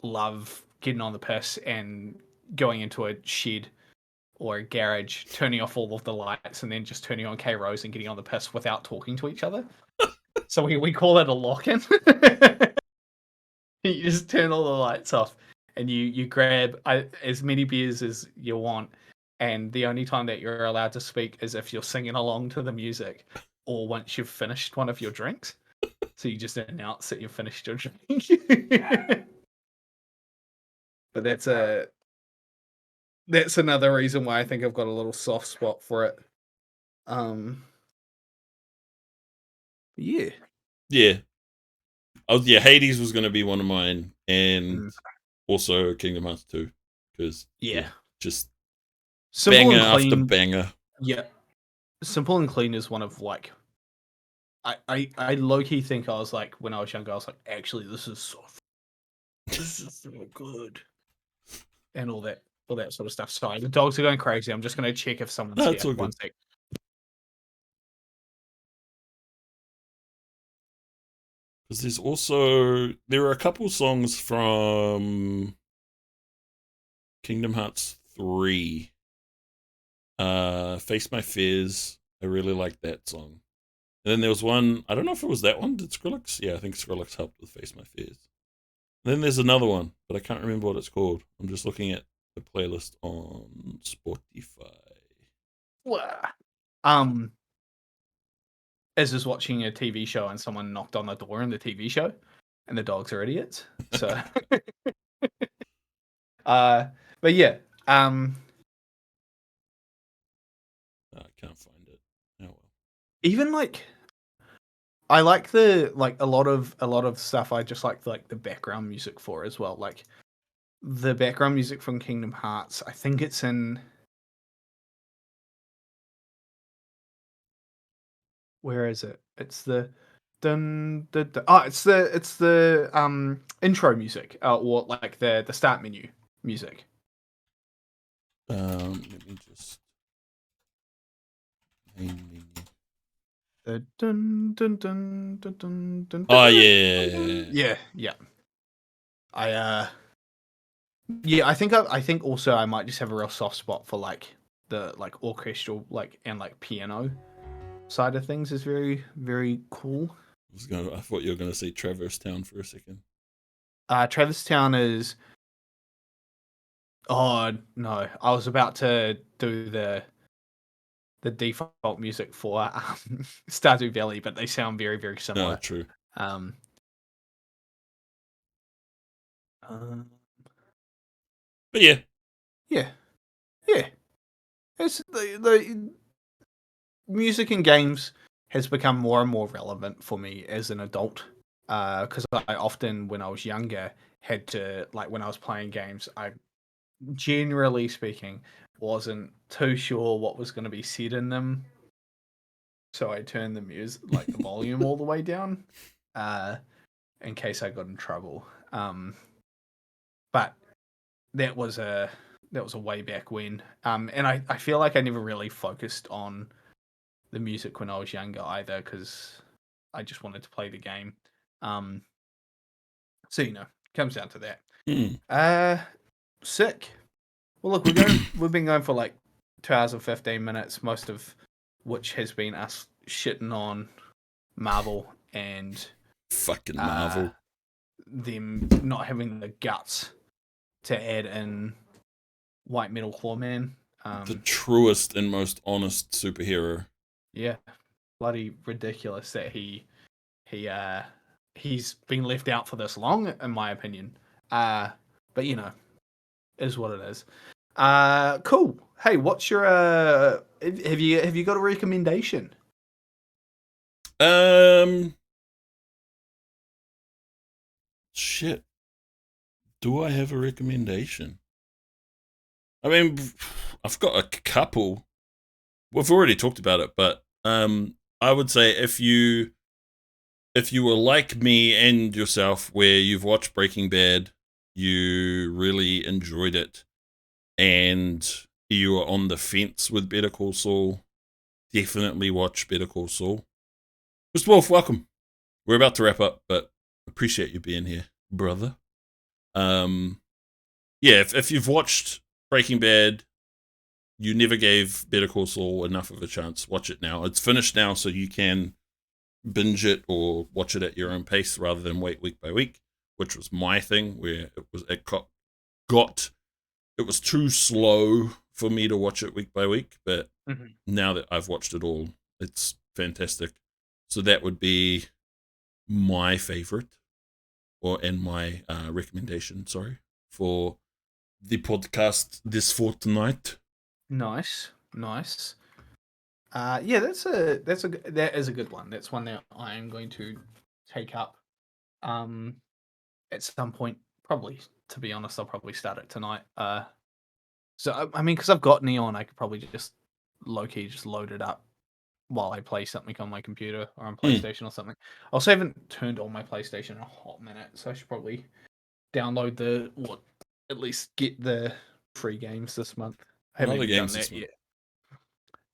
love getting on the piss and going into a shed or a garage, turning off all of the lights, and then just turning on K Rose and getting on the piss without talking to each other. So we call it a lock-in. You just turn all the lights off, and you grab as many beers as you want, and the only time that you're allowed to speak is if you're singing along to the music, or once you've finished one of your drinks. So you just announce that you've finished your drink. But that's another reason why I think I've got a little soft spot for it. Yeah. Yeah. Hades was going to be one of mine, and also Kingdom Hearts 2, because just Simple banger and clean. after banger. Yeah. Simple and Clean is one of like I low-key think I was like, when I was younger, I was like, actually this is so good. And all that sort of stuff. Sorry, the dogs are going crazy. I'm just gonna check if someone's here. All good. 1 sec. Because there are a couple songs from Kingdom Hearts 3. Face My Fears. I really like that song. And then there was one, I don't know if it was that one. Did Skrillex? Yeah, I think Skrillex helped with Face My Fears. And then there's another one, but I can't remember what it's called. I'm just looking at the playlist on Spotify. As is watching a TV show and someone knocked on the door in the TV show, and the dogs are idiots. So, but yeah, I can't find it. Oh well. Even like, I like a lot of stuff. I just like the background music for as well. Like the background music from Kingdom Hearts. I think it's in. Where is it? It's the dun, dun, dun. Oh, it's the intro music, or like the start menu music. Let me just The dun dun dun dun dun dun. Oh yeah. Yeah. I think also I might just have a real soft spot for like the like orchestral and piano side of things is very, very cool. I thought you were gonna say Traverse Town for a second. Traverse Town is. Oh no! I was about to do the default music for Stardew Valley, but they sound very, very similar. Oh, true. But yeah. It's the music in games has become more and more relevant for me as an adult. Because I often, when I was younger, had to when I was playing games, I generally speaking wasn't too sure what was going to be said in them, so I turned the music the volume all the way down, in case I got in trouble. But that was a way back when. And I feel like I never really focused on the music when I was younger either, because I just wanted to play the game. So comes down to that. Sick. Well, look, we've been going for 2 hours and 15 minutes, most of which has been us shitting on Marvel and fucking Marvel. Them not having the guts to add in White Metal Clawman. The truest and most honest superhero. Yeah, bloody ridiculous that he's been left out for this long, in my opinion. But is what it is. Cool. Hey, what's your have you got a recommendation? Shit. Do I have a recommendation? I mean, I've got a couple. We've already talked about it, but I would say if you were like me and yourself, where you've watched Breaking Bad, you really enjoyed it, and you are on the fence with Better Call Saul, definitely watch Better Call Saul. Mr. Wolf, welcome. We're about to wrap up, but appreciate you being here, brother. If you've watched Breaking Bad, you never gave Better Call Saul enough of a chance. Watch it now. It's finished now, so you can binge it or watch it at your own pace rather than wait week by week, which was my thing, where it was too slow for me to watch it week by week. But now that I've watched it all, it's fantastic. So that would be my favorite, and my recommendation, for the podcast this fortnight. Nice. Yeah, that is a good one. That's one that I am going to take up at some point. Probably, to be honest, I'll probably start it tonight. So I mean, because I've got Neon, I could probably just low key just load it up while I play something on my computer or on PlayStation or something. I also haven't turned on my PlayStation in a hot minute, so I should probably download at least get the free games this month. I haven't even done that yet.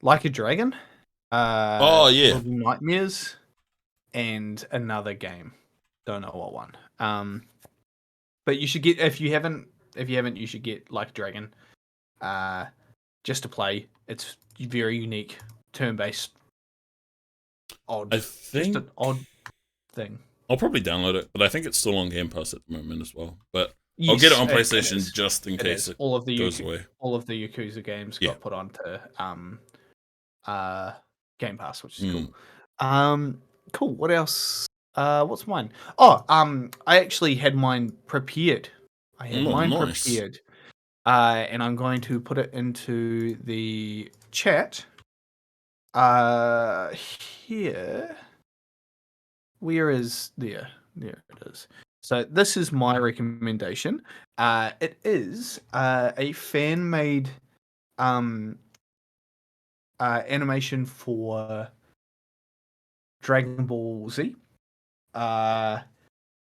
Like a Dragon, oh yeah, Little Nightmares, and another game. Don't know what one. But you should get if you haven't, you should get Like a Dragon. Just to play. It's very unique, turn-based. Odd. I think just an odd thing. I'll probably download it, but I think it's still on Game Pass at the moment as well. But yes, I'll get it on PlayStation just in case it goes away. All of the Yakuza games got put onto Game Pass, which is cool. Cool. What else? What's mine? Oh, I actually had mine prepared. Prepared. And I'm going to put it into the chat. Here. Where is there? There it is. So this is my recommendation. It is a fan-made animation for Dragon Ball Z. I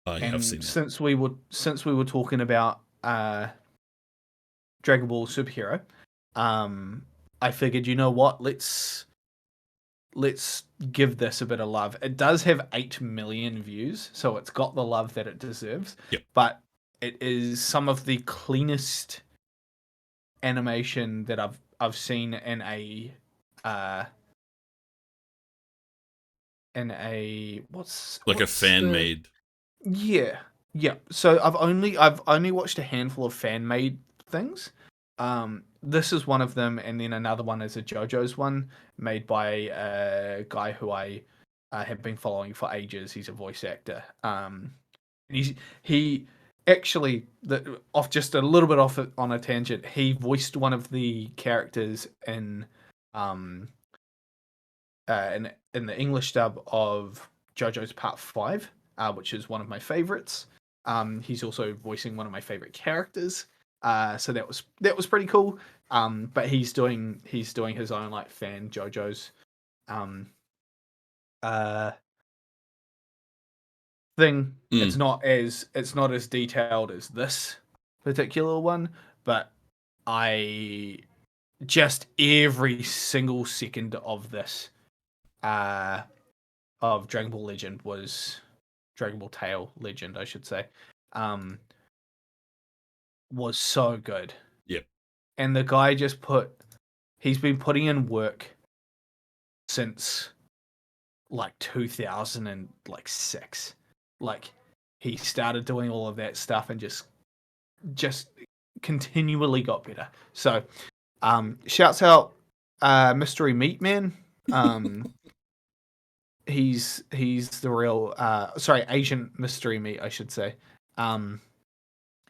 have seen that. Since we were talking about Dragon Ball Superhero, I figured, you know what? Let's give this a bit of love. It does have 8 million views, so it's got the love that it deserves. Yep. But it is some of the cleanest animation that I've seen in a what's a fan made. Yeah. So I've only watched a handful of fan made things. This is one of them, and then another one is a JoJo's one made by a guy who I have been following for ages. He's a voice actor. He actually, off just a little bit off on a tangent, he voiced one of the characters in the English dub of JoJo's Part 5, which is one of my favorites. He's also voicing one of my favorite characters. So that was pretty cool. But he's doing his own like fan JoJo's thing. It's not as detailed as this particular one, but I just every single second of this of Dragon Ball Legend was Dragon Ball Tale Legend, I should say. Was so good. Yep. And the guy he's been putting in work since like 2006. Like he started doing all of that stuff and just continually got better. So shouts out Mystery Meat Man. He's the real Asian Mystery Meat, I should say.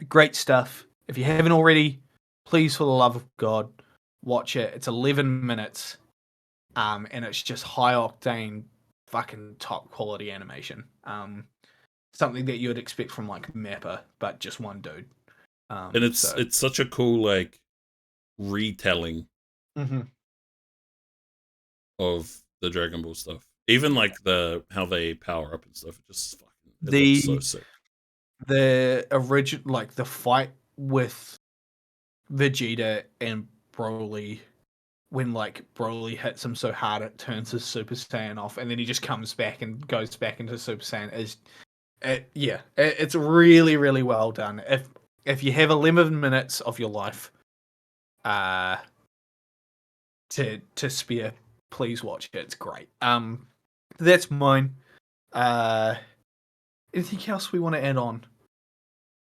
Great stuff. If you haven't already, please, for the love of God, watch it. It's 11 minutes, and it's just high octane, fucking top quality animation. Something that you would expect from like Mappa, but just one dude. And it's such a cool like retelling of the Dragon Ball stuff. Even like how they power up and stuff. It just fucking looks so sick. The original, like the fight with Vegeta and Broly, when like Broly hits him so hard it turns his Super Saiyan off, and then he just comes back and goes back into Super Saiyan. It's really, really well done. If you have 11 minutes of your life to spare, please watch it. It's great. That's mine. Anything else we want to add on?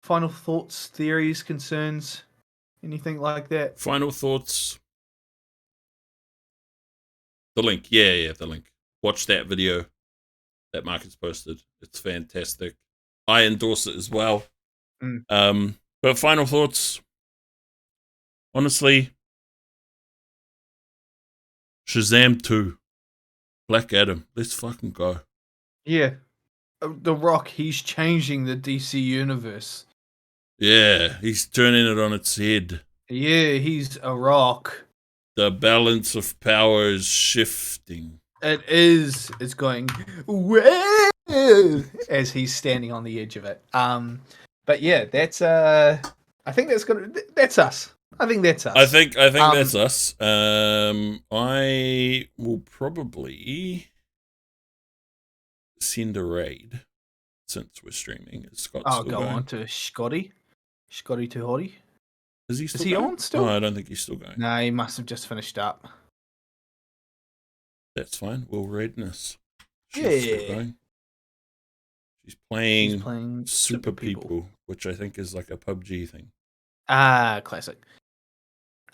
Final thoughts, theories, concerns, anything like that? Final thoughts. The link. Yeah, the link. Watch that video that Marcus posted. It's fantastic. I endorse it as well. But final thoughts. Honestly, Shazam 2. Black Adam. Let's fucking go. Yeah. The Rock, he's changing the DC universe. Yeah, he's turning it on its head. Yeah, he's a rock. The balance of power is shifting. It is. It's going as he's standing on the edge of it. But yeah, that's I think that's us. I think that's us. I think that's us. I will probably send a raid since we're streaming. Is Scott still go going? on to Scotty too hotty. Is he still going? On still? No, I don't think he's still going. No, he must have just finished up. That's fine. We'll raid this. She's still going. She's playing Super People, which I think is like a PUBG thing. Classic.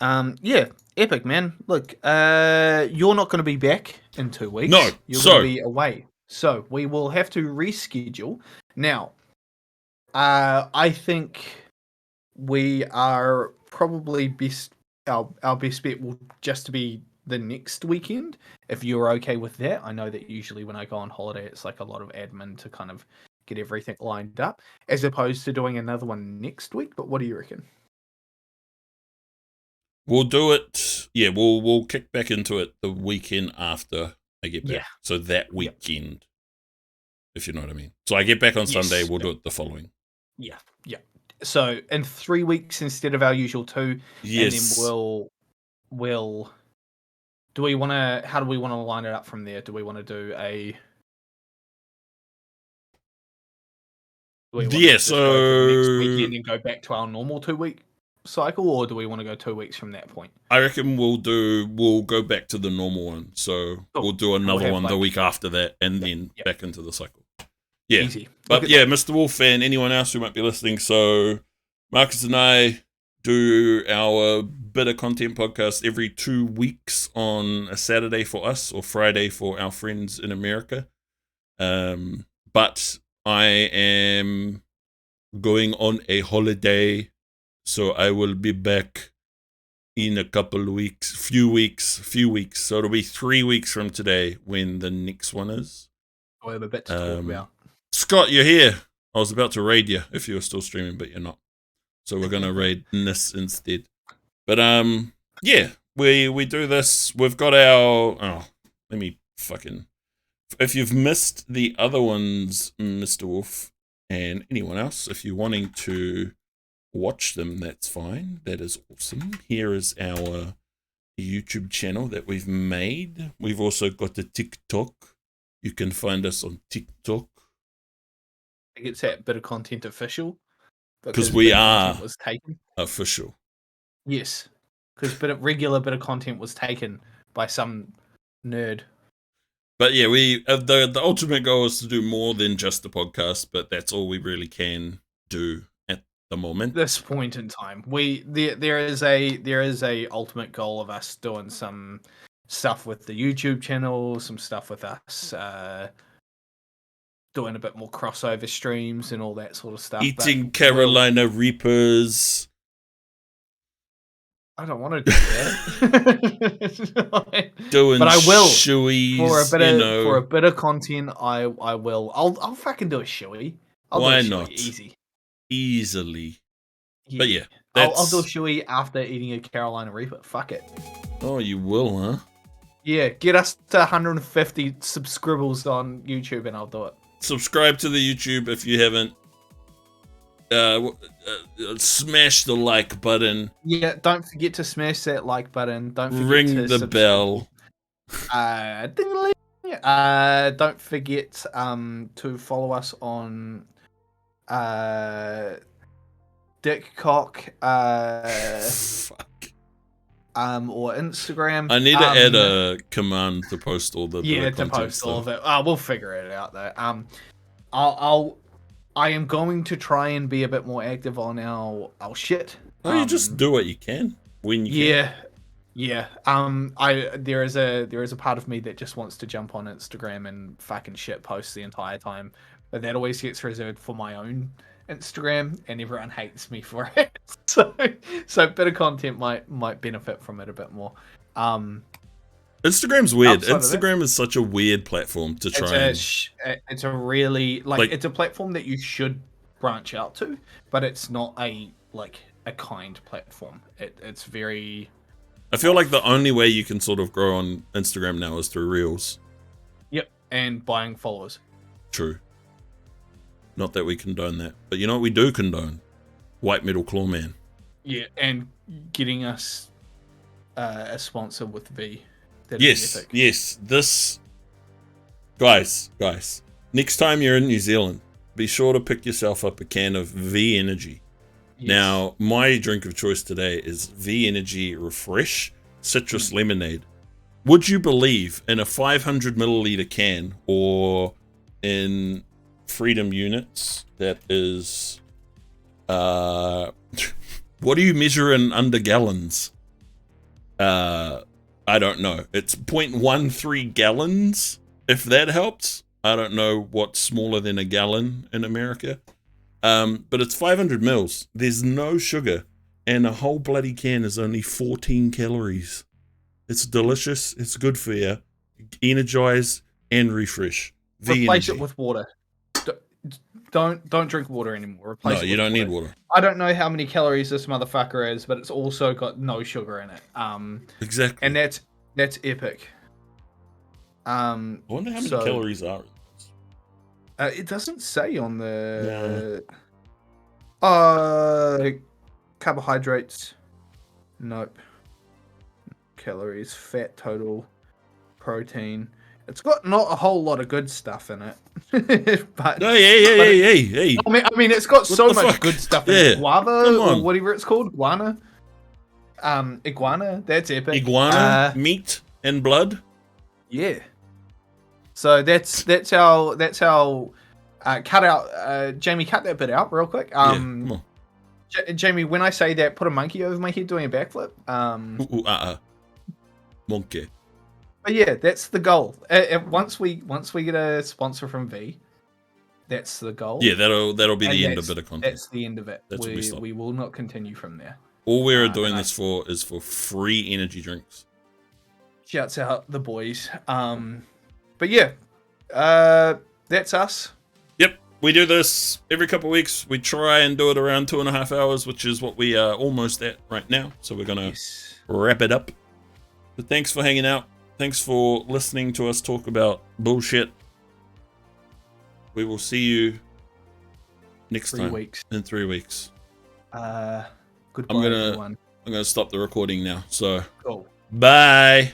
Yeah, epic, man. Look, you're not going to be back in 2 weeks. No, you're going to be away. So we will have to reschedule. Now, I think we are probably best. Our best bet will just to be the next weekend. If you're okay with that, I know that usually when I go on holiday, it's like a lot of admin to kind of get everything lined up, as opposed to doing another one next week. But what do you reckon? We'll do it. Yeah, we'll kick back into it the weekend after I get back. Yeah. So that weekend, if you know what I mean. So I get back on Sunday. We'll do it the following. Yeah. So in 3 weeks instead of our usual 2. Yes. And then we'll. Do we want to? How do we want to line it up from there? Do we want to do a? So next weekend and go back to our normal 2 week cycle, or do we want to go 2 weeks from that point? I reckon we'll go back to the normal one. So we'll do another one the week after that, and then back into the cycle. Yeah. Easy. But yeah, Mr. Wolf and anyone else who might be listening. So Marcus and I do our bit of content podcast every 2 weeks on a Saturday for us or Friday for our friends in America. But I am going on a holiday, so I will be back in a couple of weeks, few weeks. So it'll be 3 weeks from today when the next one is. I have a bit to talk about. Scott, you're here. I was about to raid you if you were still streaming, but you're not. So we're gonna raid this instead. But yeah, we do this. We've got our if you've missed the other ones, Mr. Wolf, and anyone else, if you're wanting to watch them, that's fine. That is awesome. Here is our YouTube channel that we've made. We've also got the TikTok. You can find us on TikTok. I think it's that bit of content official. Because we are was taken. Official. Yes. Because regular bit of content was taken by some nerd. But yeah, we the ultimate goal is to do more than just the podcast, but that's all we really can do at the moment. This point in time, there is a ultimate goal of us doing some stuff with the YouTube channel, some stuff with us doing a bit more crossover streams and all that sort of stuff. Eating Carolina Reapers. I don't want to do that. But I will shoeys, for a bit of content. I will. I'll fucking do a shoey. Why not? Easily. Yeah. But yeah, I'll do a shoey after eating a Carolina Reaper. Fuck it. Oh, you will, huh? Yeah, get us to 150 subscribbles on YouTube, and I'll do it. Subscribe to the YouTube if you haven't. Smash the like button. Yeah, don't forget to smash that like button. Don't forget ring the bell. Don't forget to follow us on Dickcock or Instagram. I need to add a command to post all the to post all of it. We'll figure it out though. I am going to try and be a bit more active on our shit. You just do what you can when you can. Yeah. There is a part of me that just wants to jump on Instagram and fucking shit post the entire time, but that always gets reserved for my own Instagram, and everyone hates me for it. So a bit of content might benefit from it a bit more. Instagram's weird. Outside of that, Instagram is such a weird platform to try. It's a really it's a platform that you should branch out to, but it's not a kind platform. It's very. I feel like the only way you can sort of grow on Instagram now is through Reels. Yep, and buying followers. True. Not that we condone that, but you know what we do condone? White Metal Clawman. Yeah, and getting us a sponsor with V. Yes, yes. This, guys. Next time you're in New Zealand, be sure to pick yourself up a can of V Energy. Yes. Now, my drink of choice today is V Energy Refresh Citrus Lemonade. Would you believe in a 500 milliliter can, or in Freedom units, that is what do you measure in under gallons? I don't know. It's 0.13 gallons, if that helps. I don't know what's smaller than a gallon in America. But it's 500 mils. There's no sugar, and a whole bloody can is only 14 calories. It's delicious. It's good for you. Energize and refresh. Replace it with water. Don't drink water anymore. Replace it with you don't need water. I don't know how many calories this motherfucker is, but it's also got no sugar in it. Exactly. And that's epic. I wonder how many calories are in it doesn't say on the carbohydrates. Nope. Calories, fat total, protein. It's got not a whole lot of good stuff in it. But hey. I mean, it's got so much good stuff in it. Guava or whatever it's called, guana. Iguana. That's epic. Iguana, meat and blood. Yeah. So that's how cut out. Jamie, cut that bit out real quick. Come on. Jamie, when I say that, put a monkey over my head doing a backflip. Monkey. But yeah, that's the goal. Once we get a sponsor from V, that's the goal. Yeah, that'll be the end of bit of content. That's the end of it. We will not continue from there. All we're doing this for is for free energy drinks. Shouts out the boys. But yeah, that's us. Yep, we do this every couple of weeks. We try and do it around 2.5 hours, which is what we are almost at right now. So we're gonna wrap it up. But thanks for hanging out. Thanks for listening to us talk about bullshit. We will see you next time. In 3 weeks. Goodbye, everyone. I'm gonna stop the recording now. So cool. Bye.